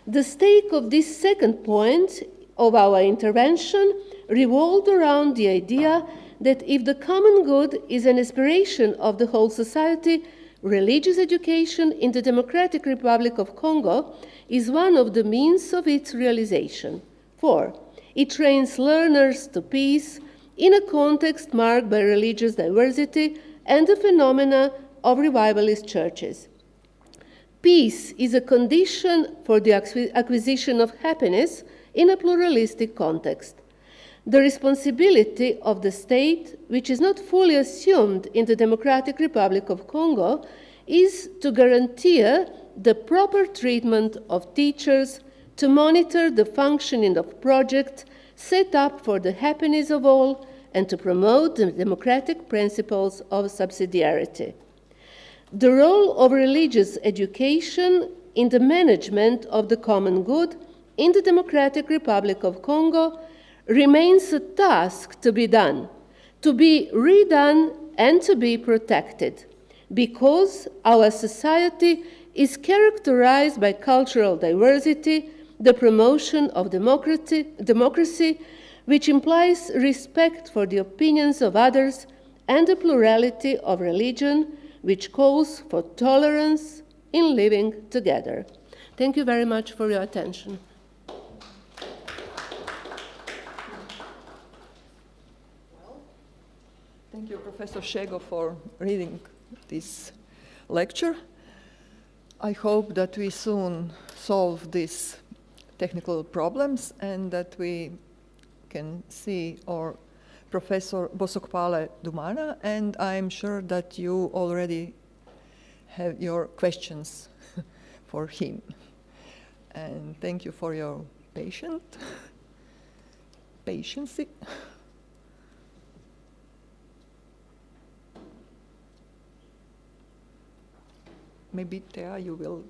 The stake of this second point of our intervention revolved around the idea that if the common good is an aspiration of the whole society, religious education in the Democratic Republic of Congo is one of the means of its realization. 4. It trains learners to peace in a context marked by religious diversity and the phenomena of revivalist churches. Peace is a condition for the acquisition of happiness in a pluralistic context. The responsibility of the state, which is not fully assumed in the Democratic Republic of Congo, is to guarantee the proper treatment of teachers, to monitor the functioning of projects set up for the happiness of all, and to promote the democratic principles of subsidiarity. The role of religious education in the management of the common good in the Democratic Republic of Congo remains a task to be done, to be redone and to be protected, because our society is characterized by cultural diversity, the promotion of democracy, which implies respect for the opinions of others, and the plurality of religion, which calls for tolerance in living together. Thank you very much for your attention. Thank you, Professor Shego, for reading this lecture. I hope that we soon solve these technical problems and that we can see our Professor Bosokpale Dumana, and I'm sure that you already have your questions for him. And thank you for your patience. Maybe, Thea, you will.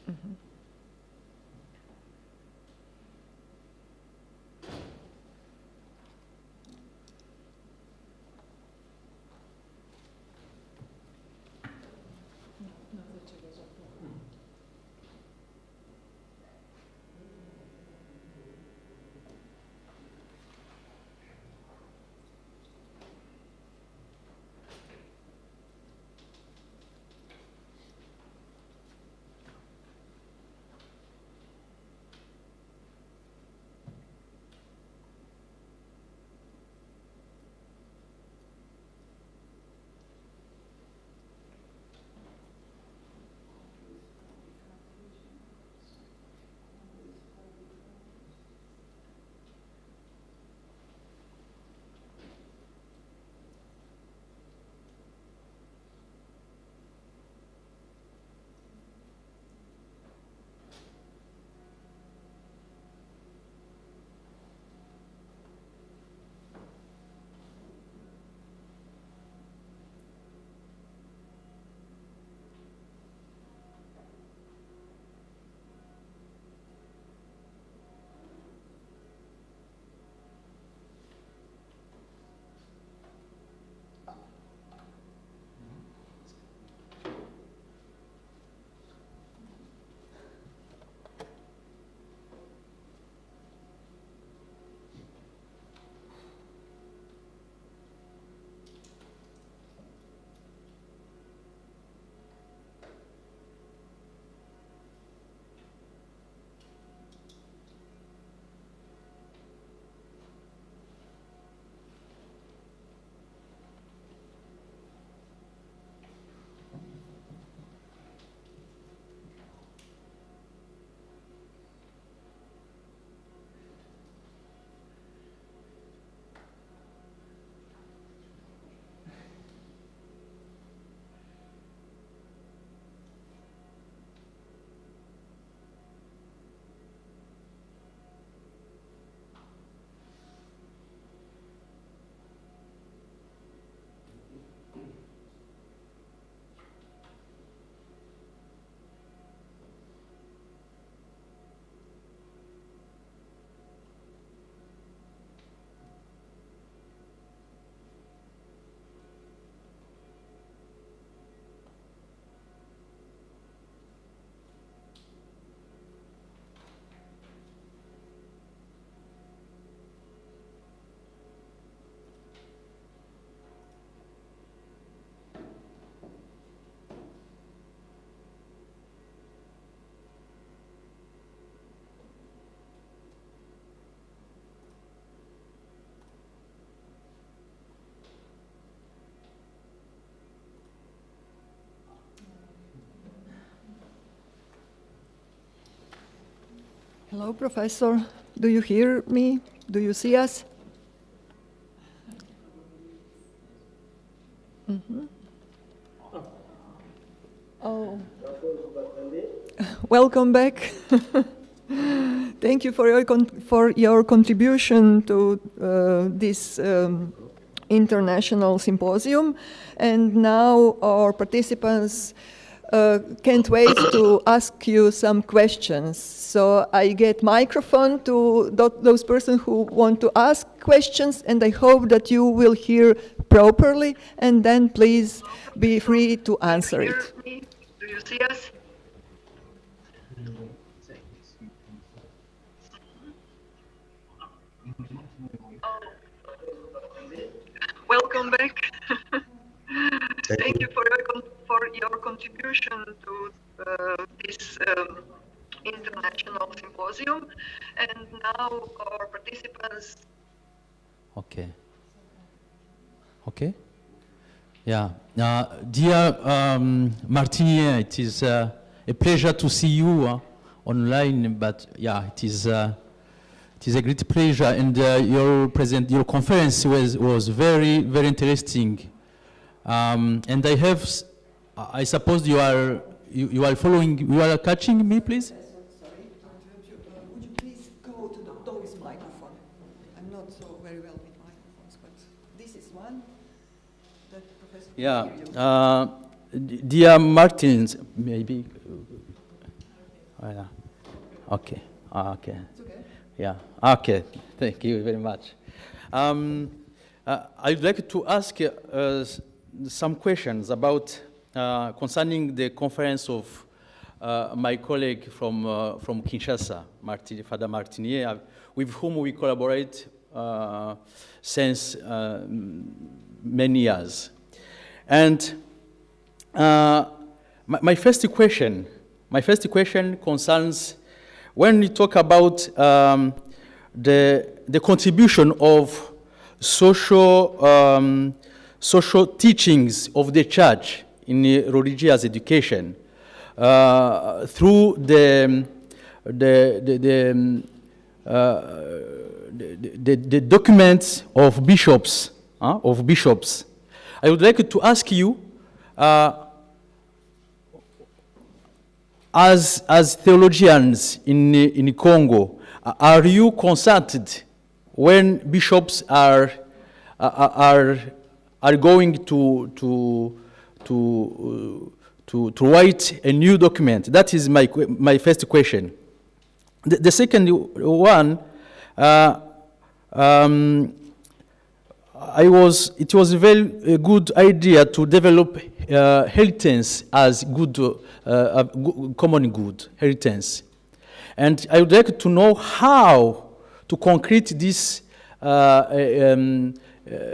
Mm-hmm. Hello, Professor. Do you hear me? Do you see us? Oh. Welcome back. Thank you for your contribution to this international symposium. And now our participants can't wait to ask you some questions. So I get microphone to those persons who want to ask questions, and I hope that you will hear properly, and then please be free to answer it. Do you see us? Welcome back. Thank you for your contribution to this international symposium. And now our participants. Okay. Okay. Yeah. Dear Martinier, it is a pleasure to see you online. But yeah, it is a great pleasure, and your conference was very interesting. And I suppose you are following. You are catching me, please. Sorry to interrupt you. Would you please go to those microphone? I'm not so very well with microphones, but this is one that Professor. Yeah. Dear Martins, maybe. Okay. Okay. It's okay. Yeah. Okay. Thank you very much. I'd like to ask some questions about concerning the conference of my colleague from Kinshasa, Father Martinier, with whom we collaborate since many years. And my first question concerns when we talk about the contribution of social teachings of the church in religious education through the documents of bishops. I would like to ask you, as theologians in Congo, are you consulted when bishops are going to write a new document? That is my first question. The second one, it was a very good idea to develop inheritance as common good inheritance, and I would like to know how to concrete this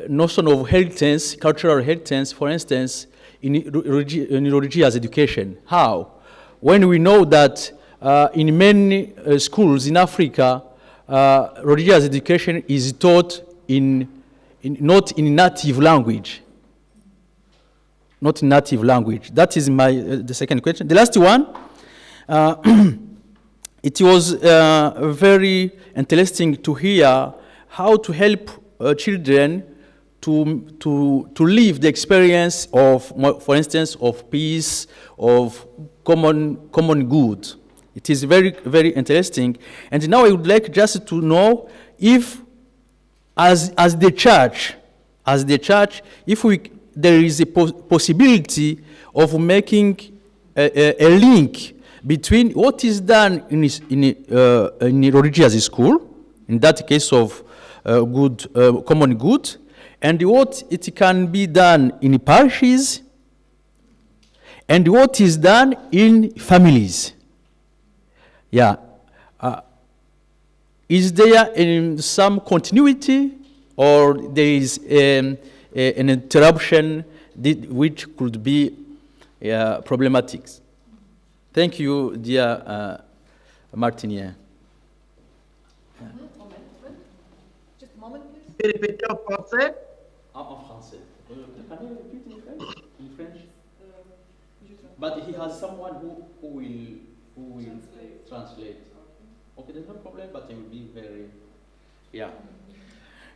notion of inheritance, cultural inheritance, for instance, in religious education. How? When we know that in many schools in Africa, religious education is taught not in native language. Not in native language. That is the second question. The last one, it was very interesting to hear how to help children to live the experience of, for instance, of peace, of common good. It is very interesting. And now I would like just to know if, as the church, if there is a possibility of making a link between what is done in religious school, in that case of common good, and what it can be done in parishes, and what is done in families. Yeah. Is there some continuity, or there is an interruption which could be problematic? Thank you, dear Martinier. Just a moment, please. Répétez en français. En français. Can you repeat in French? But he has someone who will translate. Okay, there's no problem, but it will be very... Yeah.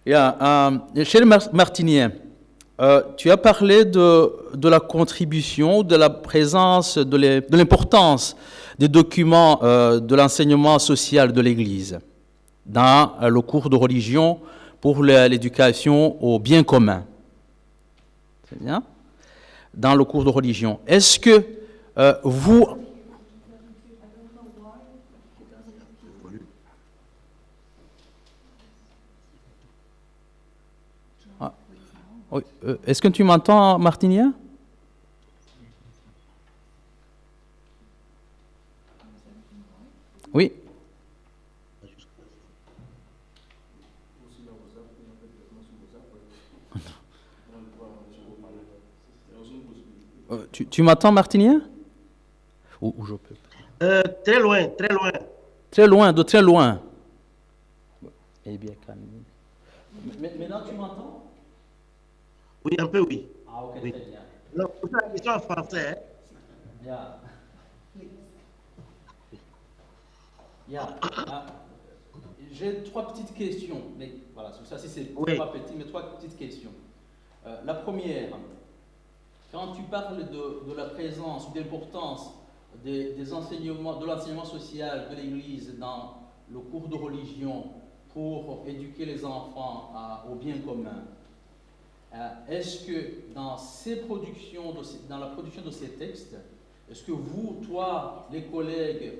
Yeah, cher Martinien, tu as parlé de la contribution, de la présence, de l'importance des documents de l'enseignement social de l'Église dans le cours de religion pour l'éducation au bien commun. C'est bien? Dans le cours de religion. Est-ce que vous... Ah, oui, est-ce que tu m'entends, Martinien? Oui. Tu m'entends, Martinien? Ou je peux? Très loin, très loin. Très loin, de très loin. Eh bien, maintenant, tu m'entends? Oui, un peu, oui. Ah, ok, oui. Très bien. Non, c'est la question en français. Hein? Yeah. Yeah. J'ai 3 petites questions. Mais voilà, ça, c'est oui. pas petit, mais 3 petites questions. La première, quand tu parles de la présence ou de l'importance des enseignements, de l'enseignement social de l'Église dans le cours de religion pour éduquer les enfants au bien commun, est-ce que dans ces productions, dans la production de ces textes, est-ce que vous, toi, les collègues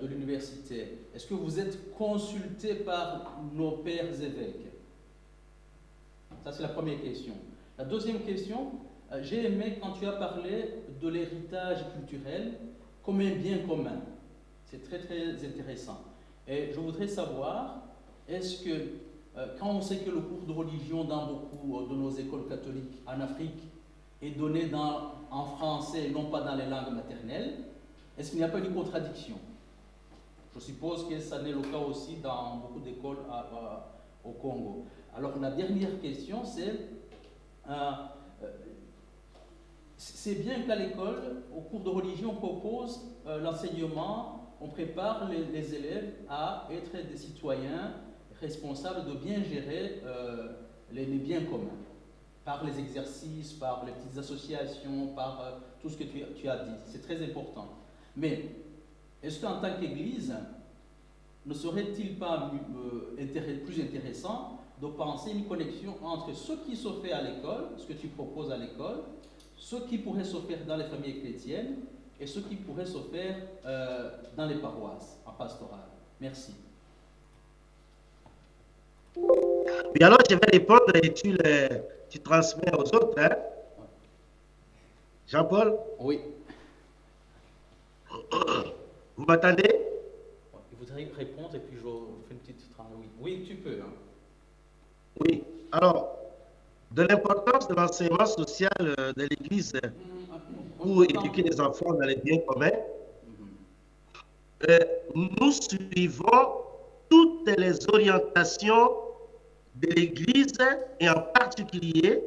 de l'université, est-ce que vous êtes consultés par nos pères évêques? Ça, c'est la première question. La deuxième question, j'ai aimé quand tu as parlé de l'héritage culturel comme un bien commun. C'est très, très intéressant. Et je voudrais savoir, est-ce que, quand on sait que le cours de religion dans beaucoup de nos écoles catholiques en Afrique est donné en français et non pas dans les langues maternelles, est-ce qu'il n'y a pas une contradiction? Je suppose que ça n'est le cas aussi dans beaucoup d'écoles au Congo. Alors la dernière question, c'est bien qu'à l'école, au cours de religion, on propose l'enseignement, on prépare les élèves à être des citoyens responsables de bien gérer les biens communs, par les exercices, par les petites associations, par tout ce que tu as dit. C'est très important. Mais est-ce qu'en tant qu'Église, ne serait-il pas plus intéressant de penser une connexion entre ce qui se fait à l'école, ce que tu proposes à l'école, ce qui pourrait se faire dans les familles chrétiennes et ce qui pourrait se faire dans les paroisses, en pastoral? Merci. Oui, alors je vais répondre et tu transmets aux autres. Hein? Jean-Paul? Oui. Vous m'entendez? Je voudrais répondre et puis je fais une petite transition. Oui, tu peux. Hein. Oui. Alors, de l'importance de l'enseignement social de l'Église pour éduquer les enfants dans les biens communs, nous suivons toutes les orientations de l'Église et en particulier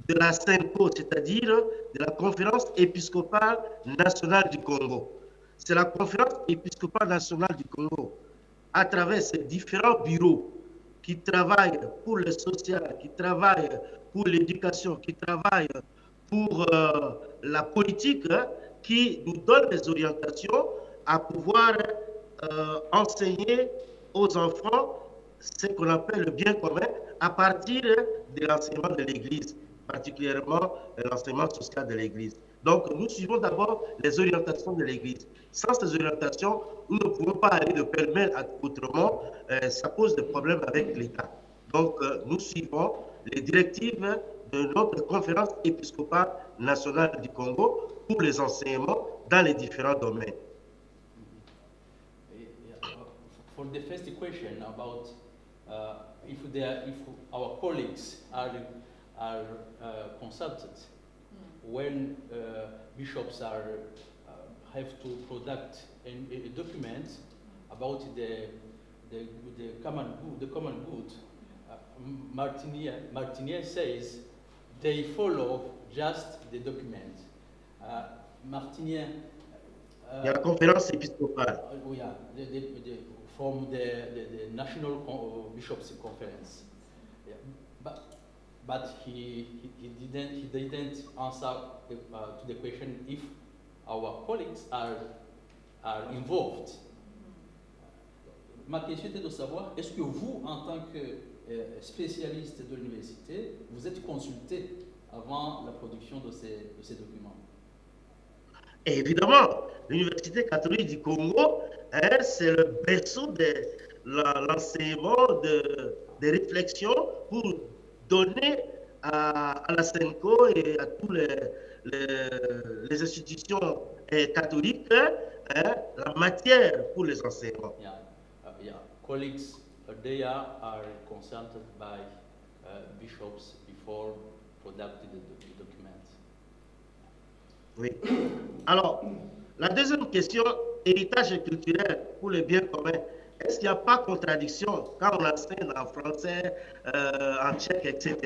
de la CENCO, c'est-à-dire de la Conférence épiscopale nationale du Congo. C'est la Conférence épiscopale nationale du Congo, à travers ses différents bureaux qui travaillent pour le social, qui travaillent pour l'éducation, qui travaillent pour la politique, qui nous donne des orientations à pouvoir enseigner aux enfants ce qu'on appelle le bien commun à partir de l'enseignement de l'Église, particulièrement l'enseignement social de l'Église. Donc, nous suivons d'abord les orientations de l'Église. Sans ces orientations, nous ne pouvons pas aller de pêle-mêle autrement. Ça pose des problèmes avec l'État. Donc, nous suivons les directives de notre conférence épiscopale nationale du Congo pour les enseignements dans les différents domaines. For the first question about if our colleagues are consulted when bishops have to product a document about the common good, Martinier says they follow just the document. Martinier, Il y a la conférence épiscopale. From the National Bishops' Conference. Yeah. But he didn't answer to the question if our colleagues are involved. Ma question était de savoir, est-ce que vous, en tant que spécialiste de l'université, vous êtes consulté avant la production de ces documents? Et évidemment, l'Université catholique du Congo, hein, c'est le berceau de l'enseignement, des réflexions pour donner à la SENCO et à toutes les institutions catholiques hein, la matière pour les enseignements. Yeah. Colleagues there are consulted by bishops before producing the document. Oui. Alors, la deuxième question, héritage culturel pour les biens communs. Est-ce qu'il n'y a pas de contradiction quand on enseigne en français, en tchèque, etc.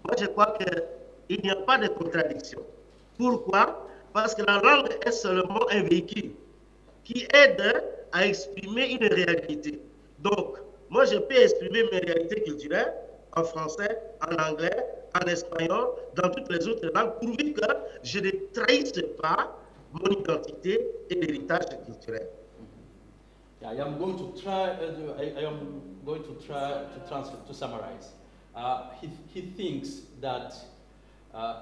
Moi, je crois qu'il n'y a pas de contradiction. Pourquoi? Parce que la langue est seulement un véhicule qui aide à exprimer une réalité. Donc, moi, je peux exprimer mes réalités culturelles en français, en anglais, en espagnol, dans toutes les autres langues, pourvu que je ne trahisse pas mon identité et l'héritage culturel. Yeah, I am going to try. To summarize. He thinks that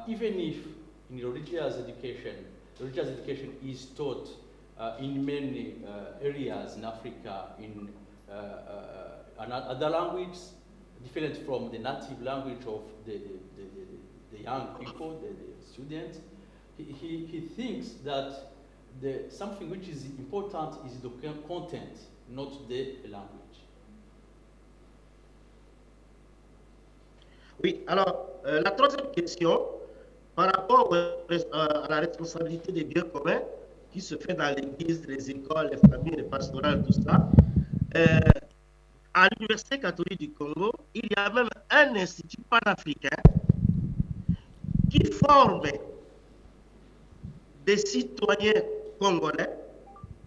even if in religious education is taught in many areas in Africa in other languages different from the native language of the young people, the students, he thinks that something which is important is the content, not the language. Oui, alors, la troisième question, par rapport à la responsabilité des biens communs qui se fait dans l'église, les écoles, les familles, les pastorales, tout ça, à l'Université catholique du Congo, il y a même un institut panafricain qui forme des citoyens congolais,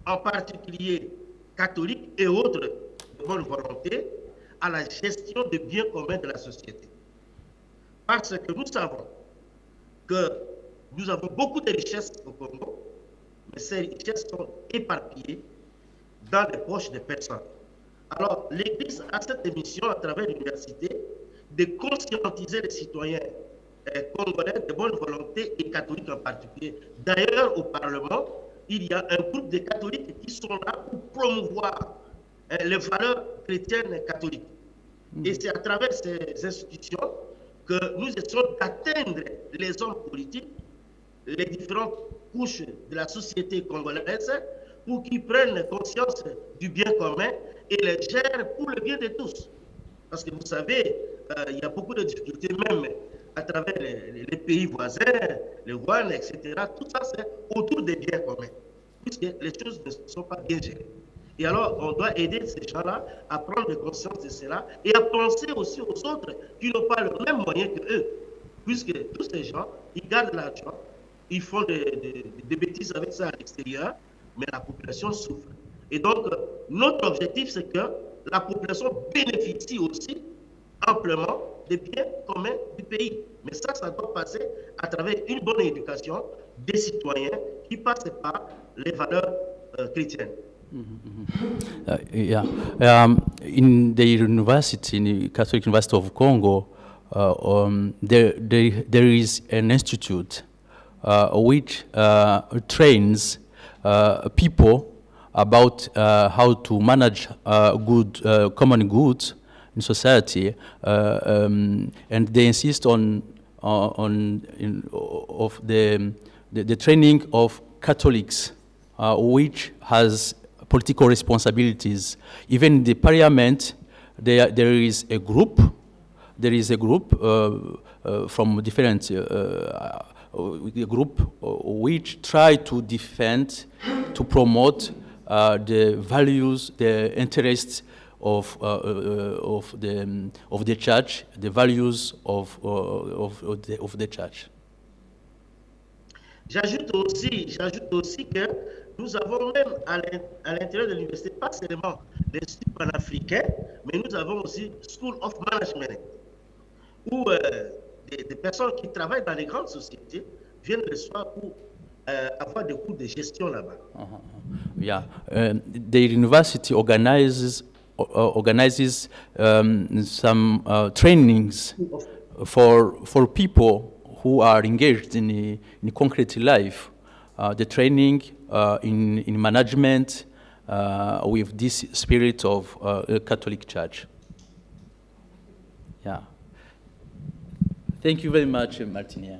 en particulier catholiques et autres de bonne volonté, à la gestion des biens communs de la société. Parce que nous savons que nous avons beaucoup de richesses au Congo, mais ces richesses sont éparpillées dans les poches des personnes. Alors, l'Église a cette mission à travers l'université de conscientiser les citoyens congolais de bonne volonté et catholiques en particulier. D'ailleurs, au Parlement, il y a un groupe de catholiques qui sont là pour promouvoir les valeurs chrétiennes catholiques. Et c'est à travers ces institutions que nous essayons d'atteindre les hommes politiques, les différentes couches de la société congolaise, pour qu'ils prennent conscience du bien commun et les gèrent pour le bien de tous. Parce que vous savez, il y a beaucoup de difficultés même à travers les pays voisins, les Rwanda, etc. Tout ça, c'est autour des biens communs, puisque les choses ne sont pas bien gérées. Et alors, on doit aider ces gens-là à prendre conscience de cela et à penser aussi aux autres qui n'ont pas le même moyen qu'eux, puisque tous ces gens, ils gardent l'argent, ils font des bêtises avec ça à l'extérieur, mais la population souffre. Et donc, notre objectif, c'est que la population bénéficie aussi amplement des biens communs du pays. Mais ça doit passer à travers une bonne éducation des citoyens qui passent par les valeurs chrétiennes. In the university, in the Catholic University of Congo, there is an institute which trains people about how to manage common goods in society, and they insist on the training of Catholics, which has political responsibilities. Even in the parliament, there is a group. There is a group from different group which try to defend, to promote the values, the interests of the church, the values of the church. J'ajoute aussi que Nous avons même à l'intérieur de l'université, pas seulement l'Institut panafricain, mais nous avons aussi School of Management, où des personnes qui travaillent dans les grandes sociétés viennent le soir pour avoir des cours de gestion là-bas. Yeah, the university organizes some trainings for people who are engaged in concrete life. The training in management with this spirit of Catholic Church. Yeah. Thank you very much, Martinia.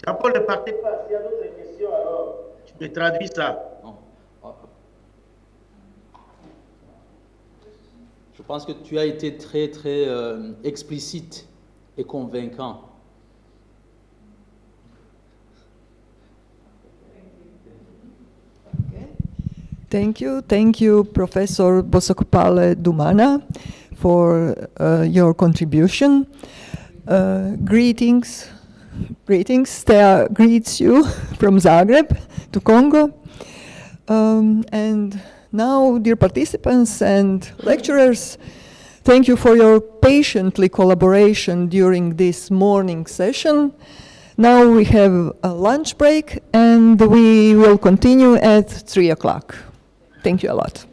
Jean-Paul ne partez pas. S'il y a d'autres questions, alors tu peux traduire ça. Je pense que tu as été très, très explicite et convaincant. Thank you, Professor Bosokopale Dumana, for your contribution. Greetings. Stea greets you from Zagreb to Congo. And now, dear participants and lecturers, thank you for your patiently collaboration during this morning session. Now we have a lunch break and we will continue at 3 o'clock. Thank you a lot.